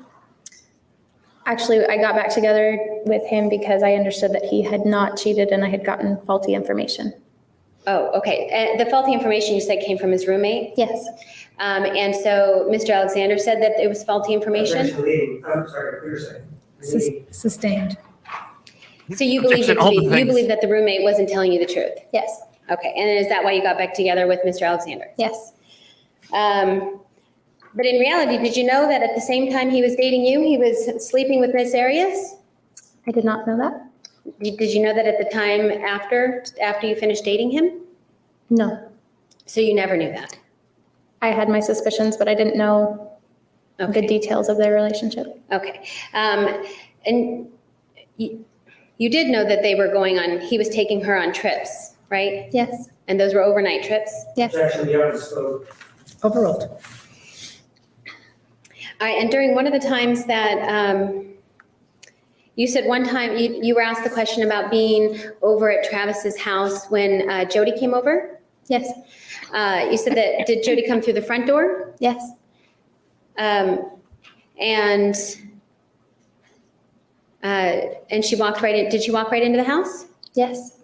actually, I got back together with him because I understood that he had not cheated and I had gotten faulty information. Oh, okay. The faulty information you said came from his roommate? Yes, And so Mr. Alexander said that it was faulty information? Objection, leading. I'm sorry, what you're saying. Sustained. So you believe Objection, all the things. that the roommate wasn't telling you the truth? Yes, Okay, and is that why you got back together with Mr. Alexander? yes. But in reality, did you know that at the same time he was dating you, he was sleeping with Miss Arias? I did not know that. Did you know that at the time after you finished dating him? No. So you never knew that? I had my suspicions, but I didn't know the Okay. details of their relationship. Okay. And you did know that he was taking her on trips, right? Yes, And those were overnight trips? yes. Objection, the evidence spoke. Overruled. All right, and during one of the times that, you said one time, you were asked the question about being over at Travis's house when Jodi came over? Yes, You said that, did Jodi come through the front door? yes, And she walked right in, did she walk right into the house? yes,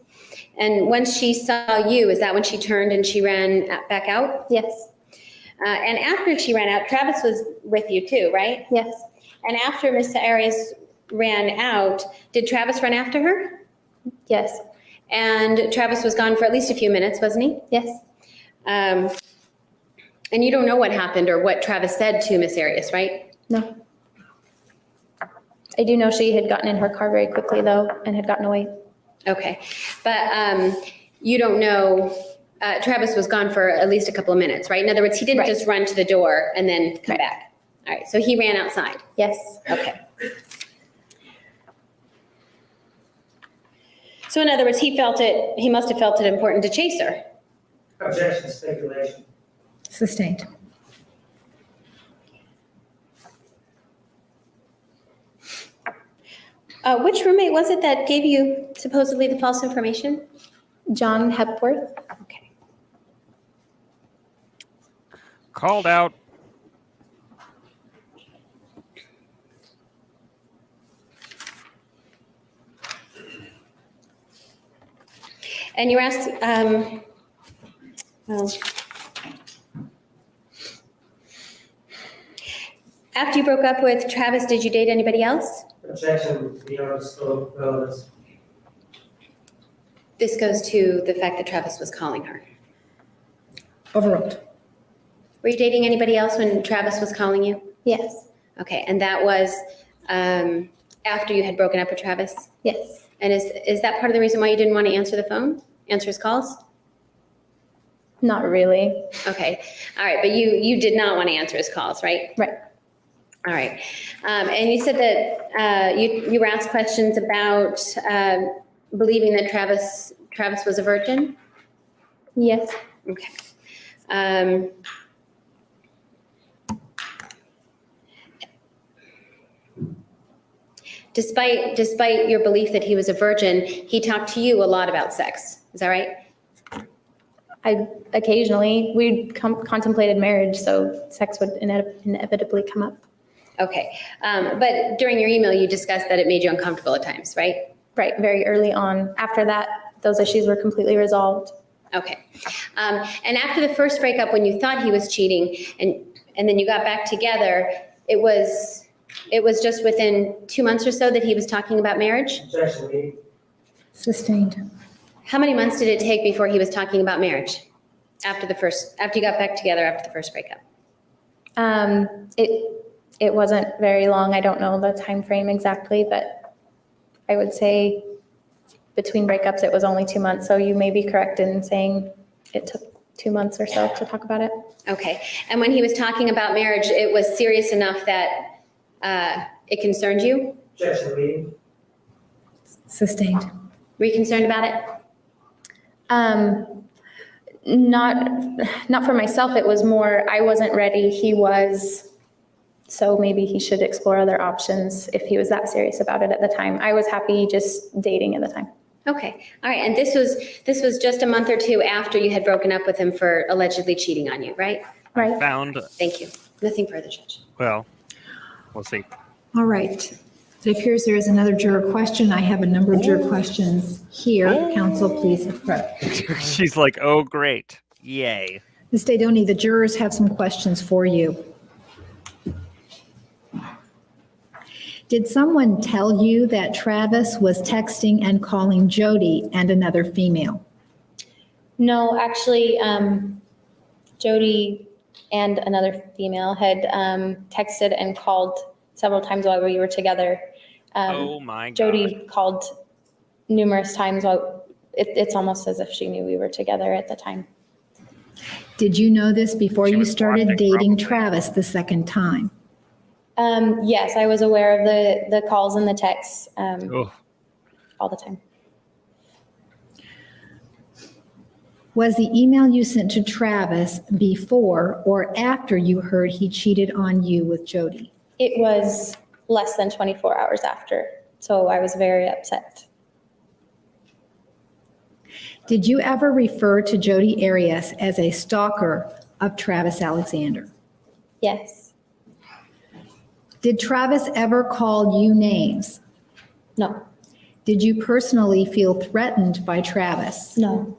And once she saw you, is that when she turned and she ran back out? yes, And after she ran out, Travis was with you too, right? yes. And after Mr. Arias ran out, did Travis run after her? Yes, And Travis was gone for at least a few minutes, wasn't he? yes. And you don't know what happened or what Travis said to Miss Arias, right? No. I do know she had gotten in her car very quickly though and had gotten away. Okay. But you don't know, Travis was gone for at least a couple of minutes, right? In other words, he didn't Right. just run to the door and then come Right. back. All right, so he ran outside. Yes, Okay. So in other words, he must have felt it important to chase her. Objection, speculation. Sustained. Which roommate was it that gave you supposedly the false information? John Hepworth. Okay. Called out. And you were asked, well, after you broke up with Travis, did you date anybody else? Objection, the evidence spoke. Relevance. This goes to the fact that Travis was calling her. Overruled. Were you dating anybody else when Travis was calling you? Yes, Okay, and that was after you had broken up with Travis? yes. And is that part of the reason why you didn't want to answer the phone, answer his calls? Not really. Okay, all right, but you did not want to answer his calls, right? Right. All right, and you said that you were asked questions about believing that Travis was a virgin? Yes, Okay. Despite your belief that he was a virgin, he talked to you a lot about sex. Is that right? we contemplated marriage, so sex would inevitably come up. Okay, but during your email, you discussed that it made you uncomfortable at times, right? Right, very early on. After that, those issues were completely resolved. Okay. And after the first breakup, when you thought he was cheating and then you got back together, it was just within 2 months or so that he was talking about marriage? Objection, lead. Sustained. How many months did it take before he was talking about marriage? After you got back together after the first breakup? It wasn't very long. I don't know the time frame exactly, but I would say between breakups, it was only 2 months. So you may be correct in saying it took 2 months or so to talk about it. Okay. And when he was talking about marriage, it was serious enough that it concerned you? Objection, lead. Sustained. Were you concerned about it? Not for myself. It was more, I wasn't ready. He was, so maybe he should explore other options if he was that serious about it at the time. I was happy just dating at the time. Okay. All right. And this was just a month or two after you had broken up with him for allegedly cheating on you, right? Right. Found. Thank you. Nothing further, Judge. Well, we'll see. All right. It appears there is another juror question. I have a number of juror questions here. Counsel, please approach. She's like, oh, great. Yay. Ms. Daydoni, the jurors have some questions for you. Did someone tell you that Travis was texting and calling Jodi and another female? No, actually, Jodi and another female had texted and called several times while we were together. Oh my God. Jodi called numerous times while it's almost as if she knew we were together at the time. Did you know this before She you was started watching, dating probably. Travis the second time? Yes, I was aware of the calls and the texts Oh, all the time. Was the email you sent to Travis before or after you heard he cheated on you with Jodi? It was less than 24 hours after, so I was very upset. Did you ever refer to Jodi Arias as a stalker of Travis Alexander? Yes. Did Travis ever call you names? No. Did you personally feel threatened by Travis? No.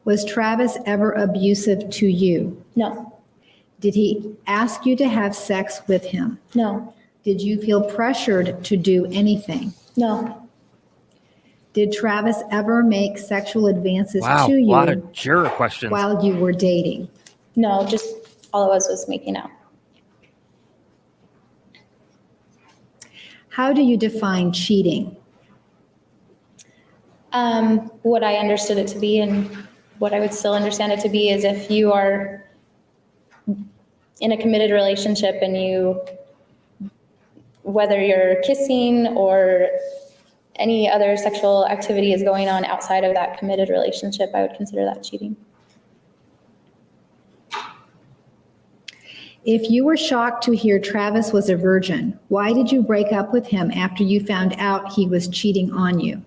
Was Travis ever abusive to you? No. Did he ask you to have sex with him? No. Did you feel pressured to do anything? No. Did Travis ever make sexual advances wow. to A lot you of juror questions. while you were dating? No, just all it was making out. How do you define cheating? What I understood it to be and what I would still understand it to be is if you are in a committed relationship and you, whether you're kissing or any other sexual activity is going on outside of that committed relationship, I would consider that cheating. If you were shocked to hear Travis was a virgin, why did you break up with him after you found out he was cheating on you?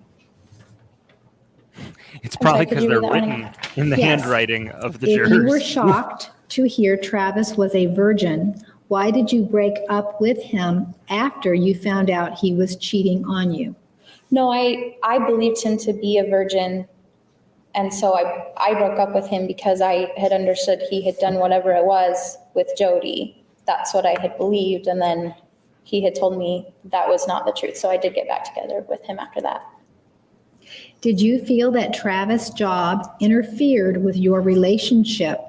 It's I'm sorry, probably could because you they're read that one written in the Yes. handwriting of the If jurors. you were shocked to hear Travis was a virgin, why did you break up with him after you found out he was cheating on you? No, I believed him to be a virgin. And so I broke up with him because I had understood he had done whatever it was with Jodi. That's what I had believed. And then he had told me that was not the truth. So I did get back together with him after that. Did you feel that Travis' job interfered with your relationship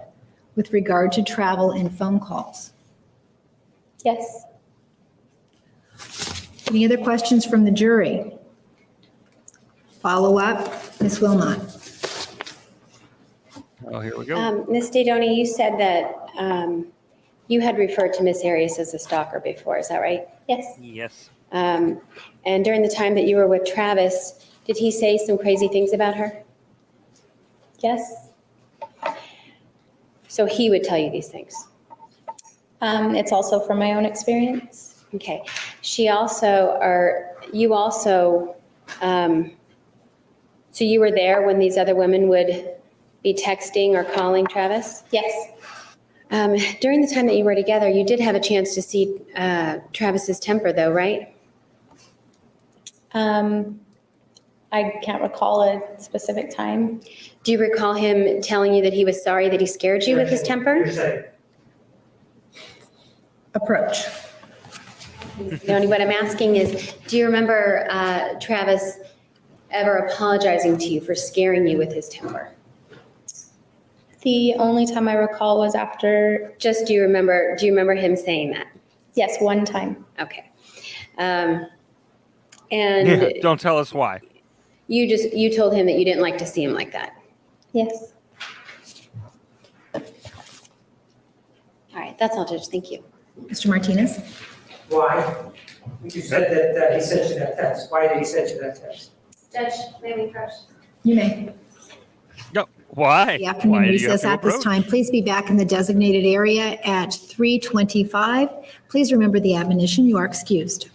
with regard to travel and phone calls? Yes. Any other questions from the jury? Follow up, Ms. Wilmot. Oh, here we go. Ms. Dodoni, you said that you had referred to Miss Arias as a stalker before, is that right? Yes. Yes. And during the time that you were with Travis, did he say some crazy things about her? Yes. So he would tell you these things? It's also from my own experience. Okay. She also, or you also, so you were there when these other women would be texting or calling Travis? Yes. During the time that you were together, you did have a chance to see Travis's temper though, right? I can't recall a specific time. Do you recall him telling you that he was sorry that he scared you with his temper? Approach. Dodoni, what I'm asking is, do you remember Travis ever apologizing to you for scaring you with his temper? The only time I recall was after, Just do you remember him saying that? yes, one time. Okay. And Don't tell us why. you told him that you didn't like to see him like that. Yes. All right, that's all, Judge. Thank you. Mr. Martinez? Why? You said that he sent you that text. Why did he send you that text? Judge, may we approach? You may. No. Why? The afternoon Why do you have recess to at this approach? time. Please be back in the designated area at 3:25. Please remember the admonition, you are excused.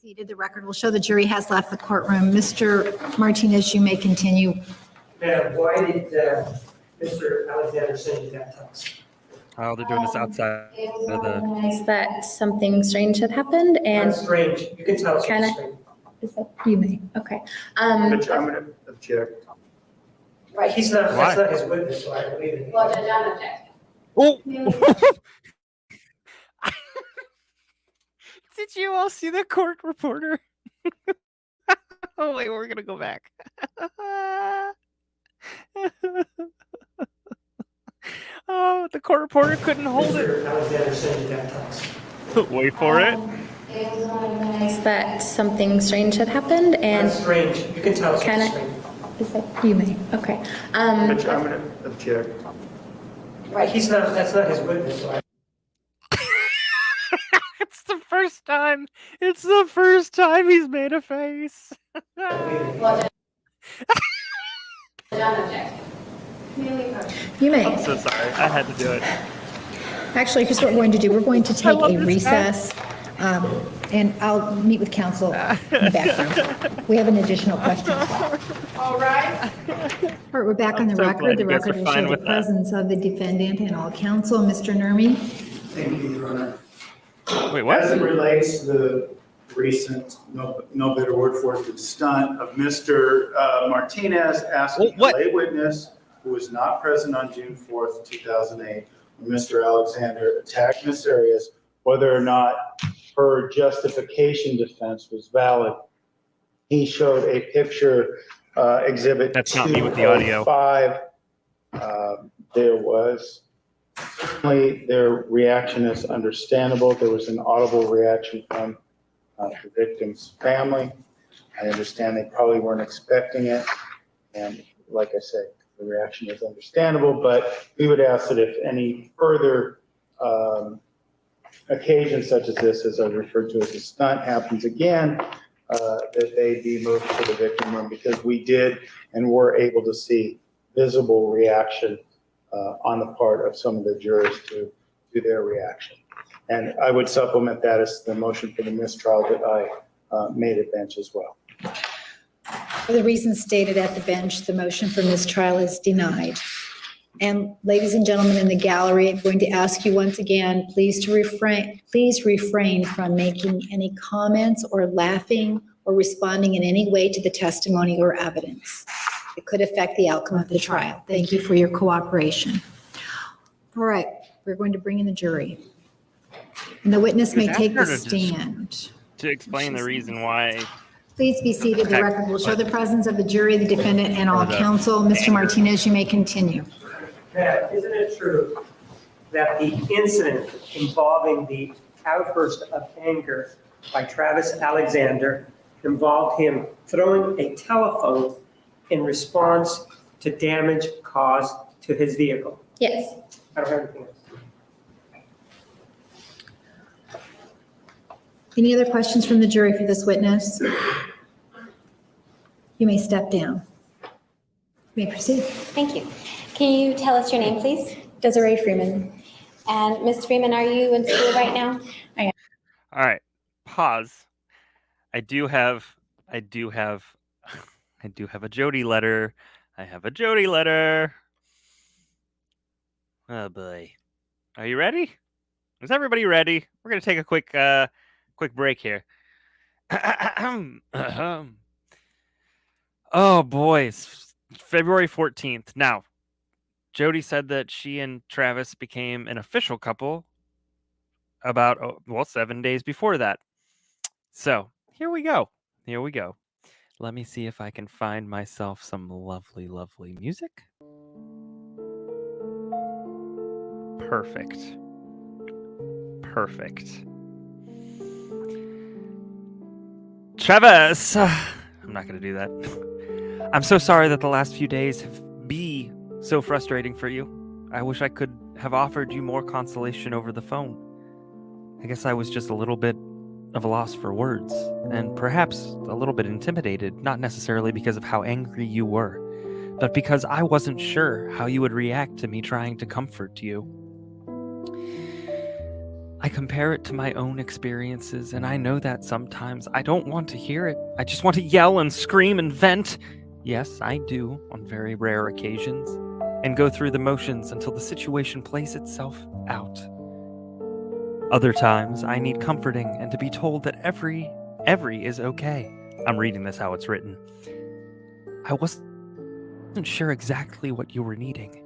Seated, the record will show the jury has left the courtroom. Mr. Martinez, you may continue. Ma'am, why did Mr. Alexander send you that text? Oh, they're doing this outside of the. Is that something strange had happened and That's strange. You can tell us Kinda- it's strange. is that, You may. okay. I'm going to object. Right, he's not, Why? that's not his witness, so I don't believe it. Well, Judge, I'm objecting. Oh. Did you all see the court reporter? Oh, wait, we're going to go back. Oh, the court reporter couldn't hold it. Mr. Alexander sent you that text. Wait for it. It was one of the nights that something strange had happened and That's strange. You can tell it's Kinda- strange. is that, you may, okay. I'm gonna object. He's not, that's not his witness, so I It's the first time. It's the first time he's made a face. You may. I'm so sorry. I had to do it. Actually, here's what we're going to do. We're going to take love a this guy. recess, and I'll meet with counsel in the back room. We have an additional question. All right. All right, we're back on the so record. glad The you guys record are will fine show the with that. presence of the defendant and all counsel. Mr. Nermi? Thank you, Your Honor. Wait, what? As it relates to the recent, no better word for it, than stunt of Mr. Martinez asking a What? lay witness who was not present on June 4th, 2008, when Mr. Alexander attacked Ms. Arias, whether or not her justification defense was valid. He showed a picture, exhibit That's not me with the audio. 205. There was certainly their reaction is understandable. There was an audible reaction from the victim's family. I understand they probably weren't expecting it. And like I said, the reaction is understandable, but we would ask that if any further occasion such as this, as I referred to as a stunt, happens again, that they be moved to the victim room, because we did and were able to see visible reaction on the part of some of the jurors to their reaction. And I would supplement that as the motion for the mistrial that I made at bench as well. For the reasons stated at the bench, the motion for mistrial is denied. And ladies and gentlemen in the gallery, I'm going to ask you once again, please refrain from making any comments or laughing or responding in any way to the testimony or evidence. It could affect the outcome of the trial. Thank you for your cooperation. All right, we're going to bring in the jury. And the witness may take the stand. To explain the reason why. Please be seated. The Okay. record will show the presence of the jury, the defendant, and all Or the counsel. Mr. anger. Martinez, you may continue. Pat, isn't it true that the incident involving the outburst of anger by Travis Alexander involved him throwing a telephone in response to damage caused to his vehicle? Yes. I don't have anything else. Any other questions from the jury for this witness? You may step down. You may proceed. Thank you. Can you tell us your name, please? Desiree Freeman. And Ms. Freeman, are you in school right now? All right. Pause. I do have a Jodi letter. I have a Jodi letter. Oh boy. Are you ready? Is everybody ready? We're gonna take a quick break here. Oh boy, it's February 14th. Now, Jodi said that she and Travis became an official couple about 7 days before that. So here we go. Let me see if I can find myself some lovely, lovely music. Perfect. Travis! I'm not going to do that. I'm so sorry that the last few days have been so frustrating for you. I wish I could have offered you more consolation over the phone. I guess I was just a little bit of a loss for words, and perhaps a little bit intimidated, not necessarily because of how angry you were, but because I wasn't sure how you would react to me trying to comfort you. I compare it to my own experiences, and I know that sometimes I don't want to hear it. I just want to yell and scream and vent. Yes, I do on very rare occasions, and go through the motions until the situation plays itself out. Other times, I need comforting and to be told that every is okay. I'm reading this how it's written. I wasn't sure exactly what you were needing,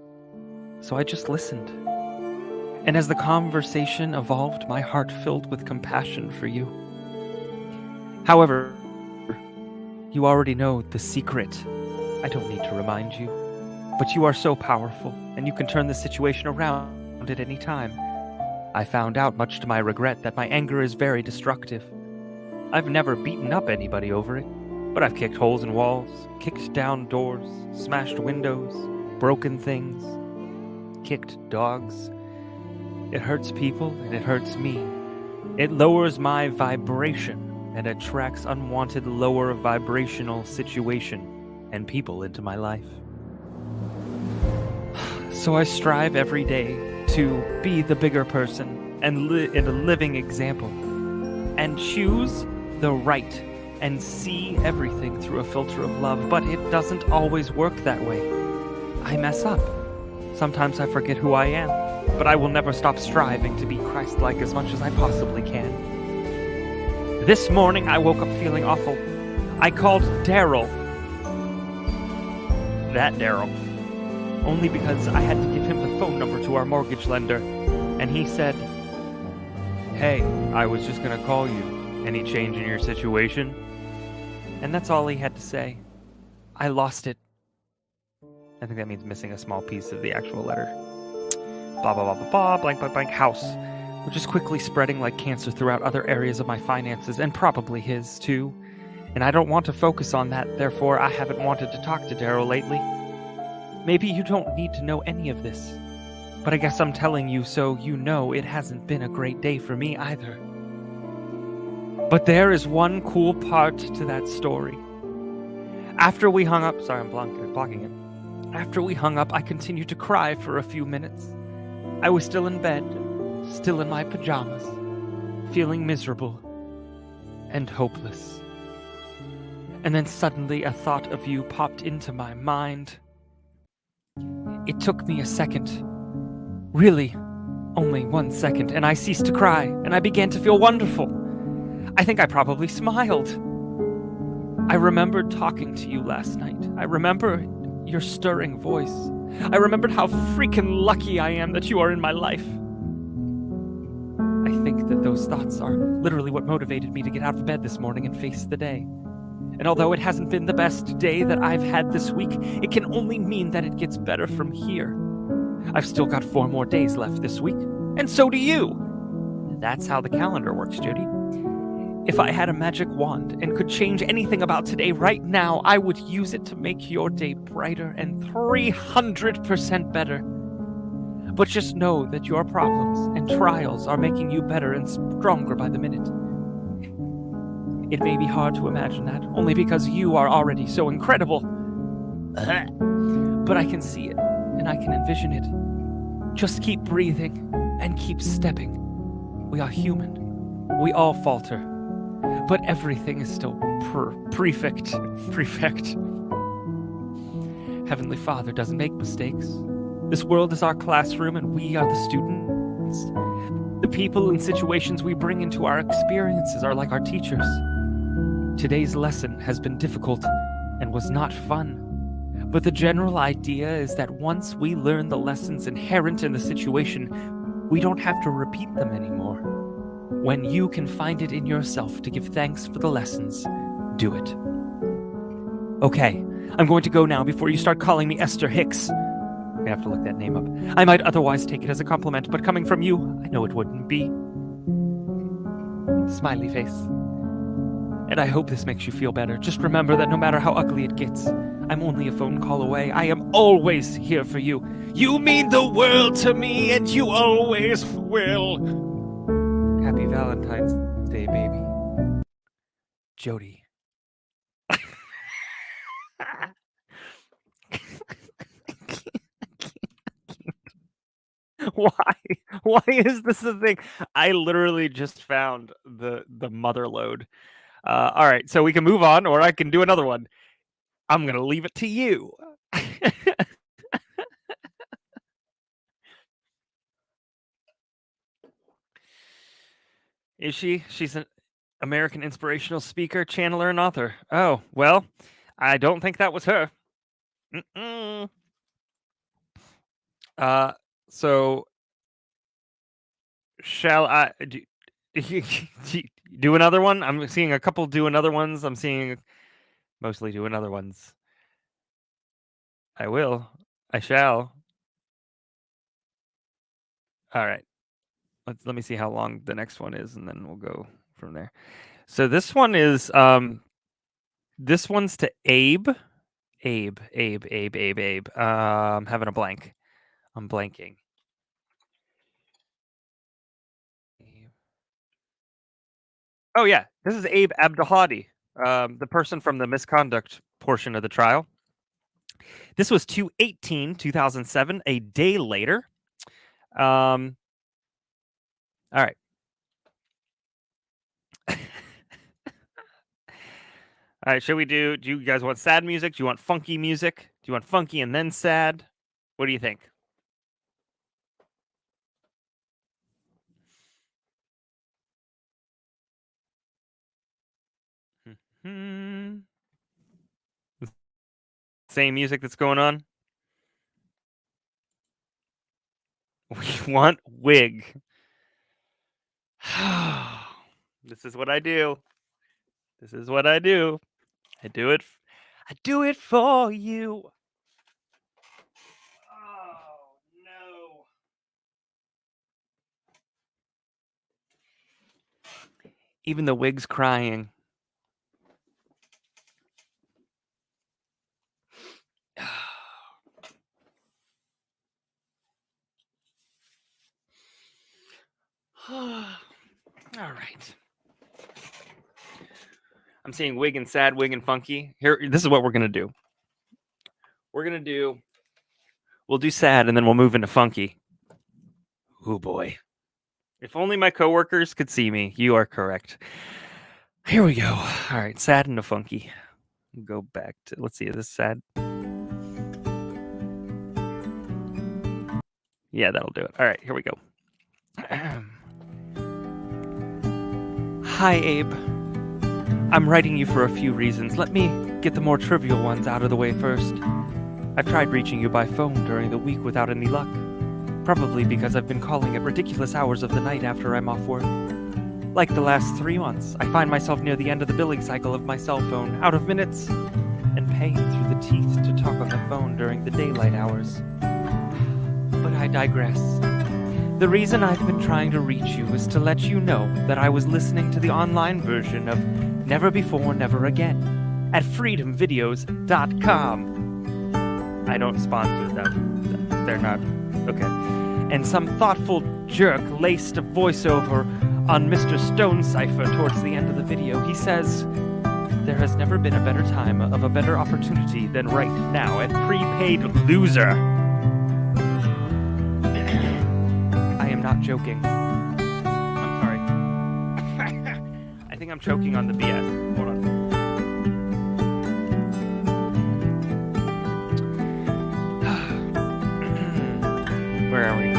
so I just listened. And as the conversation evolved, my heart filled with compassion for you. However, you already know the secret. I don't need to remind you. But you are so powerful, and you can turn the situation around at any time. I found out, much to my regret, that my anger is very destructive. I've never beaten up anybody over it, but I've kicked holes in walls, kicked down doors, smashed windows, broken things, kicked dogs. It hurts people, and it hurts me. It lowers my vibration and attracts unwanted lower vibrational situation and people into my life. So I strive every day to be the bigger person and a living example, and choose the right and see everything through a filter of love, but it doesn't always work that way. I mess up. Sometimes I forget who I am, but I will never stop striving to be Christ-like as much as I possibly can. This morning I woke up feeling awful. I called Daryl. That Daryl. Only because I had to give him the phone number to our mortgage lender, and he said, "Hey, I was just gonna call you. Any change in your situation?" And that's all he had to say. I lost it. I think that means missing a small piece of the actual letter. Blah, blah, blah, blah, blah, blank, blank, blank, house, which is quickly spreading like cancer throughout other areas of my finances, and probably his, too. And I don't want to focus on that, therefore I haven't wanted to talk to Daryl lately. Maybe you don't need to know any of this, but I guess I'm telling you so you know it hasn't been a great day for me either. But there is one cool part to that story. After we hung up, sorry, I'm blocking it. After we hung up, I continued to cry for a few minutes. I was still in bed, still in my pajamas, feeling miserable and hopeless. And then suddenly a thought of you popped into my mind. It took me a second, really, only 1 second, and I ceased to cry, and I began to feel wonderful. I think I probably smiled. I remembered talking to you last night. I remember your stirring voice. I remembered how freaking lucky I am that you are in my life. I think that those thoughts are literally what motivated me to get out of bed this morning and face the day. And although it hasn't been the best day that I've had this week, it can only mean that it gets better from here. I've still got 4 more days left this week, and so do you. That's how the calendar works, Jodi. If I had a magic wand and could change anything about today right now, I would use it to make your day brighter and 300% better. But just know that your problems and trials are making you better and stronger by the minute. It may be hard to imagine that, only because you are already so incredible. But I can see it, and I can envision it. Just keep breathing and keep stepping. We are human. We all falter. But everything is still prefect. Heavenly Father doesn't make mistakes. This world is our classroom, and we are the students. The people and situations we bring into our experiences are like our teachers. Today's lesson has been difficult and was not fun. But the general idea is that once we learn the lessons inherent in the situation, we don't have to repeat them anymore. When you can find it in yourself to give thanks for the lessons, do it. Okay, I'm going to go now before you start calling me Esther Hicks. I'm gonna have to look that name up. I might otherwise take it as a compliment, but coming from you, I know it wouldn't be. Smiley face. And I hope this makes you feel better. Just remember that no matter how ugly it gets, I'm only a phone call away. I am always here for you. You mean the world to me, and you always will. Happy Valentine's Day, baby. Jodi. Why is this a thing? I literally just found the mother load. All right, so we can move on, or I can do another one. I'm gonna leave it to you. Is she? She's an American inspirational speaker, channeler, and author. Oh, well, I don't think that was her. Mm-mm. So Shall I do another one? I'm seeing a couple do another ones. I'm seeing mostly do another ones. I will. I shall. All right. Let me see how long the next one is, and then we'll go from there. So this one is this one's to Abe. Abe. I'm having a blank. I'm blanking. Oh yeah, this is Abe Abdelhadi, the person from the misconduct portion of the trial. This was 2/18/2007, a day later. All right. All right, do you guys want sad music? Do you want funky music? Do you want funky and then sad? What do you think? Same music that's going on? We want wig. This is what I do. This is what I do. I do it for you. Oh, no. Even the wig's crying. All right. I'm seeing wig and sad, wig and funky. Here, this is what we're gonna do. We'll do sad, and then we'll move into funky. Oh boy! If only my coworkers could see me. You are correct. Here we go. All right, sad into funky. We'll go back to. Let's see. Is this sad? Yeah, that'll do it. All right, here we go. Hi, Abe. I'm writing you for a few reasons. Let me get the more trivial ones out of the way first. I've tried reaching you by phone during the week without any luck. Probably because I've been calling at ridiculous hours of the night after I'm off work. Like the last 3 months, I find myself near the end of the billing cycle of my cell phone, out of minutes, and paying through the teeth to talk on the phone during the daylight hours. But I digress. The reason I've been trying to reach you is to let you know that I was listening to the online version of Never Before, Never Again at freedomvideos.com. I don't sponsor them. They're not. Okay. And some thoughtful jerk laced a voiceover on Mr. Stone Cipher towards the end of the video. He says, there has never been a better time of a better opportunity than right now at Prepaid Loser. I am not joking. I'm sorry. I think I'm choking on the BS. Hold on. Where are we?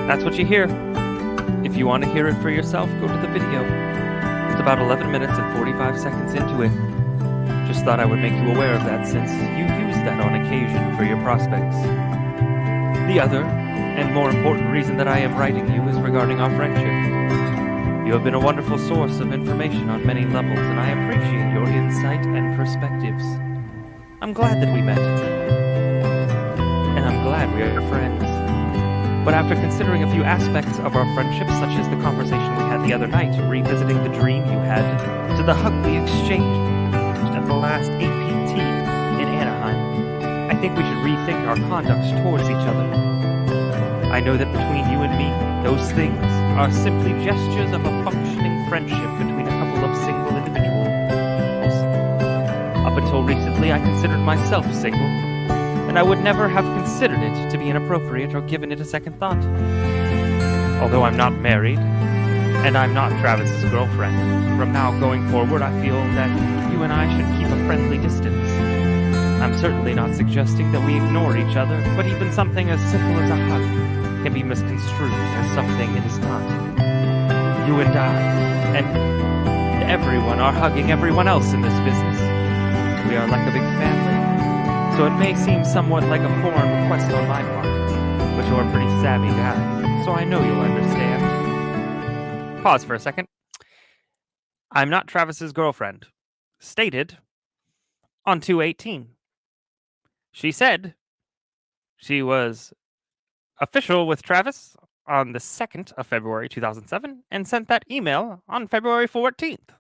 That's what you hear. If you want to hear it for yourself, go to the video. It's about 11 minutes and 45 seconds into it. Just thought I would make you aware of that since you use that on occasion for your prospects. The other, and more important reason that I am writing you is regarding our friendship. You have been a wonderful source of information on many levels, and I appreciate your insight and perspectives. I'm glad that we met. And I'm glad we are friends. But after considering a few aspects of our friendship, such as the conversation we had the other night, revisiting the dream you had, to the hug we exchanged at the last APT in Anaheim, I think we should rethink our conduct towards each other. I know that between you and me, those things are simply gestures of a functioning friendship between a couple of single individuals. Up until recently, I considered myself single, and I would never have considered it to be inappropriate or given it a second thought. Although I'm not married, and I'm not Travis's girlfriend, from now going forward I feel that you and I should keep a friendly distance. I'm certainly not suggesting that we ignore each other, but even something as simple as a hug can be misconstrued as something it is not. You and I, and everyone are hugging everyone else in this business. We are like a big family. So it may seem somewhat like a foreign request on my part, but you're a pretty savvy guy, so I know you'll understand. Pause for a second. I'm not Travis's girlfriend. Stated on 2/18. She said she was official with Travis on the 2nd of February 2007 and sent that email on February 14th.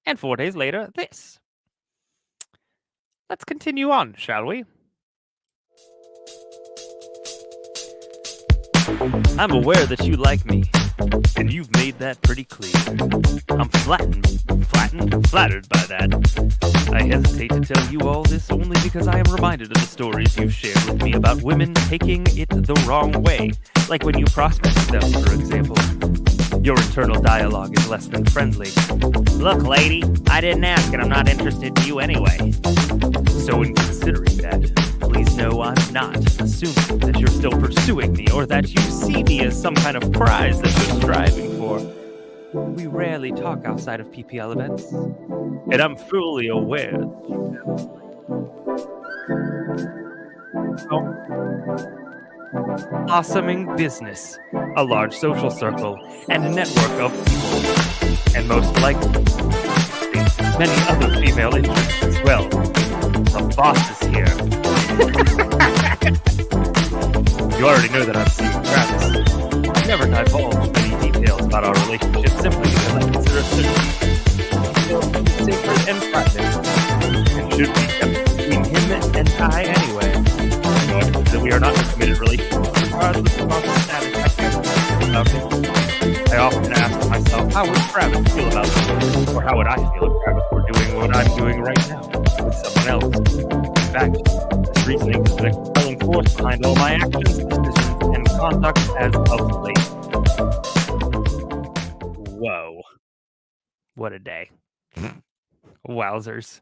And 4 days later, this. Let's continue on, shall we? I'm aware that you like me, and you've made that pretty clear. I'm flattered by that. I hesitate to tell you all this only because I am reminded of the stories you've shared with me about women taking it the wrong way, like when you prospect them, for example. Your internal dialogue is less than friendly. Look, lady, I didn't ask and I'm not interested in you anyway. So in considering that, please know I'm not assuming that you're still pursuing me or that you see me as some kind of prize that you're striving for. We rarely talk outside of PPL events, and I'm fully aware that you have blossoming business, a large social circle, and a network of people, and most likely, many other female interests as well. The boss is here. You already know that I'm seeing Travis. I've never divulged many details about our relationship simply because I consider it sacred and private, and should be kept between him and I anyway. That we are not in a committed relationship, regardless of our status. I can't about it. I often ask myself, how would Travis feel about this? Or how would I feel if Travis were doing what I'm doing right now with someone else? In fact, this reasoning is the compelling force behind all my actions, decisions, and conduct as of late. Whoa. What a day. Wowzers.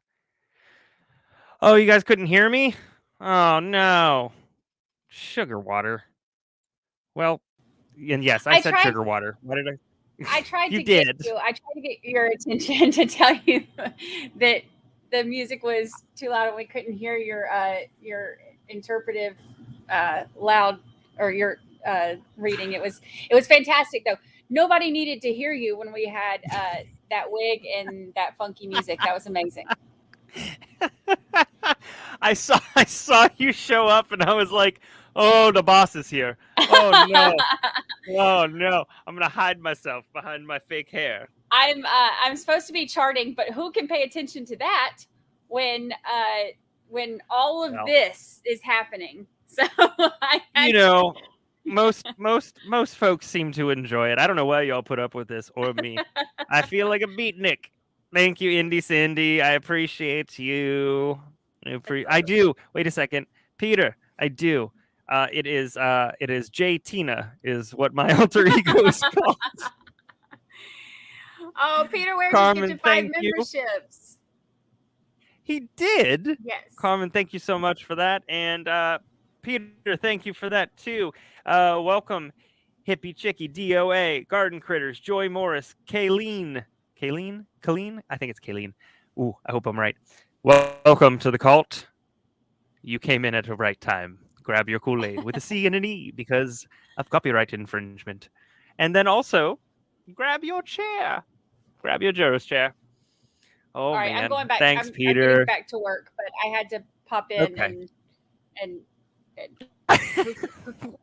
Oh, you guys couldn't hear me? Oh, no. Sugar water. Well, and yes, I said tried- sugar water. What did I? I tried You to did. get your attention to tell you that the music was too loud and we couldn't hear your interpretive loud or your reading. It was fantastic though. Nobody needed to hear you when we had that wig and that funky music. That was amazing. I saw you show up and I was like, oh, the boss is here. Oh no. Oh no. I'm gonna hide myself behind my fake hair. I'm supposed to be charting, but who can pay attention to that when all of this is happening? So most folks seem to enjoy it. I don't know why y'all put up with this or me. I feel like a beatnik. Thank you, Indy Cindy. I appreciate you. I do. Wait a second, Peter. I do. It is J Tina is what my alter ego is called. Oh, Peter, where Carmen, did you get your 5 thank you. memberships? He did. Yes. Carmen, thank you so much for that. And Peter, thank you for that too. Welcome, Hippie Chicky, DOA, Garden Critters, Joy Morris, Kayleen. I think it's Kayleen. Ooh, I hope I'm right. Welcome to the cult. You came in at the right time. Grab your Kool-Aid with a C and an E because of copyright infringement. And then also, grab your chair. Grab your Juror's chair. Oh, all right, man. I'm going back. Thanks, I'm Peter. getting back to work, but I had to pop in and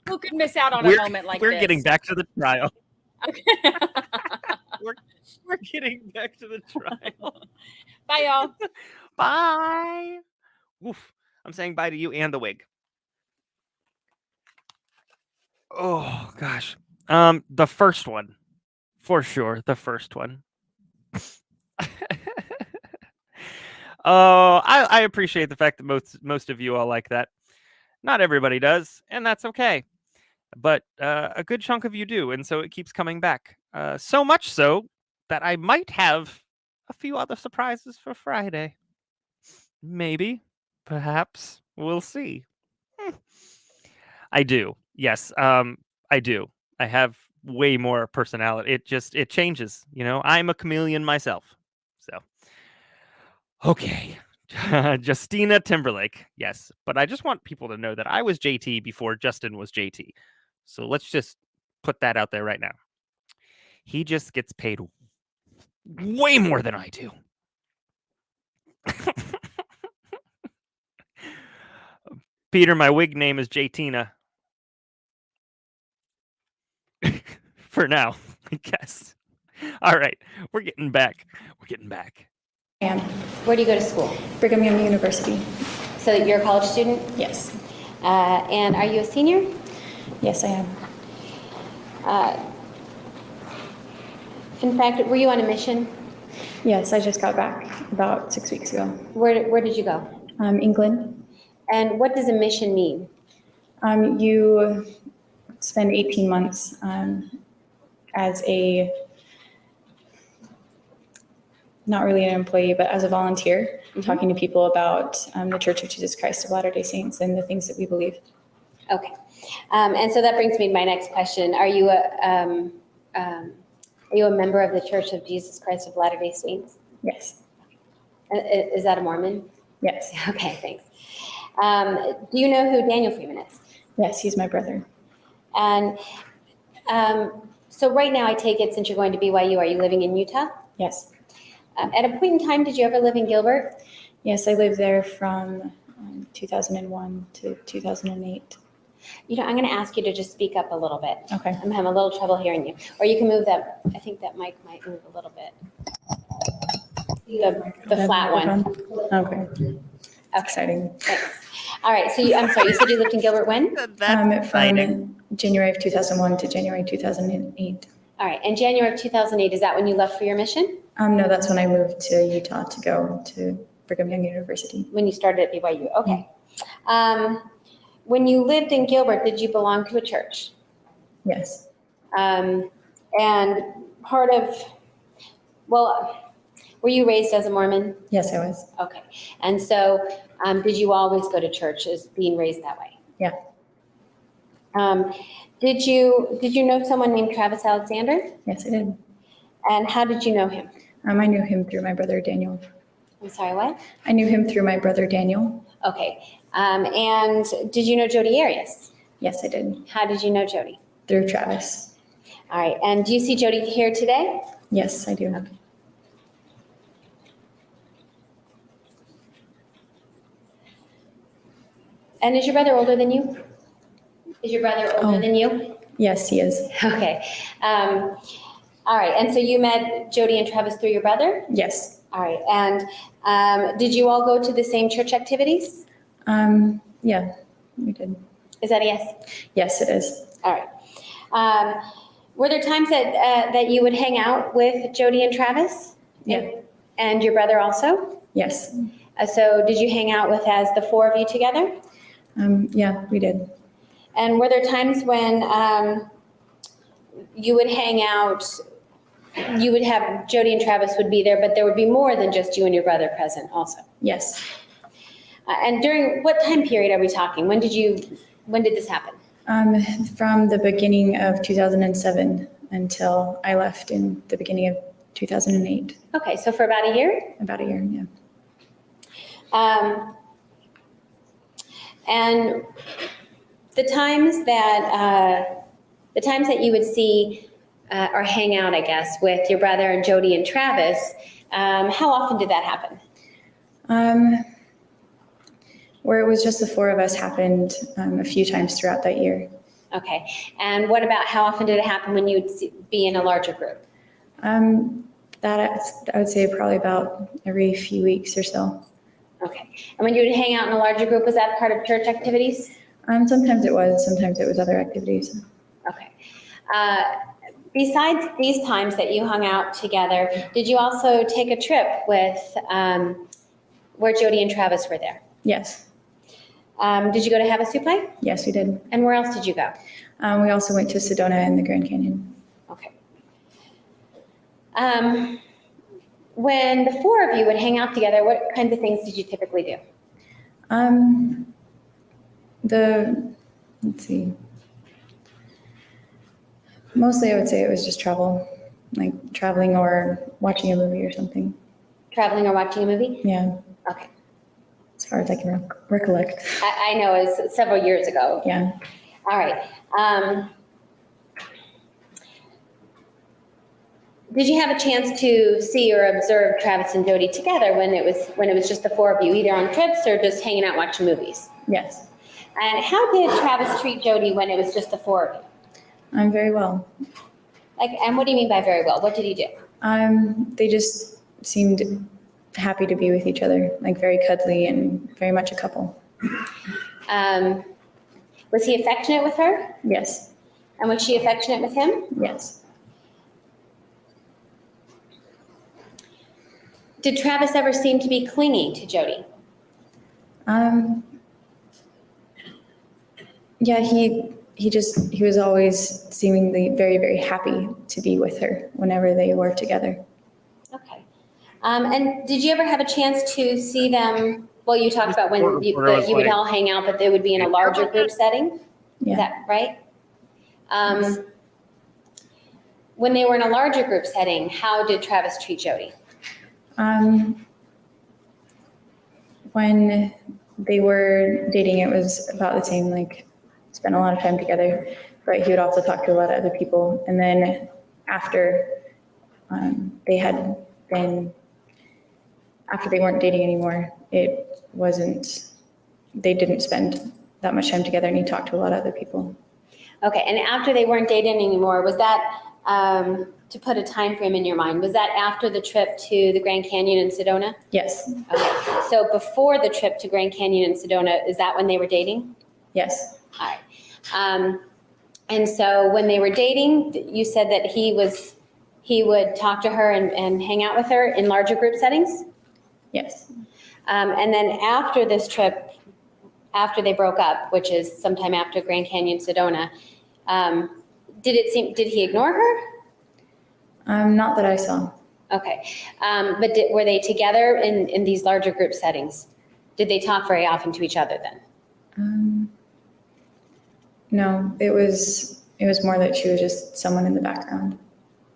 who could miss out on a moment like this? We're getting back to the trial. Okay. We're getting back to the trial. Bye, y'all. Bye. Oof. I'm saying bye to you and the wig. Oh gosh. The first one, for sure. The first one. Oh, I appreciate the fact that most of you all like that. Not everybody does, and that's okay. But a good chunk of you do, and so it keeps coming back. So much so that I might have a few other surprises for Friday. Maybe, perhaps, we'll see. I do. Yes, I do. I have way more personality. It changes, I'm a chameleon myself. So, okay. Justina Timberlake. Yes, but I just want people to know that I was JT before Justin was JT. So let's just put that out there right now. He just gets paid way more than I do. Peter, my wig name is J-Tina. For now, I guess. All right, we're getting back. And Where do you go to school? Brigham Young University. So you're a college student? Yes. And are you a senior? Yes, I am. In fact, were you on a mission? Yes, I just got back about 6 weeks ago. Where did you go? England. And what does a mission mean? You spend 18 months as a, not really an employee, but as a volunteer, talking to people about the Church of Jesus Christ of Latter-day Saints and the things that we believe. Okay. And so that brings me to my next question. Are you a member of the Church of Jesus Christ of Latter-day Saints? Yes. Is that a Mormon? Yes. Okay, thanks. Do you know who Daniel Freeman is? Yes, he's my brother. And so right now, I take it, since you're going to BYU, are you living in Utah? Yes. At a point in time, did you ever live in Gilbert? Yes, I lived there from 2001 to 2008. You know, I'm going to ask you to just speak up a little bit. Okay. I'm having a little trouble hearing you. Or you can move that, I think that mic might move a little bit. The flat one. Okay. Exciting. Thanks. All right, so I'm sorry, you said you lived in Gilbert when? From January of 2001 to January 2008. All right, and January of 2008, is that when you left for your mission? No, that's when I moved to Utah to go to Brigham Young University. When you started at BYU, okay. When you lived in Gilbert, did you belong to a church? Yes. And part of, were you raised as a Mormon? Yes, I was. Okay. And so did you always go to church as being raised that way? Yeah. Did you know someone named Travis Alexander? Yes, I did. And how did you know him? I knew him through my brother Daniel. I'm sorry, what? I knew him through my brother Daniel. Okay. And did you know Jodi Arias? Yes, I did. How did you know Jodi? Through Travis. All right. And do you see Jodi here today? Yes, I do. Okay. And is your brother older than you? Is your brother older than you? Yes, he is. Okay. All right. And so you met Jodi and Travis through your brother? Yes. All right. And did you all go to the same church activities? Yeah, we did. Is that a yes? Yes, it is. All right. Were there times that you would hang out with Jodi and Travis? Yeah. And your brother also? Yes. So did you hang out with as the four of you together? Yeah, we did. And were there times when you would hang out, you would have Jodi and Travis would be there, but there would be more than just you and your brother present also? Yes. And during what time period are we talking? When did this happen? From the beginning of 2007 until I left in the beginning of 2008. Okay, so for about a year? About a year, yeah. And the times that you would see or hang out, I guess, with your brother and Jodi and Travis, how often did that happen? Where it was just the four of us happened a few times throughout that year. Okay. And what about how often did it happen when you would be in a larger group? That I would say probably about every few weeks or so. Okay. And when you would hang out in a larger group, was that part of church activities? Sometimes it was, sometimes it was other activities. Okay. Besides these times that you hung out together, did you also take a trip with where Jodi and Travis were there? Yes. Did you go to Havasupai? Yes, we did. And where else did you go? We also went to Sedona and the Grand Canyon. Okay. When the four of you would hang out together, what kinds of things did you typically do? Let's see. Mostly I would say it was just travel, like traveling or watching a movie or something. Traveling or watching a movie? Yeah. Okay. As far as I can recollect. I know it's several years ago. Yeah. All right. Did you have a chance to see or observe Travis and Jodi together when it was just the four of you, either on trips or just hanging out watching movies? Yes, And how did Travis treat Jodi when it was just the four of you? I'm very well. And what do you mean by very well? What did he do? They just seemed happy to be with each other, like very cuddly and very much a couple. Was he affectionate with her? Yes, And was she affectionate with him? yes. Did Travis ever seem to be clingy to Jodi? Yeah, he was always seemingly very, very happy to be with her whenever they were together. Okay. And did you ever have a chance to see them? Well, you talked about when you would all hang out, but they would be in a larger group setting. Yeah. Is that right? When they were in a larger group setting, how did Travis treat Jodi? When they were dating, it was about the same, like spent a lot of time together, but he would also talk to a lot of other people. And then after they weren't dating anymore, they didn't spend that much time together, and he talked to a lot of other people. Okay, and after they weren't dating anymore, was that, to put a time frame in your mind, was that after the trip to the Grand Canyon in Sedona? Yes, Okay, so before the trip to Grand Canyon in Sedona, is that when they were dating? yes, All right. And so when they were dating, you said that he would talk to her and hang out with her in larger group settings? yes. And then after this trip, after they broke up, which is sometime after Grand Canyon Sedona, did he ignore her? Not that I saw. Okay. But were they together in these larger group settings? Did they talk very often to each other then? No, it was more that she was just someone in the background.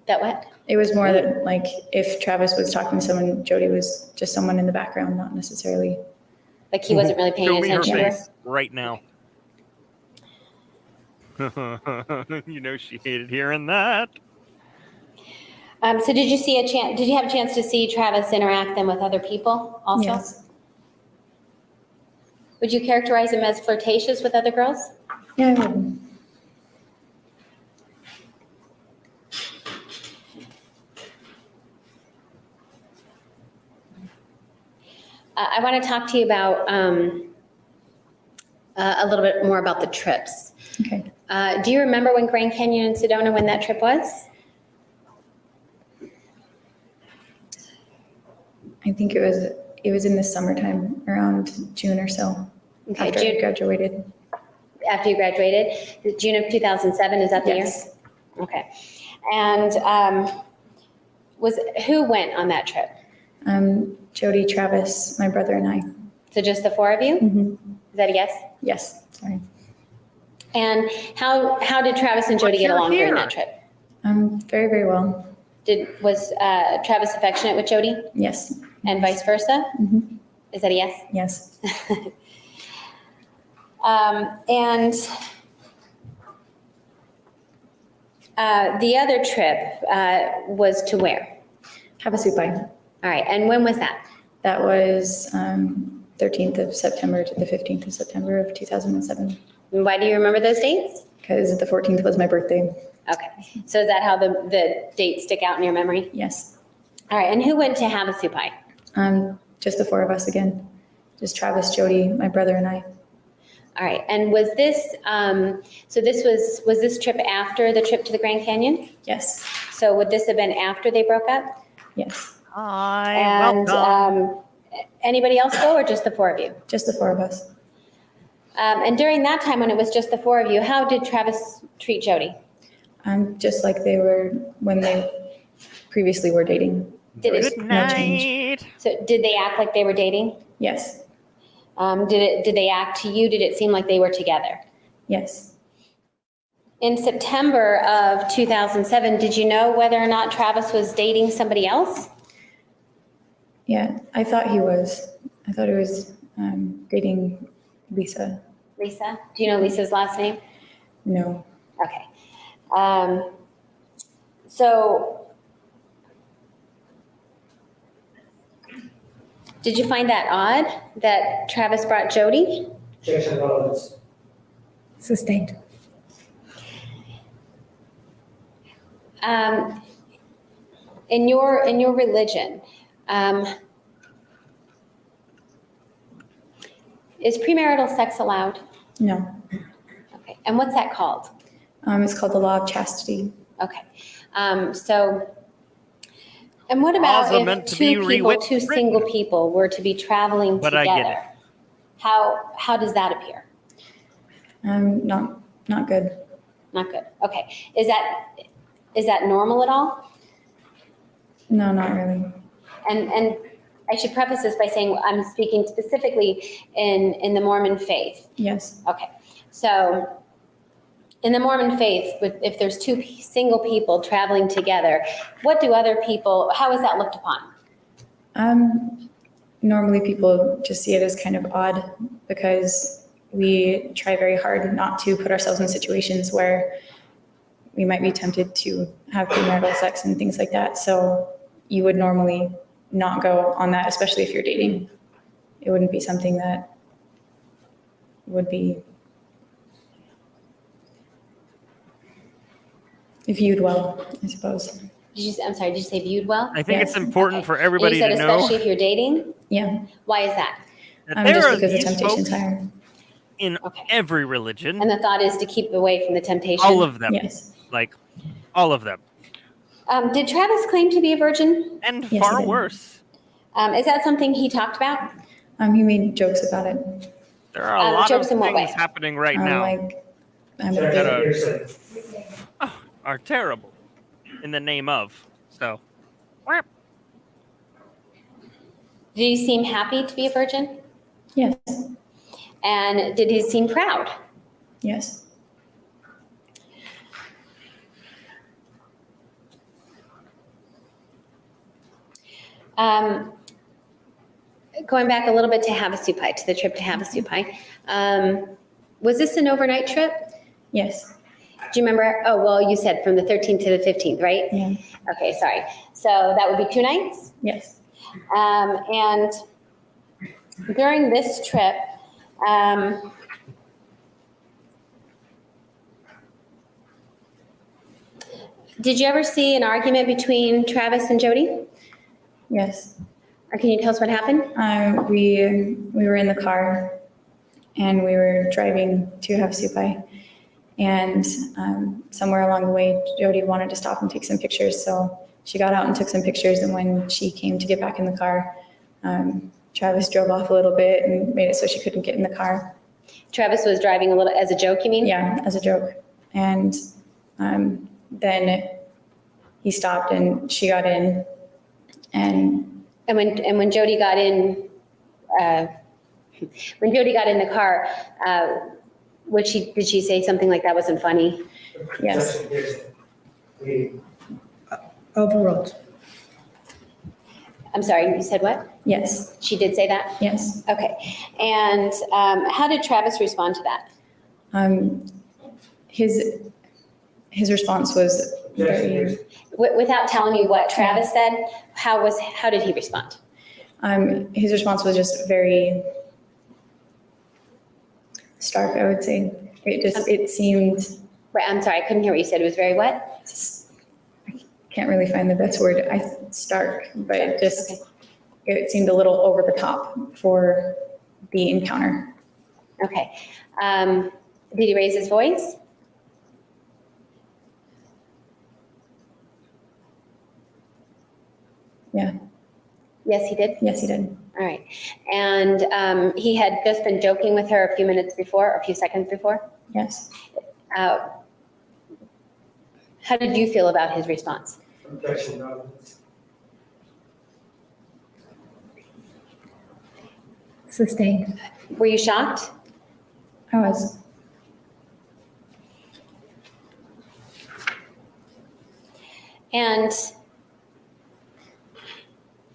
That what? It was more that, like, if Travis was talking to someone, Jodi was just someone in the background, not necessarily. Like he wasn't really paying Show me her attention to her? face right now. You know she hated hearing that. So did you have a chance to see Travis interact then with other people also? Yes. Would you characterize him as flirtatious with other girls? Yeah, I would. I want to talk to you about a little bit more about the trips. Okay. Do you remember when Grand Canyon and Sedona, when that trip was? I think it was in the summertime, around June or so, Okay, after I June, graduated. after you graduated, June of 2007, is that the year? Yes. Okay. And who went on that trip? Jodi, Travis, my brother, and I. So just the four of you? Mm-hmm. Is that a yes? Yes, sorry. And how did Travis and Jodi get along during that trip? Very, very well. Was Travis affectionate with Jodi Yes. and vice versa? Mm-hmm. Is that a yes? Yes. And the other trip was to where? Havasupai. All right, and when was that? That was 13th of September to the 15th of September of 2007. And why do you remember those dates? Because the 14th was my birthday. Okay, so is that how the dates stick out in your memory? Yes. All right, and who went to Havasupai? Just the four of us again. Just Travis, Jodi, my brother, and I. All right, and was this, so this was this trip after the trip to the Grand Canyon? Yes. So would this have been after they broke up? Yes. And anybody else go or just the four of you? Just the four of us. And during that time when it was just the four of you, how did Travis treat Jodi? Just like they were when they previously were dating. Good No night. change. So did they act like they were dating? Yes. Did they act to you? Did it seem like they were together? Yes. In September of 2007, did you know whether or not Travis was dating somebody else? Yeah, I thought he was. I thought he was dating Lisa. Lisa? Do you know Lisa's last name? No. Okay. So Did you find that odd that Travis brought Jodi? Objection of relevance. Sustained. In your religion, is premarital sex allowed? No. Okay, and what's that called? It's called the law of chastity. Okay, so, and what about Laws are meant if to two be people, two rewritten. single people were to be traveling But I get together? it. How does that appear? Not good. Not good. Okay, is that normal at all? No, not really. And I should preface this by saying I'm speaking specifically in the Mormon faith. Yes. Okay, so in the Mormon faith, if there's two single people traveling together, how is that looked upon? Normally people just see it as kind of odd because we try very hard not to put ourselves in situations where we might be tempted to have premarital sex and things like that. So you would normally not go on that, especially if you're dating. It wouldn't be something that would be viewed well, I suppose. I'm sorry, did you say viewed well? I think Yes. it's important Okay. for everybody And you to said know especially if you're dating? Yeah, Why is that? that there just are because the these temptation's folks higher. in Okay. every religion, And the thought is to keep away from the temptation? all of them, Yes. like all of them, Did Travis claim to be a virgin? and Yes, far he did. worse. Is that something he talked about? He made jokes about it. There are a lot of jokes in what things way? happening right now Like, I'm a Objection Gotta- hearsay. are terrible in the name of. So, Did he seem happy to be a virgin? yes, And did he seem proud? yes. Going back a little bit to Havasupai, to the trip to Havasupai, was this an overnight trip? Yes, Do you remember? Oh, well, you said from the 13th to the 15th, right? yeah, Okay, sorry. So that would be 2 nights? yes. And during this trip, did you ever see an argument between Travis and Jodi? Yes. Or can you tell us what happened? We were in the car and we were driving to Havasupai. And somewhere along the way, Jodi wanted to stop and take some pictures. So she got out and took some pictures. And when she came to get back in the car, Travis drove off a little bit and made it so she couldn't get in the car. Travis was driving a little, as a joke, you mean? Yeah, as a joke. And then he stopped and she got in. And when Jodi got in, the car, did she say something like that wasn't funny? yes, Objection hearsay. Overruled. I'm sorry, you said what? yes, She did say that? yes. Okay. And how did Travis respond to that? His response was Objection very, hearsay. Without telling me what Travis said, how did he respond? his response was just very stark, I would say. It seemed, Wait, I'm sorry, I couldn't hear what you said. It was very what? I can't really find the best word, stark, but it seemed a little over the top for the encounter. Okay. Did he raise his voice? Yeah, Yes, he did. yes, he did. All right. And he had just been joking with her a few minutes before, or a few seconds before. Yes. How did you feel about his response? Objection of relevance. Sustained. Were you shocked? I was. And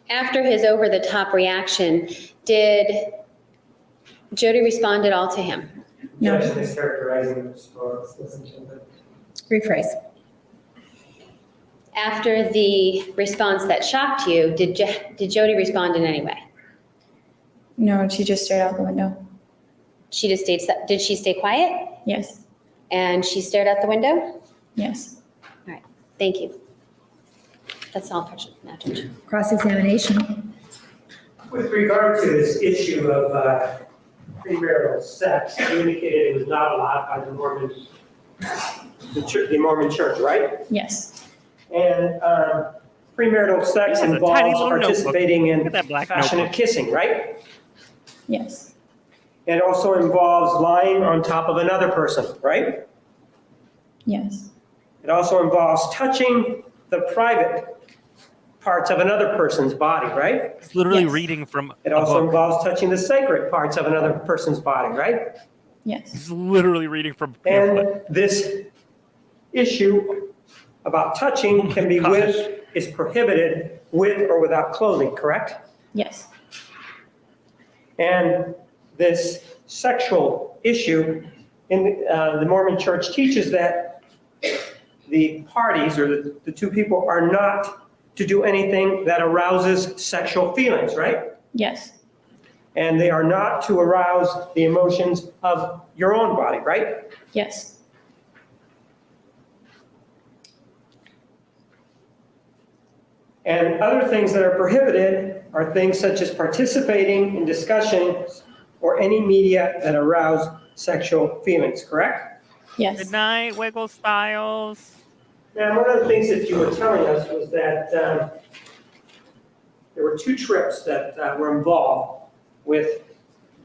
after his over-the-top reaction, did Jodi respond at all to him? No. Objection is characterizing the response. Listen to the Rephrase. After the response that shocked you, did Jodi respond in any way? No, she just stared out the window. She just stayed, did she stay quiet? Yes, And she stared out the window? yes. All right, thank you. That's all for now, Judge. Cross-examination. With regard to this issue of premarital sex, you indicated it was not allowed by the Mormon church, right? Yes, And premarital sex He has a tiny involves little notebook. participating Look in at that black passionate notebook. kissing, right? yes, It also involves lying on top of another person, right? yes, It also involves touching the private parts of another person's body, right? It's literally Yes. reading from It a also book. involves touching the sacred parts of another person's body, right? yes, He's literally reading from a pamphlet. And this issue about touching can be gosh. with, is prohibited with or without clothing, correct? yes, And this sexual issue in the Mormon church teaches that the parties or the two people are not to do anything that arouses sexual feelings, right? yes, And they are not to arouse the emotions of your own body, right? yes, And other things that are prohibited are things such as participating in discussions or any media that arouse sexual feelings, correct? yes, Good night, Wiggle Styles. Now, one of the things that you were telling us was that there were 2 trips that were involved with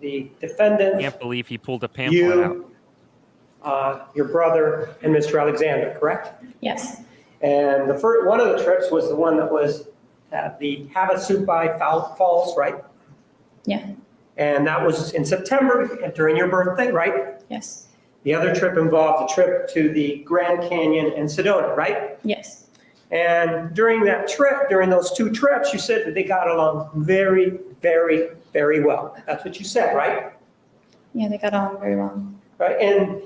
the defendant, Can't believe he pulled a pamphlet out. you, your brother, and Mr. Alexander, correct? yes, And the first, one of the trips was the one that was at the Havasupai Falls, right? yeah, And that was in September during your birthday, right? yes, The other trip involved a trip to the Grand Canyon and Sedona, right? yes, And during that trip, during those 2 trips, you said that they got along very, very, very well. That's what you said, right? yeah, they got on very well. Right? And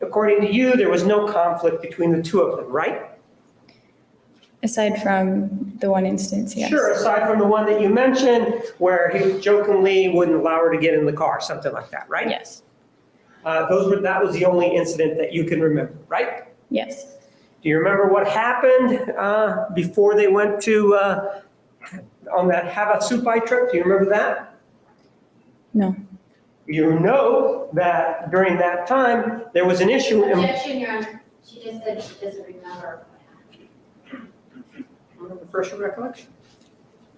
according to you, there was no conflict between the 2 of them, right? Aside from the one instance, yes. Sure, aside from the one that you mentioned where he jokingly wouldn't allow her to get in the car, something like that, right? Yes, That was the only incident that you can remember, right? yes, Do you remember what happened before they went to, on that Havasupai trip? Do you remember that? no, You know that during that time, there was an issue. Objection, Your Honor. She just said she doesn't remember. Refresh your recollection.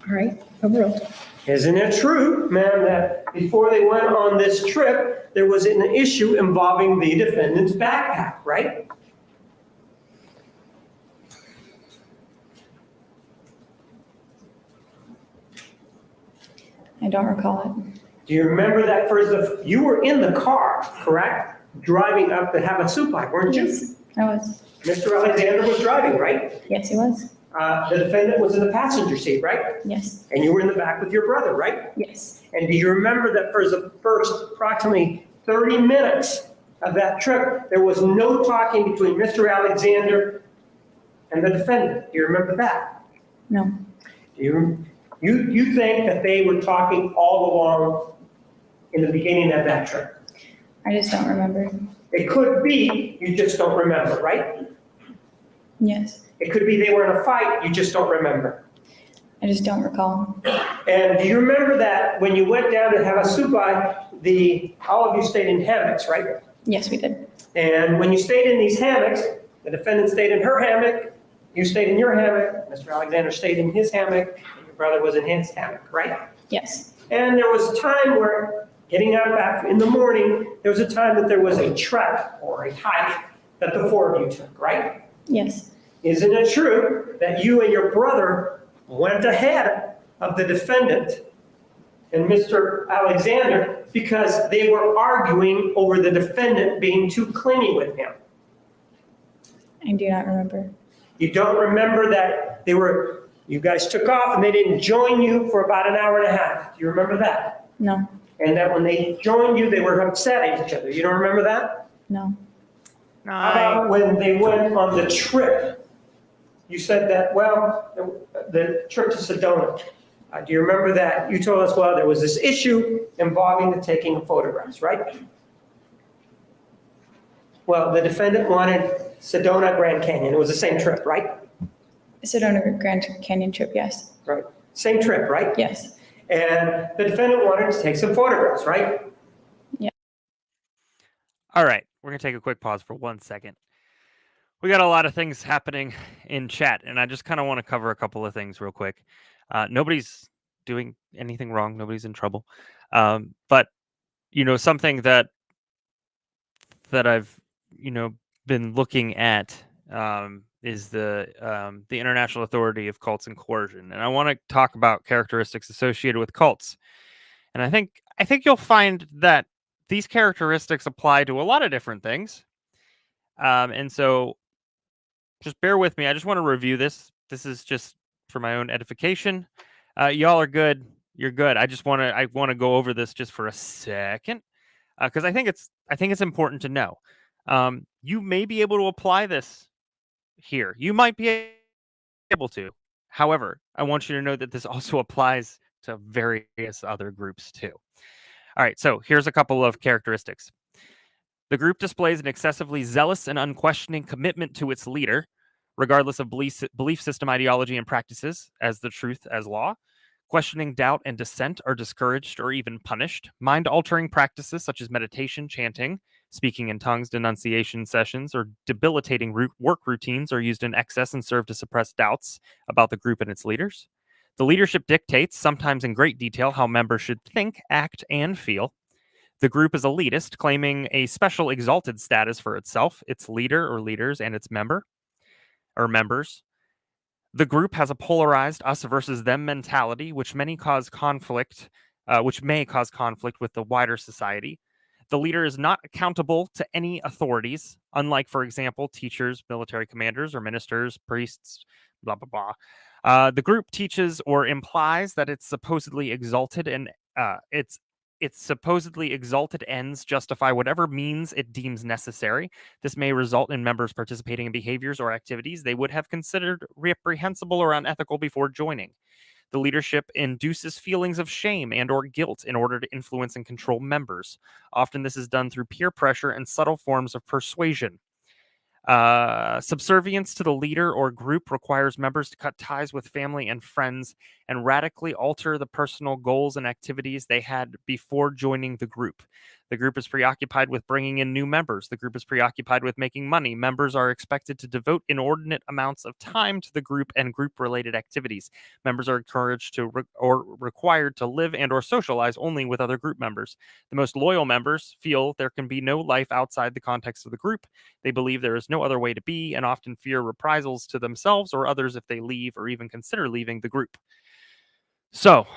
all right, overruled. Isn't it true, ma'am, that before they went on this trip, there was an issue involving the defendant's backpack, right? I don't recall it. Do you remember that first, you were in the car, correct? Driving up to Havasupai, weren't you? Yes, I was. Mr. Alexander was driving, right? Yes, he was. The defendant was in the passenger seat, right? Yes, And you were in the back with your brother, right? yes, And do you remember that for the first approximately 30 minutes of that trip, there was no talking between Mr. Alexander and the defendant? Do you remember that? no, You think that they were talking all along in the beginning of that trip? I just don't remember. It could be, you just don't remember, right? Yes, It could be they were in a fight, you just don't remember. I just don't recall. And do you remember that when you went down to Havasupai, all of you stayed in hammocks, right? Yes, we did. And when you stayed in these hammocks, the defendant stayed in her hammock, you stayed in your hammock, Mr. Alexander stayed in his hammock, and your brother was in his hammock, right? Yes, And there was a time where, getting up back in the morning, there was a time that there was a trek or a hike that the 4 of you took, right? yes, Isn't it true that you and your brother went ahead of the defendant and Mr. Alexander because they were arguing over the defendant being too clingy with him? I do not remember. You don't remember that you guys took off and they didn't join you for about an hour and a half? Do you remember that? No, And that when they joined you, they were upset at each other. You don't remember that? no, How about when they went on the trip? You said that, well, the trip to Sedona. Do you remember that? You told us, well, there was this issue involving the taking of photographs, right? Well, the defendant wanted Sedona Grand Canyon. It was the same trip, right? Sedona Grand Canyon trip, yes. Right. Same trip, right? Yes. And the defendant wanted to take some photographs, right? All right, we're going to take a quick pause for 1 second. We got a lot of things happening in chat, and I just kind of want to cover a couple of things real quick. Nobody's doing anything wrong. Nobody's in trouble. But, something that I've, been looking at is the International Authority of Cults and Coercion. And I want to talk about characteristics associated with cults. And I think you'll find that these characteristics apply to a lot of different things. And so just bear with me. I just want to review this. This is just for my own edification. Y'all are good. You're good. I want to go over this just for a second because I think it's important to know. You may be able to apply this here. You might be able to. However, I want you to know that this also applies to various other groups too. All right, so here's a couple of characteristics. The group displays an excessively zealous and unquestioning commitment to its leader, regardless of belief system, ideology, and practices, as the truth as law. Questioning, doubt, and dissent are discouraged or even punished. Mind-altering practices such as meditation, chanting, speaking in tongues, denunciation sessions, or debilitating work routines are used in excess and serve to suppress doubts about the group and its leaders. The leadership dictates, sometimes in great detail, how members should think, act, and feel. The group is elitist, claiming a special exalted status for itself, its leader or leaders, and its members. The group has a polarized us versus them mentality, which may cause conflict with the wider society. The leader is not accountable to any authorities, unlike, for example, teachers, military commanders, or ministers, priests, blah, blah, blah. The group teaches or implies that it's supposedly exalted and its supposedly exalted ends justify whatever means it deems necessary. This may result in members participating in behaviors or activities they would have considered reprehensible or unethical before joining. The leadership induces feelings of shame and or guilt in order to influence and control members. Often this is done through peer pressure and subtle forms of persuasion. Subservience to the leader or group requires members to cut ties with family and friends and radically alter the personal goals and activities they had before joining the group. The group is preoccupied with bringing in new members. The group is preoccupied with making money. Members are expected to devote inordinate amounts of time to the group and group-related activities. Members are encouraged to or required to live and or socialize only with other group members. The most loyal members feel there can be no life outside the context of the group. They believe there is no other way to be and often fear reprisals to themselves or others if they leave or even consider leaving the group. So,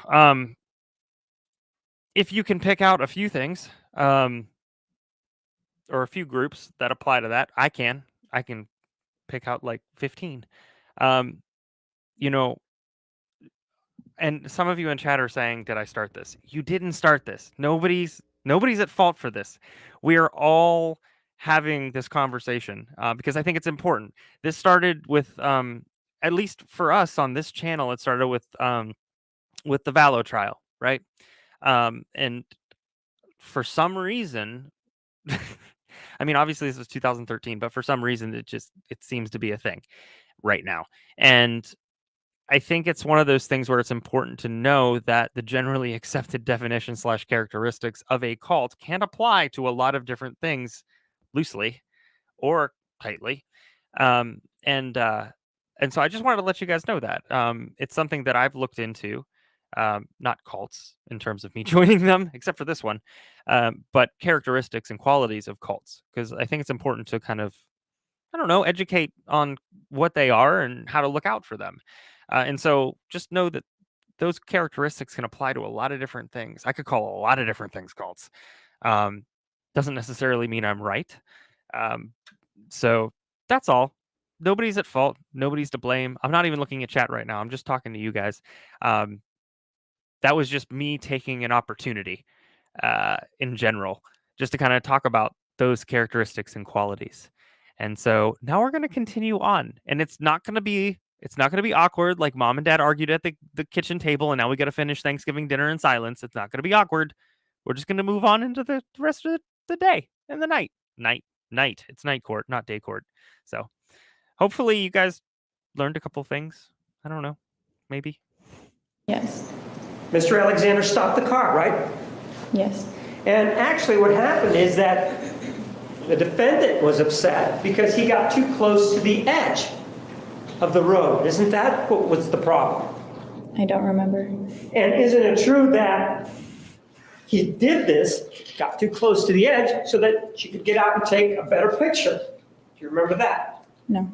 if you can pick out a few things, or a few groups that apply to that, I can pick out like 15. And some of you in chat are saying, did I start this? You didn't start this. Nobody's at fault for this. We are all having this conversation because I think it's important. This started with, at least for us on this channel, it started with the Vallow trial, right? And for some reason, I mean, obviously this was 2013, but for some reason it seems to be a thing right now. And I think it's one of those things where it's important to know that the generally accepted definition / characteristics of a cult can apply to a lot of different things loosely or tightly. And so I just wanted to let you guys know that it's something that I've looked into. Not cults in terms of me joining them, except for this one, but characteristics and qualities of cults, because I think it's important to kind of, educate on what they are and how to look out for them. And so just know that those characteristics can apply to a lot of different things. I could call a lot of different things cults. Doesn't necessarily mean I'm right. So that's all. Nobody's at fault. Nobody's to blame. I'm not even looking at chat right now. I'm just talking to you guys. That was just me taking an opportunity in general, just to kind of talk about those characteristics and qualities. And so now we're going to continue on, and it's not going to be It's not going to be awkward like mom and dad argued at the kitchen table and now we got to finish Thanksgiving dinner in silence. It's not going to be awkward. We're just going to move on into the rest of the day and the night. Night. It's night court, not day court. So hopefully you guys learned a couple things. I don't know. Maybe. Yes. Mr. Alexander stopped the car, right? Yes. And actually what happened is that the defendant was upset because he got too close to the edge of the road. Isn't that what was the problem? I don't remember. And isn't it true that he did this, got too close to the edge so that she could get out and take a better picture? Do you remember that? No.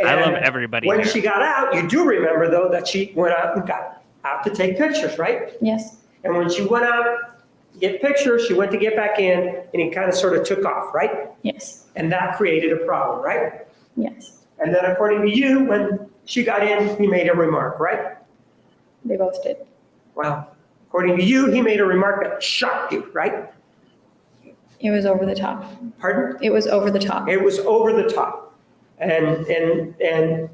I love And everybody when here. she got out, you do remember though that she went out and got out to take pictures, right? Yes. And when she went out to get pictures, she went to get back in and he kind of sort of took off, right? Yes. And that created a problem, right? Yes. And then according to you, when she got in, he made a remark, right? They both did. Well, according to you, he made a remark that shocked you, right? It was over the top. Pardon? It was over the top. It was over the top. And do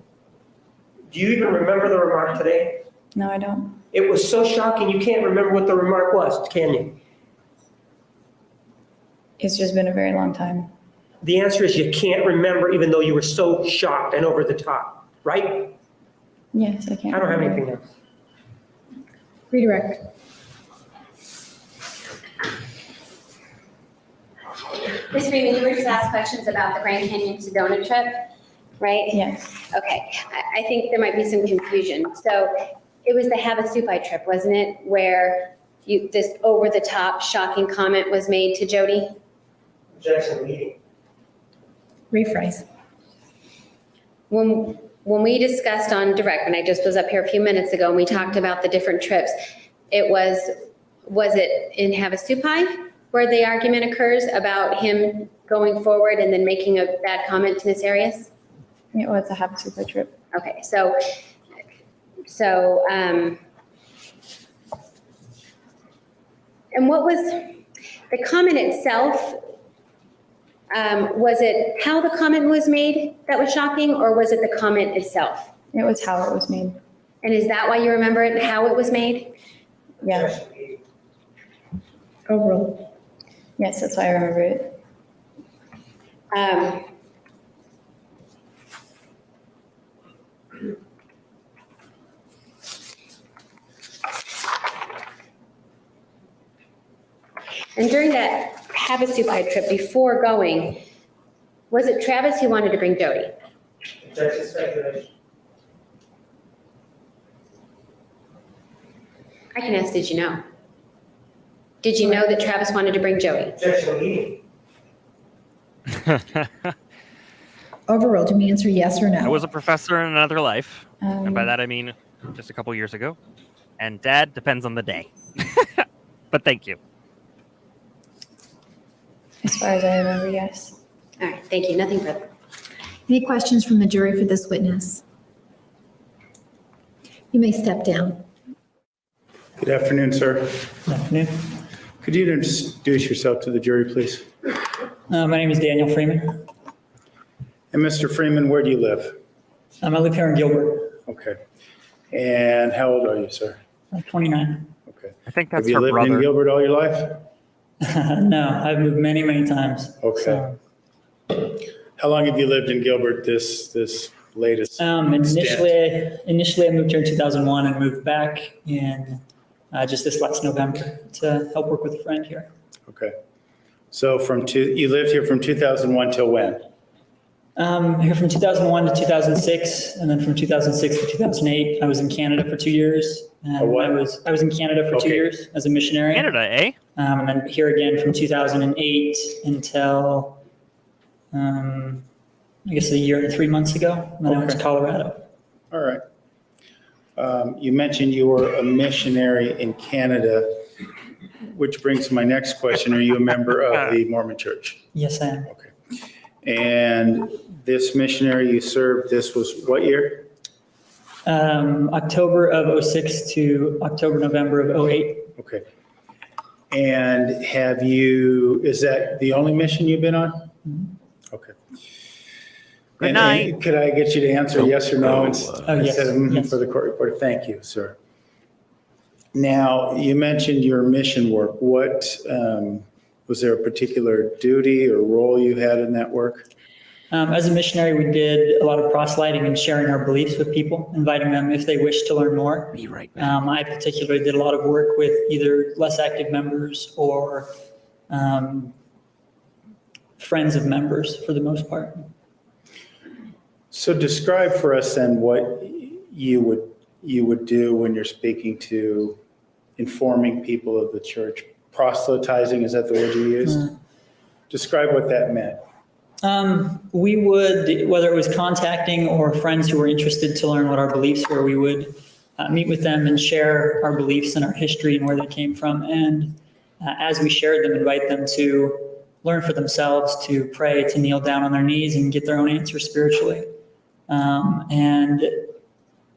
you even remember the remark today? No, I don't. It was so shocking you can't remember what the remark was, can you? It's just been a very long time. The answer is you can't remember even though you were so shocked and over the top, right? Yes, I can't. I don't have remember. anything else. Redirect. Ms. Freeman, you were just asked questions about the Grand Canyon Sedona trip, right? Yes. Okay, I think there might be some confusion. So it was the Havasupai trip, wasn't it? Where this over-the-top shocking comment was made to Jodi? Objection leading. Rephrase. When we discussed on direct, and I just was up here a few minutes ago, and we talked about the different trips, was it in Havasupai where the argument occurs about him going forward and then making a bad comment to Ms. Arias? It was a Havasupai trip. Okay, so and what was the comment itself? Was it how the comment was made that was shocking, or was it the comment itself? It was how it was made. And is that why you remember it, how it was made? Yeah. Overall. Yes, that's why I remember it. And during that Havasupai trip, before going, was it Travis who wanted to bring Jodi? Objection speculation. I can ask, did you know? Did you know that Travis wanted to bring Jodi? Objection leading. Overruled. You may answer yes or no. I was a professor in another life. And by that I mean just a couple years ago. And dad depends on the day. But thank you. As far as I remember, yes. All right, thank you, nothing further. Any questions from the jury for this witness? You may step down. Good afternoon, sir. Good afternoon. Could you introduce yourself to the jury, please? My name is Daniel Freeman. And Mr. Freeman, where do you live? I live here in Gilbert. Okay. And how old are you, sir? 29. Okay. I think that's Have you her lived brother. in Gilbert all your life? No, I've moved many, many times. Okay. So, How long have you lived in Gilbert this latest stint? initially I moved here in 2001 and moved back in just this last November to help work with a friend here. Okay. So you lived here from 2001 till when? Here from 2001 to 2006, and then from 2006 to 2008, I was in Canada for 2 years. And what? I was in Canada for 2 Okay. years as a missionary. Canada, eh? And then here again from 2008 until, I guess a year and 3 months ago. And then I went to Okay. Colorado. All right. You mentioned you were a missionary in Canada, which brings to my next question. Are you a member of the Mormon Church? Yes, I am. Okay. And this missionary you served, this was what year? October of 06 to October, November of 08. Okay. And is that the only mission you've been on? Okay. Good And night. could I get you to answer yes or no instead yes, of yes. for the court reporter? Thank you, sir. Now, you mentioned your mission work. What, was there a particular duty or role you had in that work? As a missionary, we did a lot of proselyting and sharing our beliefs with people, inviting them if they wish to learn more. Be right back. I particularly did a lot of work with either less active members or friends of members for the most part. So describe for us then what you would do when you're speaking to informing people of the church. Proselytizing, is that the word you used? Describe what that meant. We would, whether it was contacting or friends who were interested to learn what our beliefs were, we would meet with them and share our beliefs and our history and where they came from. And as we shared them, invite them to learn for themselves, to pray, to kneel down on their knees and get their own answers spiritually. And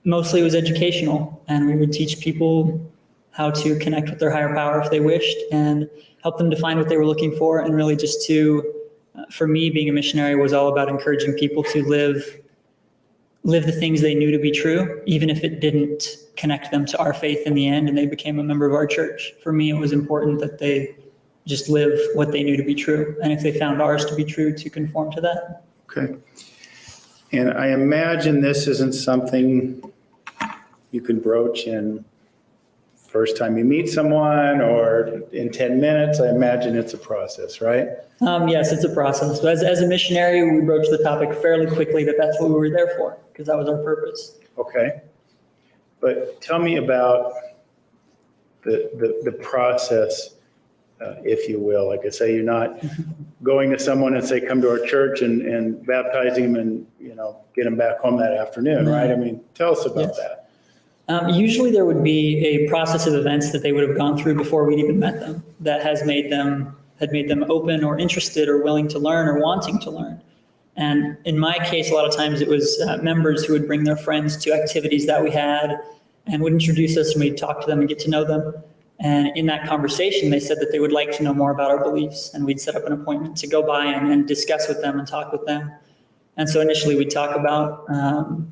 mostly it was educational, and we would teach people how to connect with their higher power if they wished, and help them define what they were looking for. And really just to, for me, being a missionary was all about encouraging people to live the things they knew to be true, even if it didn't connect them to our faith in the end and they became a member of our church. For me, it was important that they just live what they knew to be true. And if they found ours to be true, to conform to that. Okay. And I imagine this isn't something you can broach in first time you meet someone or in 10 minutes. I imagine it's a process, right? Yes, it's a process. But as a missionary, we broached the topic fairly quickly that that's what we were there for, because that was our purpose. Okay. But tell me about the process, if you will. Like I say, you're not going to someone and say, come to our church and baptizing them and, get them back home that afternoon, right? I mean, tell us about that. Usually there would be a process of events that they would have gone through before we'd even met them that had made them open or interested or willing to learn or wanting to learn. And in my case, a lot of times it was members who would bring their friends to activities that we had and would introduce us, and we'd talk to them and get to know them. And in that conversation, they said that they would like to know more about our beliefs, and we'd set up an appointment to go by and discuss with them and talk with them. And so initially we'd talk about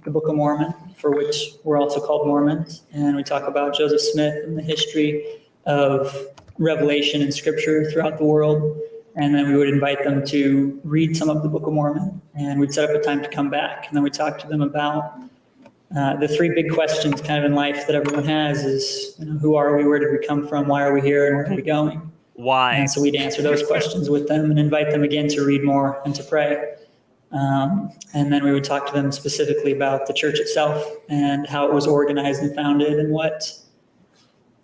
the Book of Mormon, for which we're also called Mormons. And we talk about Joseph Smith and the history of revelation and scripture throughout the world. And then we would invite them to read some of the Book of Mormon, and we'd set up a time to come back. And then we'd talk to them about the three big questions kind of in life that everyone has is, who are we, where did we come from, why are we here, and where are we going? Why? And so we'd answer those questions with them and invite them again to read more and to pray. And then we would talk to them specifically about the church itself and how it was organized and founded and what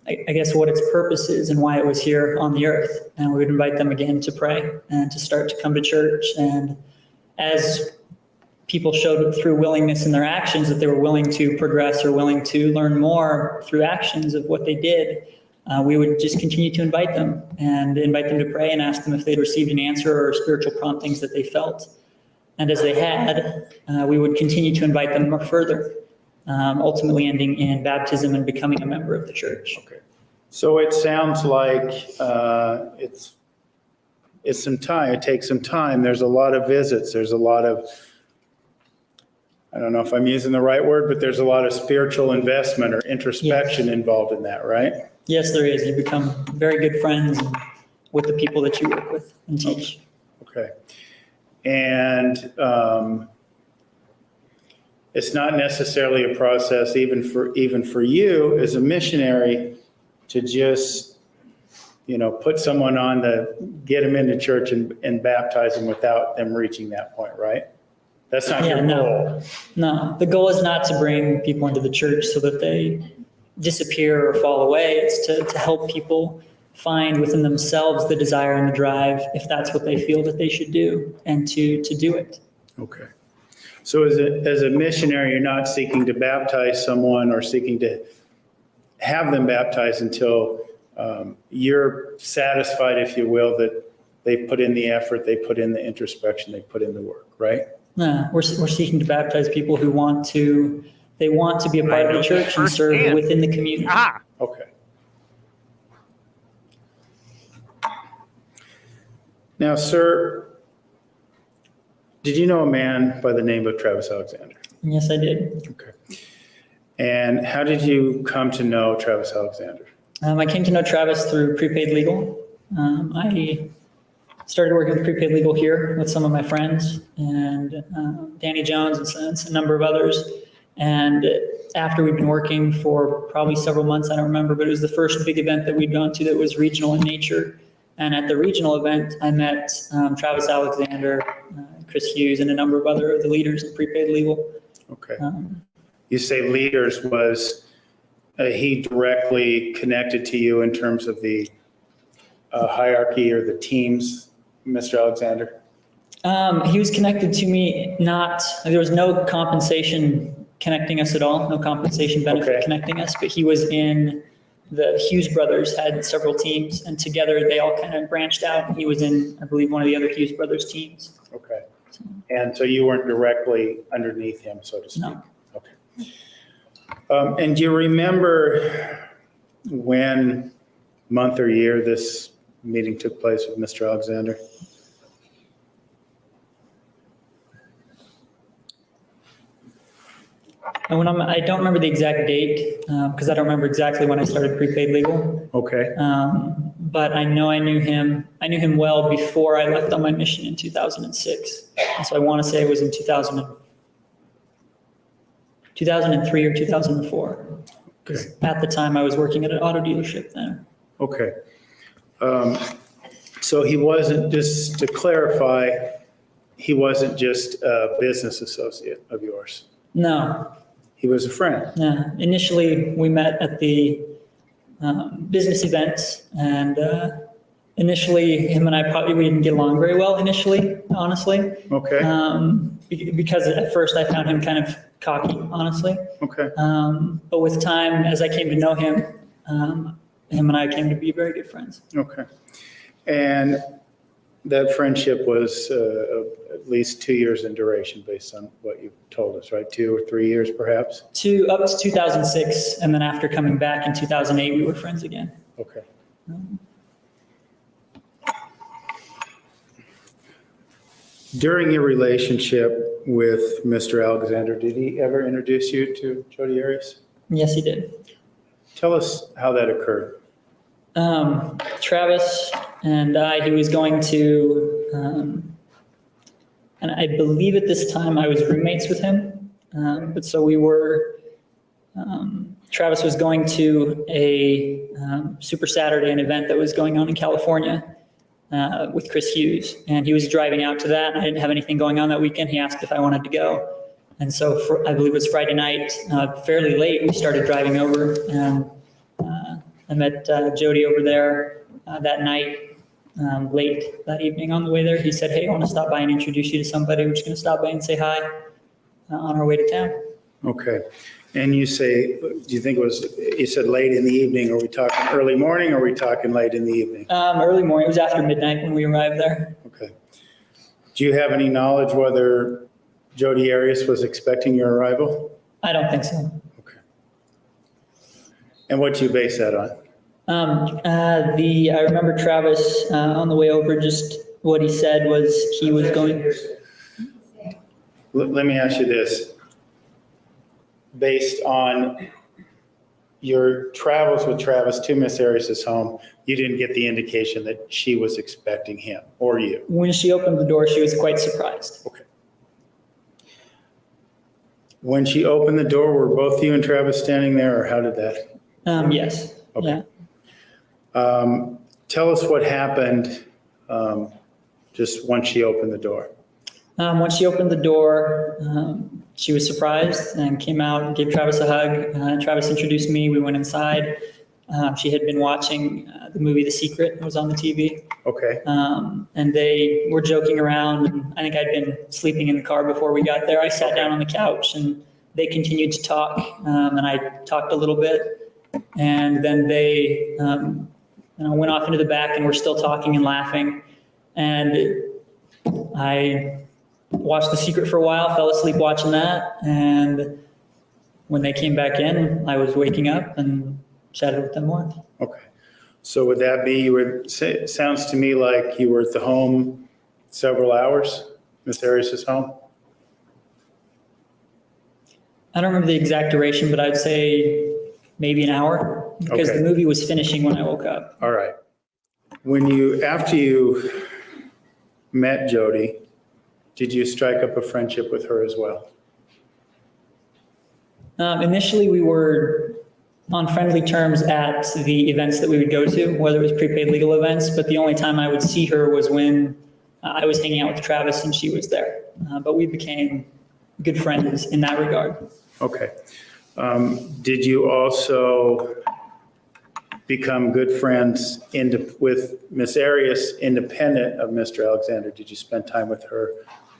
its purpose is and why it was here on the earth. And we would invite them again to pray and to start to come to church. And as people showed through willingness in their actions that they were willing to progress or willing to learn more through actions of what they did, we would just continue to invite them to pray and ask them if they'd received an answer or spiritual promptings that they felt. And as they had, we would continue to invite them further, ultimately ending in baptism and becoming a member of the church. Okay. So it sounds like it's some time. It takes some time. There's a lot of visits. There's a lot of, I don't know if I'm using the right word, but there's a lot of spiritual investment or introspection involved in that, right? Yes, there is. You become very good friends with the people that you work with and teach. Okay. And it's not necessarily a process even for you as a missionary to just, put someone on to get them into church and baptize them without them reaching that point, right? That's not your goal. No, the goal is not to bring people into the church so that they disappear or fall away. It's to help people find within themselves the desire and the drive, if that's what they feel that they should do, and to do it. Okay. So as a missionary, you're not seeking to baptize someone or seeking to have them baptized until you're satisfied, if you will, that they've put in the effort, they put in the introspection, they put in the work, right? No, we're seeking to baptize people who want to be a part of the church and serve within the community. Ah. Okay. Now, sir, Did you know a man by the name of Travis Alexander? Yes, I did. Okay. And how did you come to know Travis Alexander? I came to know Travis through prepaid legal. I started working with prepaid legal here with some of my friends and Danny Jones and a number of others. And after we'd been working for probably several months, I don't remember, but it was the first big event that we'd gone to that was regional in nature. And at the regional event, I met Travis Alexander, Chris Hughes, and a number of other of the leaders in prepaid legal. Okay. You say leaders, was he directly connected to you in terms of the hierarchy or the teams, Mr. Alexander? He was connected to me, there was no compensation connecting us at all, no compensation benefit connecting us, but he was in the Hughes brothers had several teams, and together they all kind of branched out. And he was in, I believe, one of the other Hughes brothers teams. Okay. And so you weren't directly underneath him, so to speak? No. Okay. And do you remember when, month or year, this meeting took place with Mr. Alexander? And I don't remember the exact date because I don't remember exactly when I started prepaid legal. Okay. But I know I knew him well before I left on my mission in 2006. And so I want to say it was in 2003 or 2004. Because at the time I was working at an auto dealership then. Okay. So he wasn't, just to clarify, he wasn't just a business associate of yours? No. He was a friend? Yeah. Initially, we met at the business events, and initially, him and I we didn't get along very well initially, honestly. Okay. Because at first I found him kind of cocky, honestly. Okay. But with time, as I came to know him, him and I came to be very good friends. Okay. And that friendship was at least 2 years in duration based on what you told us, right? 2 or 3 years perhaps? Up to 2006, and then after coming back in 2008, we were friends again. Okay. During your relationship with Mr. Alexander, did he ever introduce you to Jodi Arias? Yes, he did. Tell us how that occurred. Travis and he was going to, and I believe at this time I was roommates with him. But so we were, Travis was going to a Super Saturday, an event that was going on in California with Chris Hughes. And he was driving out to that, and I didn't have anything going on that weekend. He asked if I wanted to go. And so I believe it was Friday night, fairly late, we started driving over, and I met Jodi over there that night, late that evening on the way there. He said, "Hey, I want to stop by and introduce you to somebody. We're just going to stop by and say hi on our way to town." Okay. And you say, do you think it was, you said late in the evening, are we talking early morning or are we talking late in the evening? Early morning. It was after midnight when we arrived there. Okay. Do you have any knowledge whether Jodi Arias was expecting your arrival? I don't think so. Okay. And what do you base that on? I remember Travis on the way over, just what he said was he was going. Let me ask you this. Based on your travels with Travis to Miss Arias' home, you didn't get the indication that she was expecting him or you? When she opened the door, she was quite surprised. Okay. When she opened the door, were both you and Travis standing there, or how did that? Yes. Okay. Yeah. Tell us what happened just once she opened the door. Once she opened the door, she was surprised and came out and gave Travis a hug. Travis introduced me. We went inside. She had been watching the movie The Secret. It was on the TV. Okay. And they were joking around. And I think I'd been sleeping in the car before we got there. I sat down on the couch and they continued to talk. And I talked a little bit. And then they went off into the back and were still talking and laughing. And I watched The Secret for a while, fell asleep watching that. And when they came back in, I was waking up and chatted with them more. Okay. So would that be, it sounds to me like you were at the home several hours? Ms. Arias' home? I don't remember the exact duration, but I'd say maybe an hour because Okay. the movie was finishing when I woke up. All right. After you met Jodi, did you strike up a friendship with her as well? Initially, we were on friendly terms at the events that we would go to, whether it was prepaid legal events, but the only time I would see her was when I was hanging out with Travis and she was there. But we became good friends in that regard. Okay. Did you also become good friends with Ms. Arias, independent of Mr. Alexander? Did you spend time with her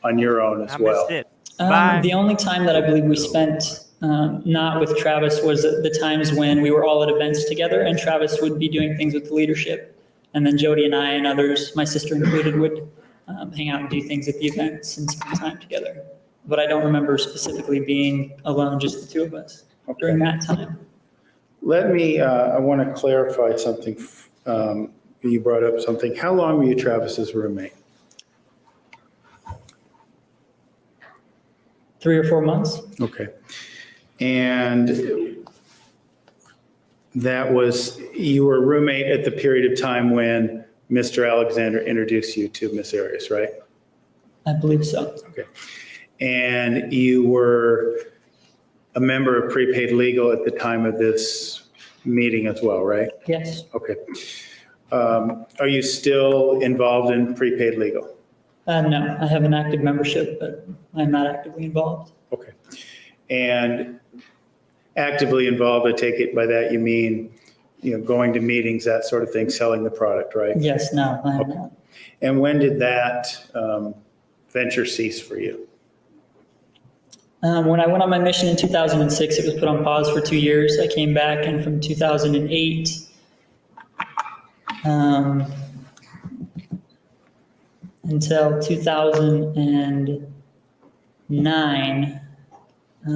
on your own as well? I missed it. Bye. The only time that I believe we spent not with Travis was the times when we were all at events together and Travis would be doing things with the leadership. And then Jodi and I and others, my sister included, would hang out and do things at the events and spend time together. But I don't remember specifically being alone, just the two of us during that time. I want to clarify something. You brought up something. How long were you Travis's roommate? 3 or 4 months. Okay. And you were a roommate at the period of time when Mr. Alexander introduced you to Ms. Arias, right? I believe so. Okay. And you were a member of prepaid legal at the time of this meeting as well, right? Yes. Okay. Are you still involved in prepaid legal? No, I have an active membership, but I'm not actively involved. Okay. And actively involved, I take it by that you mean, going to meetings, that sort of thing, selling the product, right? Yes, no, I am not. And when did that venture cease for you? When I went on my mission in 2006, it was put on pause for 2 years. I came back, and from 2008 until 2009, I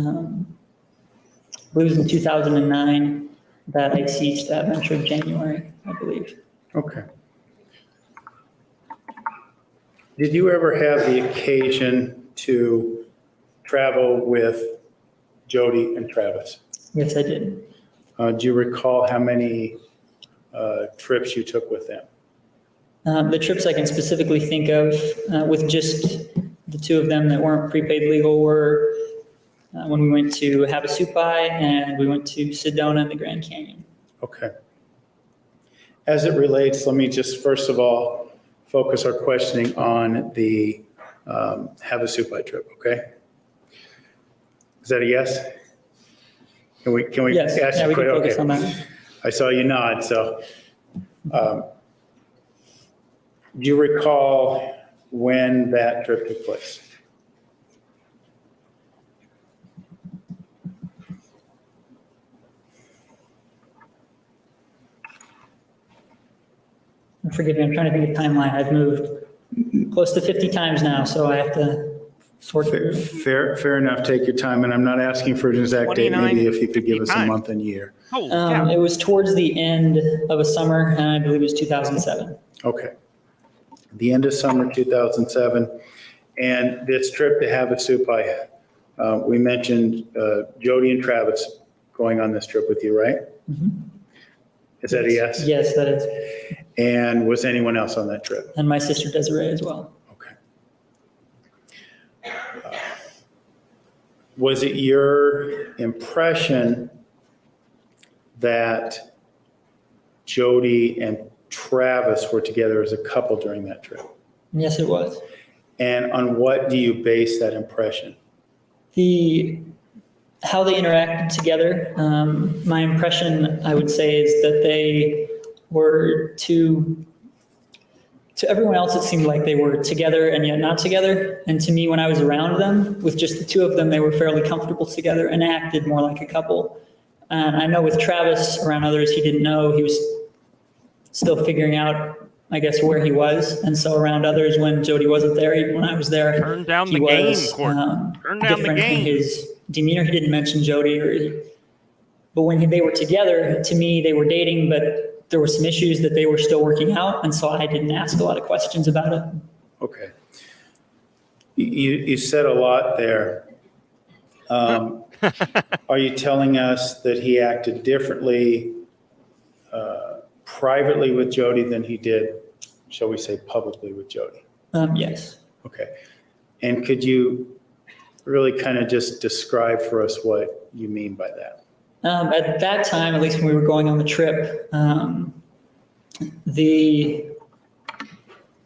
believe it was in 2009 that I ceased that venture in January, I believe. Okay. Did you ever have the occasion to travel with Jodi and Travis? Yes, I did. Do you recall how many trips you took with them? The trips I can specifically think of with just the two of them that weren't prepaid legal were when we went to Havasupai and we went to Sedona and the Grand Canyon. Okay. As it relates, let me just first of all focus our questioning on the Havasupai trip, okay? Is that a yes? Can we Yes, ask yeah, you we can quick? focus Okay. on that. I saw you nod, so. Do you recall when that trip took place? Forgive me, I'm trying to think of timeline. I've moved close to 50 times now, so I have to sort through. Fair enough, take your time, and I'm not asking for an exact date, 29, maybe if you could give us a 55. month and year. Holy cow. It was towards the end of a summer, and I believe it was 2007. Okay. The end of summer 2007, and this trip to Havasupai, we mentioned Jodi and Travis going on this trip with you, right? Is that a yes? Yes, that is. And was anyone else on that trip? And my sister Desiree as well. Okay. Was it your impression that Jodi and Travis were together as a couple during that trip? Yes, it was. And on what do you base that impression? How they interacted together, my impression, I would say, is that they were to everyone else, it seemed like they were together and yet not together. And to me, when I was around them, with just the two of them, they were fairly comfortable together and acted more like a couple. And I know with Travis, around others, he didn't know. He was still figuring out, I guess, where he was. And so around others, when Jodi wasn't there, even when I was there, Turn down he the game, was Court. Turn down the different in game. his demeanor. He didn't mention Jodi, but when they were together, to me, they were dating, but there were some issues that they were still working out. And so I didn't ask a lot of questions about it. Okay. You said a lot there. Are you telling us that he acted differently privately with Jodi than he did, shall we say, publicly with Jodi? Yes. Okay. And could you really kind of just describe for us what you mean by that? At that time, at least when we were going on the trip,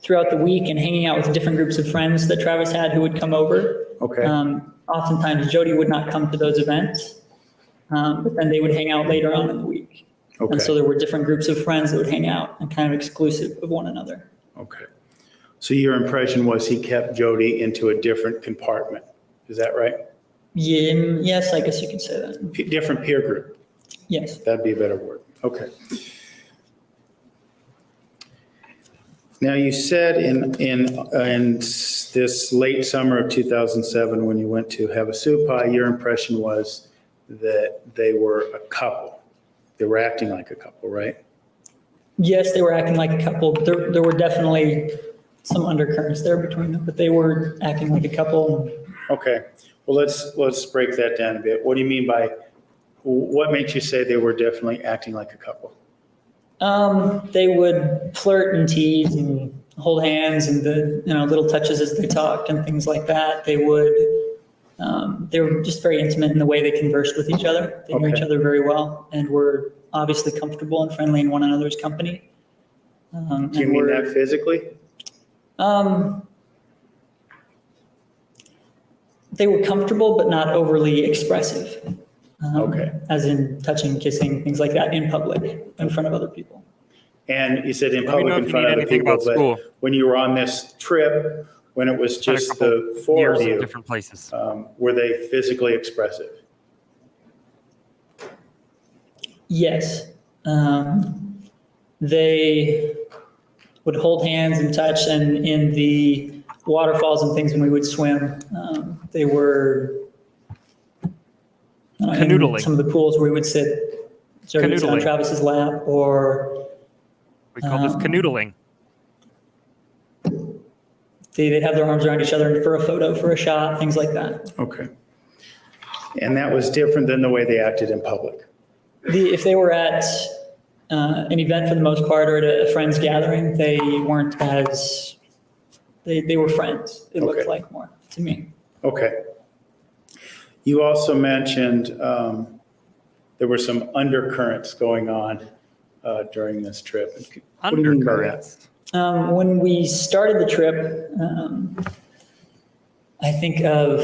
throughout the week and hanging out with different groups of friends that Travis had who would come over. Okay. Oftentimes Jodi would not come to those events, but then they would hang out later on in the week. Okay. And so there were different groups of friends that would hang out and kind of exclusive of one another. Okay. So your impression was he kept Jodi into a different compartment. Is that right? Yeah, yes, I guess you could say that. Different peer group. Yes. That'd be a better word. Okay. Now, you said in this late summer of 2007, when you went to Havasupai, your impression was that they were a couple. They were acting like a couple, right? Yes, they were acting like a couple. There were definitely some undercurrents there between them, but they were acting like a couple. Okay. Well, let's break that down a bit. What do you mean by, what makes you say they were definitely acting like a couple? They would flirt and tease and hold hands and the little touches as they talked and things like that. They were just very intimate in the way they conversed with each other. They knew each other very well and were obviously comfortable and friendly in one another's company. Do you mean that physically? They were comfortable, but not overly expressive. Okay. As in touching, kissing, things like that in public, in front of other people. And you said in Let me know public if in you front need of other anything people, about school. but when you were on this trip, when it was Had a just couple the four of years in you, different places. were they physically expressive? Yes. They would hold hands and touch, and in the waterfalls and things when we would swim, they were Canoodling. in some of the pools where we would sit, Jodi would sit on Canoodling. Travis's lap, or We call this canoodling. they'd have their arms around each other for a photo, for a shot, things like that. Okay. And that was different than the way they acted in public? If they were at an event for the most part, or at a friend's gathering, they weren't as, they were friends, it looked Okay. like more to me. Okay. You also mentioned there were some undercurrents going on during this trip. What do you mean by that? Undercurrents. When we started the trip, I think of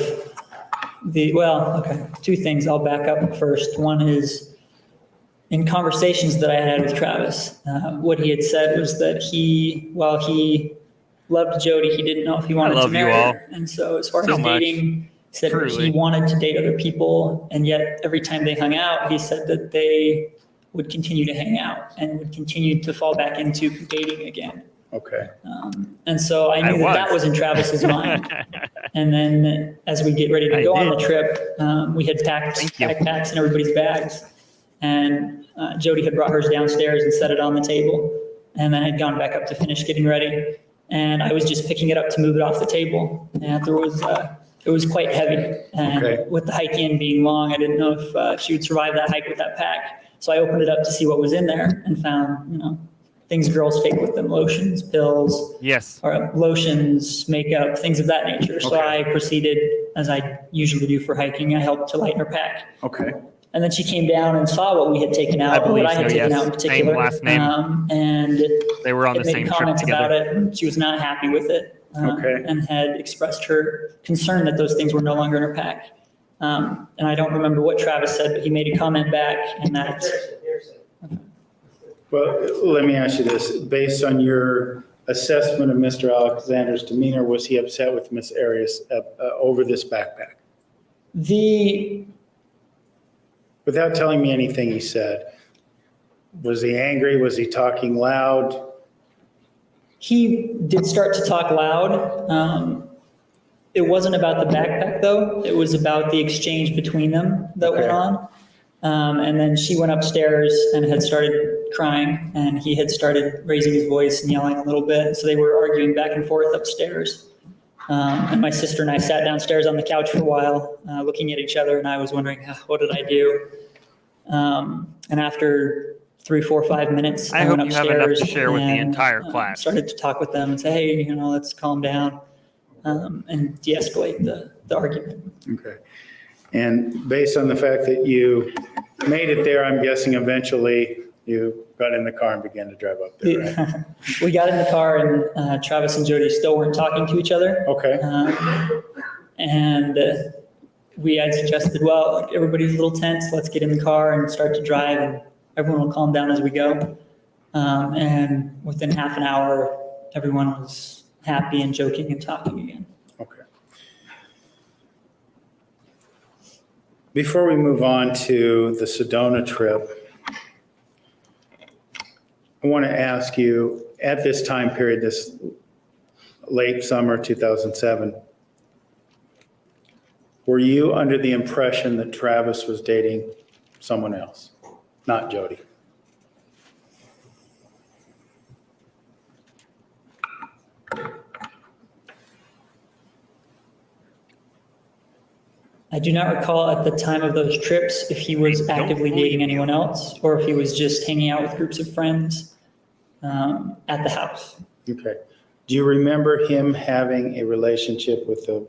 two things. I'll back up first. One is in conversations that I had with Travis, what he had said was that while he loved Jodi, he didn't know if he wanted to love you marry all her. And so as far so as much. dating, he said Truly. he wanted to date other people. And yet every time they hung out, he said that they would continue to hang out and would continue to fall back into dating again. Okay. And so I knew that was in Travis's mind. And then as we get ready to go on the trip, we had packed backpacks in everybody's bags. And Jodi had brought hers downstairs and set it on the table. And then had gone back up to finish getting ready. And I was just picking it up to move it off the table. And it was quite heavy. And with the hike in being long, I didn't know if she would survive that hike with that pack. So I opened it up to see what was in there and found, things girls take with them, lotions, pills. Yes. Or lotions, makeup, things of that nature. So I proceeded, as I usually do for hiking, I helped to lighten her pack. Okay. And then she came down and saw what we had taken out, what I had taken out in particular. Same last name. And They were on the had same made trip comments about together. it. And she was not happy with it. And had expressed her concern that those things were no longer in her pack. And I don't remember what Travis said, but he made a comment back and that. Well, let me ask you this. Based on your assessment of Mr. Alexander's demeanor, was he upset with Miss Arias over this backpack? Without telling me anything he said, was he angry? Was he talking loud? He did start to talk loud. It wasn't about the backpack, though. It was about the exchange between them that went on. And then she went upstairs and had started crying, and he had started raising his voice and yelling a little bit. So they were arguing back and forth upstairs. And my sister and I sat downstairs on the couch for a while, looking at each other, and I was wondering, what did I do? And after 3, 4, 5 minutes, I went hope you have enough to upstairs share with the and, entire class. started to talk with them and say, hey, let's calm down, and de-escalate the argument. Okay. And based on the fact that you made it there, I'm guessing eventually you got in the car and began to drive up there, right? We got in the car, and Travis and Jodi still weren't talking to each other. Okay. And we had suggested, well, like, everybody's a little tense. Let's get in the car and start to drive, and everyone will calm down as we go. And within half an hour, everyone was happy and joking and talking again. Okay. Before we move on to the Sedona trip, I want to ask you, at this time period, this late summer 2007, were you under the impression that Travis was dating someone else, not Jodi? I do not recall at the time of those trips if he was actively dating anyone else or if he was just hanging out with groups of friends at the house. Okay. Do you remember him having a relationship with a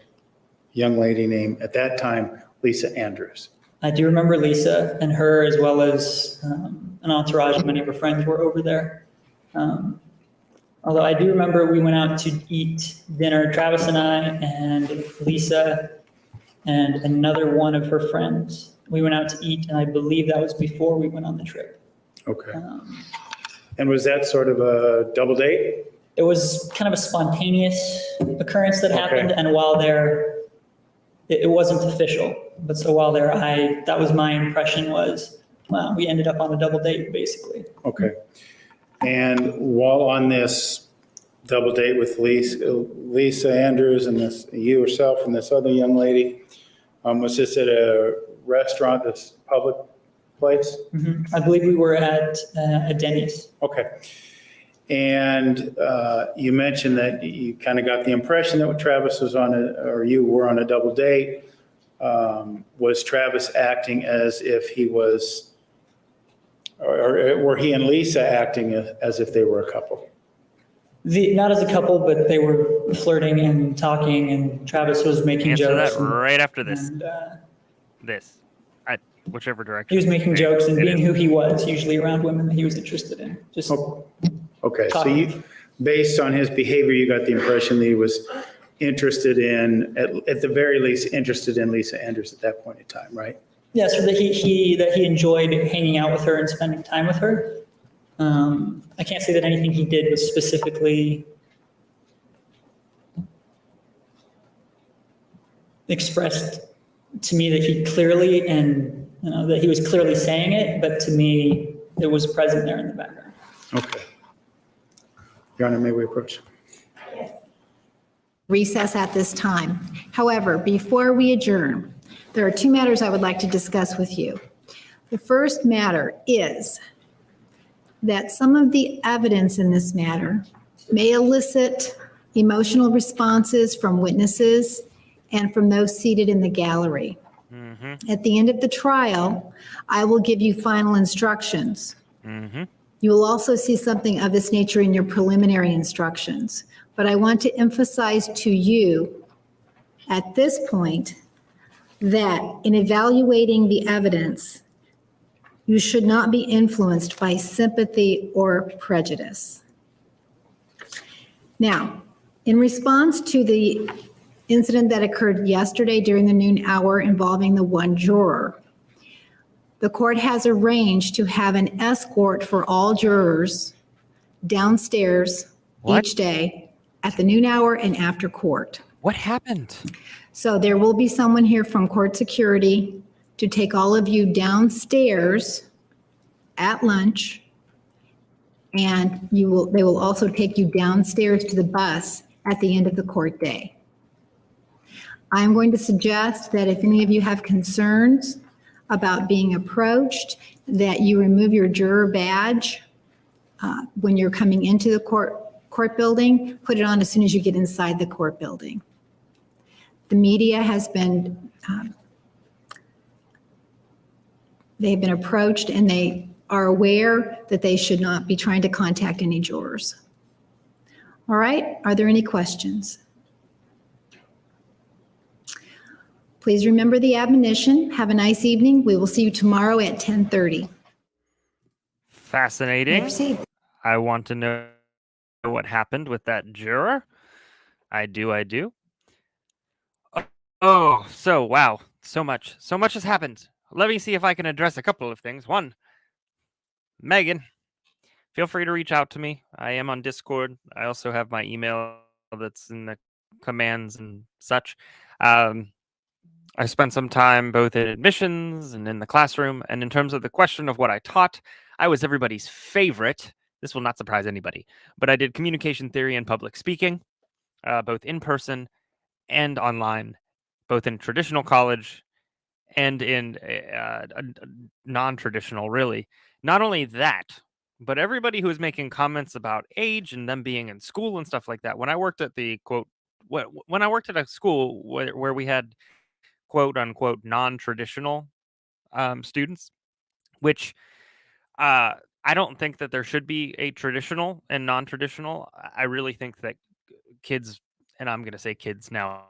young lady named, at that time, Lisa Andrews? I do remember Lisa and her, as well as an entourage of many of her friends were over there. Although I do remember we went out to eat dinner, Travis and I and Lisa and another one of her friends. We went out to eat, and I believe that was before we went on the trip. Okay. And was that sort of a double date? It was kind of a spontaneous occurrence that happened, and while there, it wasn't official. But so while there, that was my impression was, wow, we ended up on a double date, basically. Okay. And while on this double date with Lisa Andrews and you yourself and this other young lady, was this at a restaurant, this public place? I believe we were at Denny's. Okay. And you mentioned that you kind of got the impression that Travis was you were on a double date. Was Travis acting as if he was, or were he and Lisa acting as if they were a couple? Not as a couple, but they were flirting and talking, and Travis was making Answer jokes. that right after this. And, Whichever direction. he was making jokes and It being is. who he was, usually around women that he was interested in. Just Okay, so talking. based on his behavior, you got the impression that he was interested in, at the very least, interested in Lisa Andrews at that point in time, right? Yes, or that he enjoyed hanging out with her and spending time with her. I can't say that anything he did was specifically expressed to me that he clearly that he was clearly saying it, but to me, it was present there in the background. Okay. Your Honor, may we approach? Recess at this time. However, before we adjourn, there are two matters I would like to discuss with you. The first matter is that some of the evidence in this matter may elicit emotional responses from witnesses and from those seated in the gallery. At the end of the trial, I will give you final instructions. You will also see something of this nature in your preliminary instructions. But I want to emphasize to you at this point that in evaluating the evidence, you should not be influenced by sympathy or prejudice. Now, in response to the incident that occurred yesterday during the noon hour involving the one juror, the court has arranged to have an escort for all jurors downstairs each day at the noon hour and after court. What happened? So there will be someone here from court security to take all of you downstairs at lunch, and they will also take you downstairs to the bus at the end of the court day. I'm going to suggest that if any of you have concerns about being approached, that you remove your juror badge when you're coming into the court building, put it on as soon as you get inside the court building. The media has been, they've been approached and they are aware that they should not be trying to contact any jurors. All right, are there any questions? Please remember the admonition. Have a nice evening. We will see you tomorrow at 10:30. Fascinating. Proceed. I want to know what happened with that juror. I do. Oh, so wow. So much has happened. Let me see if I can address a couple of things. One, Megan, feel free to reach out to me. I am on Discord. I also have my email that's in the commands and such. I spent some time both in admissions and in the classroom. And in terms of the question of what I taught, I was everybody's favorite. This will not surprise anybody. But I did communication theory and public speaking, both in person and online, both in traditional college and in non-traditional, really. Not only that, but everybody who was making comments about age and them being in school and stuff like that. When I worked at the quote, when I worked at a school where we had quote unquote non-traditional students, which I don't think that there should be a traditional and non-traditional. I really think that kids, and I'm going to say kids now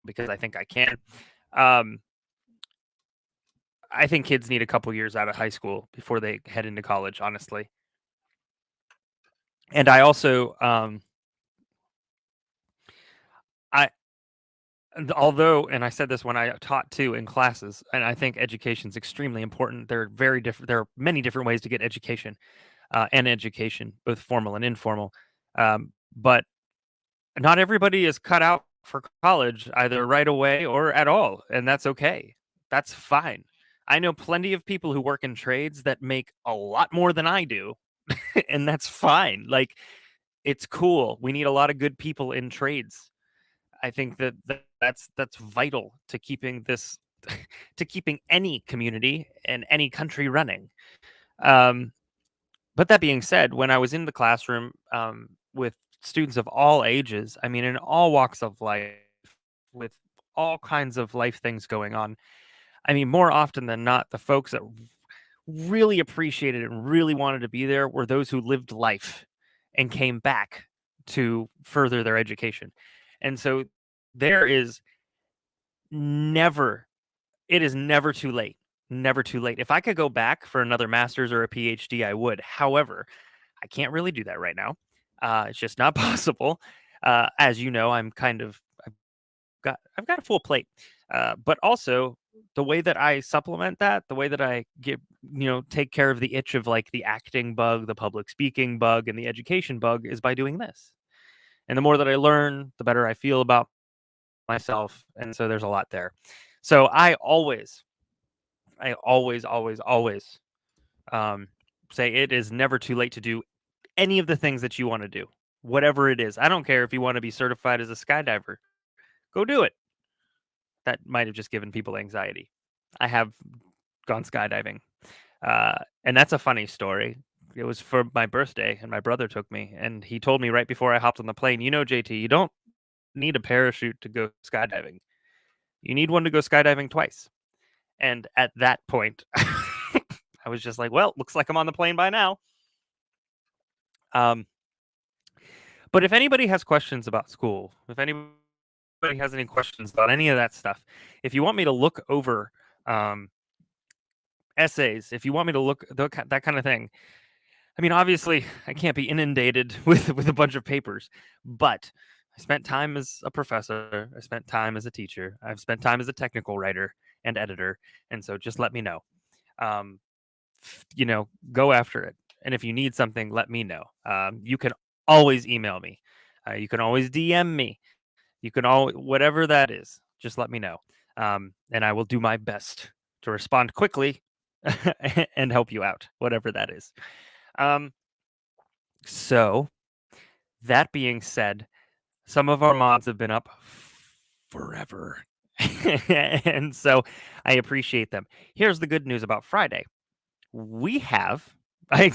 because I think I can. I think kids need a couple years out of high school before they head into college, honestly. And I also, although, and I said this when I taught too in classes, and I think education is extremely important. There are very different. There are many different ways to get education, both formal and informal. But not everybody is cut out for college either right away or at all, and that's okay. That's fine. I know plenty of people who work in trades that make a lot more than I do, and that's fine. Like, it's cool. We need a lot of good people in trades. I think that's vital to keeping this to keeping any community and any country running. But that being said, when I was in the classroom with students of all ages, I mean, in all walks of life, with all kinds of life things going on, I mean, more often than not, the folks that really appreciated and really wanted to be there were those who lived life and came back to further their education. And so there is never, it is never too late. Never too late. If I could go back for another master's or a PhD, I would. However, I can't really do that right now. It's just not possible. As you know, I've got a full plate. But also the way that I supplement that, the way that I take care of the itch of like the acting bug, the public speaking bug, and the education bug is by doing this. And the more that I learn, the better I feel about myself. And so there's a lot there. So I always say it is never too late to do any of the things that you want to do, whatever it is. I don't care if you want to be certified as a skydiver, go do it. That might have just given people anxiety. I have gone skydiving. And that's a funny story. It was for my birthday and my brother took me and he told me right before I hopped on the plane, JT, you don't need a parachute to go skydiving. You need one to go skydiving twice. And at that point, I was just like, well, looks like I'm on the plane by now. But if anybody has questions about school, if anybody has any questions about any of that stuff, if you want me to look over essays, if you want me to look that kind of thing, I mean, obviously, I can't be inundated with a bunch of papers, but I spent time as a professor. I spent time as a teacher. I've spent time as a technical writer and editor. And so just let me know. Go after it. And if you need something, let me know. You can always email me. You can always DM me. You can whatever that is, just let me know. And I will do my best to respond quickly and help you out, whatever that is. So that being said, some of our mods have been up forever. And so I appreciate them. Here's the good news about Friday. I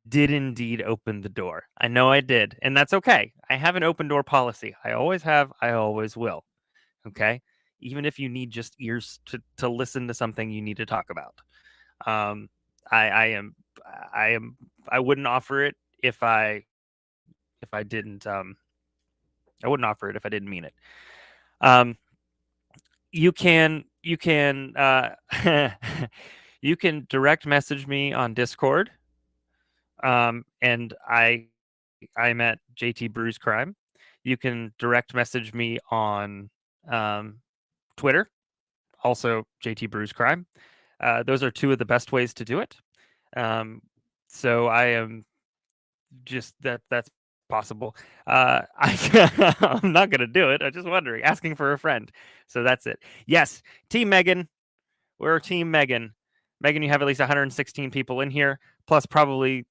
did indeed open the door. I know I did, and that's okay. I have an open door policy. I always have, I always will. Okay, even if you need just ears to listen to something you need to talk about. I wouldn't offer it if I didn't I wouldn't offer it if I didn't mean it. You can you can direct message me on Discord. And I'm at JT Brews Crime. You can direct message me on Twitter, also JT Brews Crime. Those are two of the best ways to do it. So I am just that's possible. I'm not gonna do it. I'm just wondering, asking for a friend. So that's it. Yes, Team Megan. We're Team Megan. Megan, you have at least 116 people in here, plus probably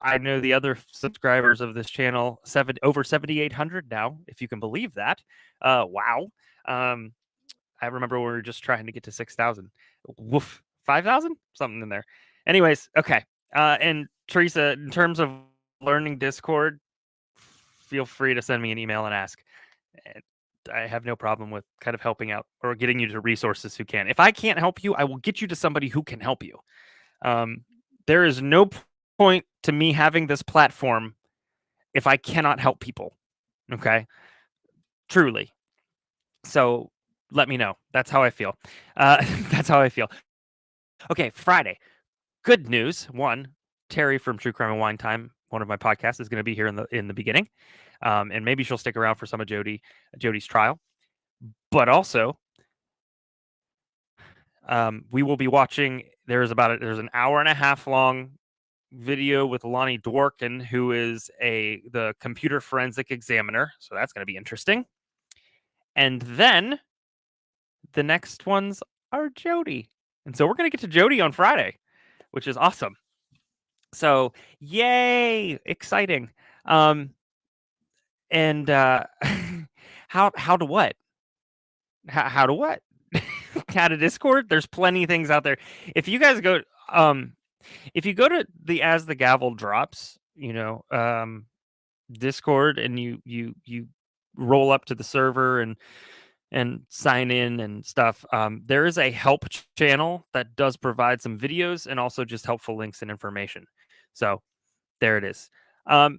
I know the other subscribers of this channel, over 7,800 now, if you can believe that. Wow. I remember when we were just trying to get to 6,000. Woof, 5,000? Something in there. Anyways, okay. And Teresa, in terms of learning Discord, feel free to send me an email and ask. I have no problem with kind of helping out or getting you to resources who can. If I can't help you, I will get you to somebody who can help you. There is no point to me having this platform if I cannot help people. Okay? Truly. So let me know. That's how I feel. That's how I feel. Okay, Friday. Good news. One, Terry from True Crime and Wine Time, one of my podcasts, is going to be here in the beginning. And maybe she'll stick around for some of Jodi's trial. But also, we will be watching. There's an hour and a half long video with Lonnie Dworkin, who is the computer forensic examiner. So that's going to be interesting. And then the next ones are Jodi. And so we're going to get to Jodi on Friday, which is awesome. So yay, exciting. And how to what? How to what? How to Discord? There's plenty of things out there. If you guys go if you go to the As the Gavel Drops, Discord, and you roll up to the server and sign in and stuff, there is a help channel that does provide some videos and also just helpful links and information. So there it is. All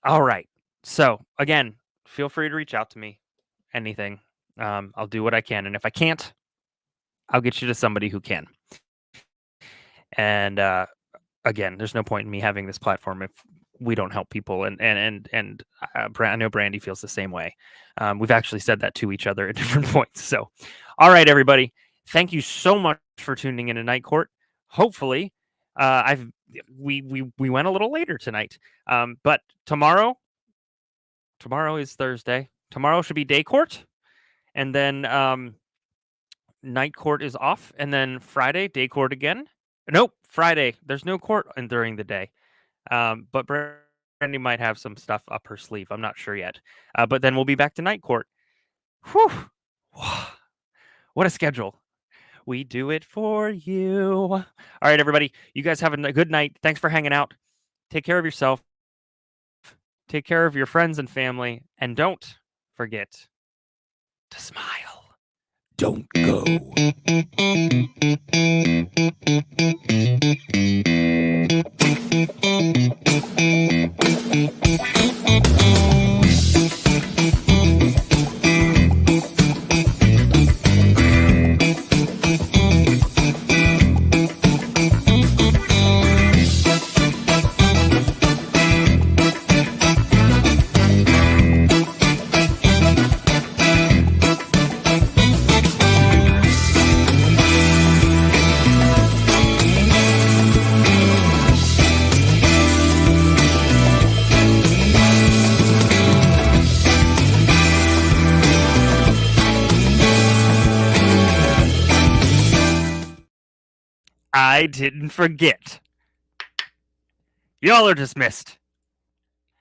right. So again, feel free to reach out to me. Anything. I'll do what I can. And if I can't, I'll get you to somebody who can. And again, there's no point in me having this platform if we don't help people. And I know Brandi feels the same way. We've actually said that to each other at different points. So, all right, everybody. Thank you so much for tuning in to Night Court. Hopefully, we went a little later tonight. But tomorrow is Thursday. Tomorrow should be day court. And then night court is off. And then Friday, day court again. Nope, Friday. There's no court during the day. But Brandi might have some stuff up her sleeve. I'm not sure yet. But then we'll be back to night court. Whew. What a schedule. We do it for you. All right, everybody. You guys have a good night. Thanks for hanging out. Take care of yourself. Take care of your friends and family. And don't forget to smile. Don't go. I didn't forget. Y'all are dismissed.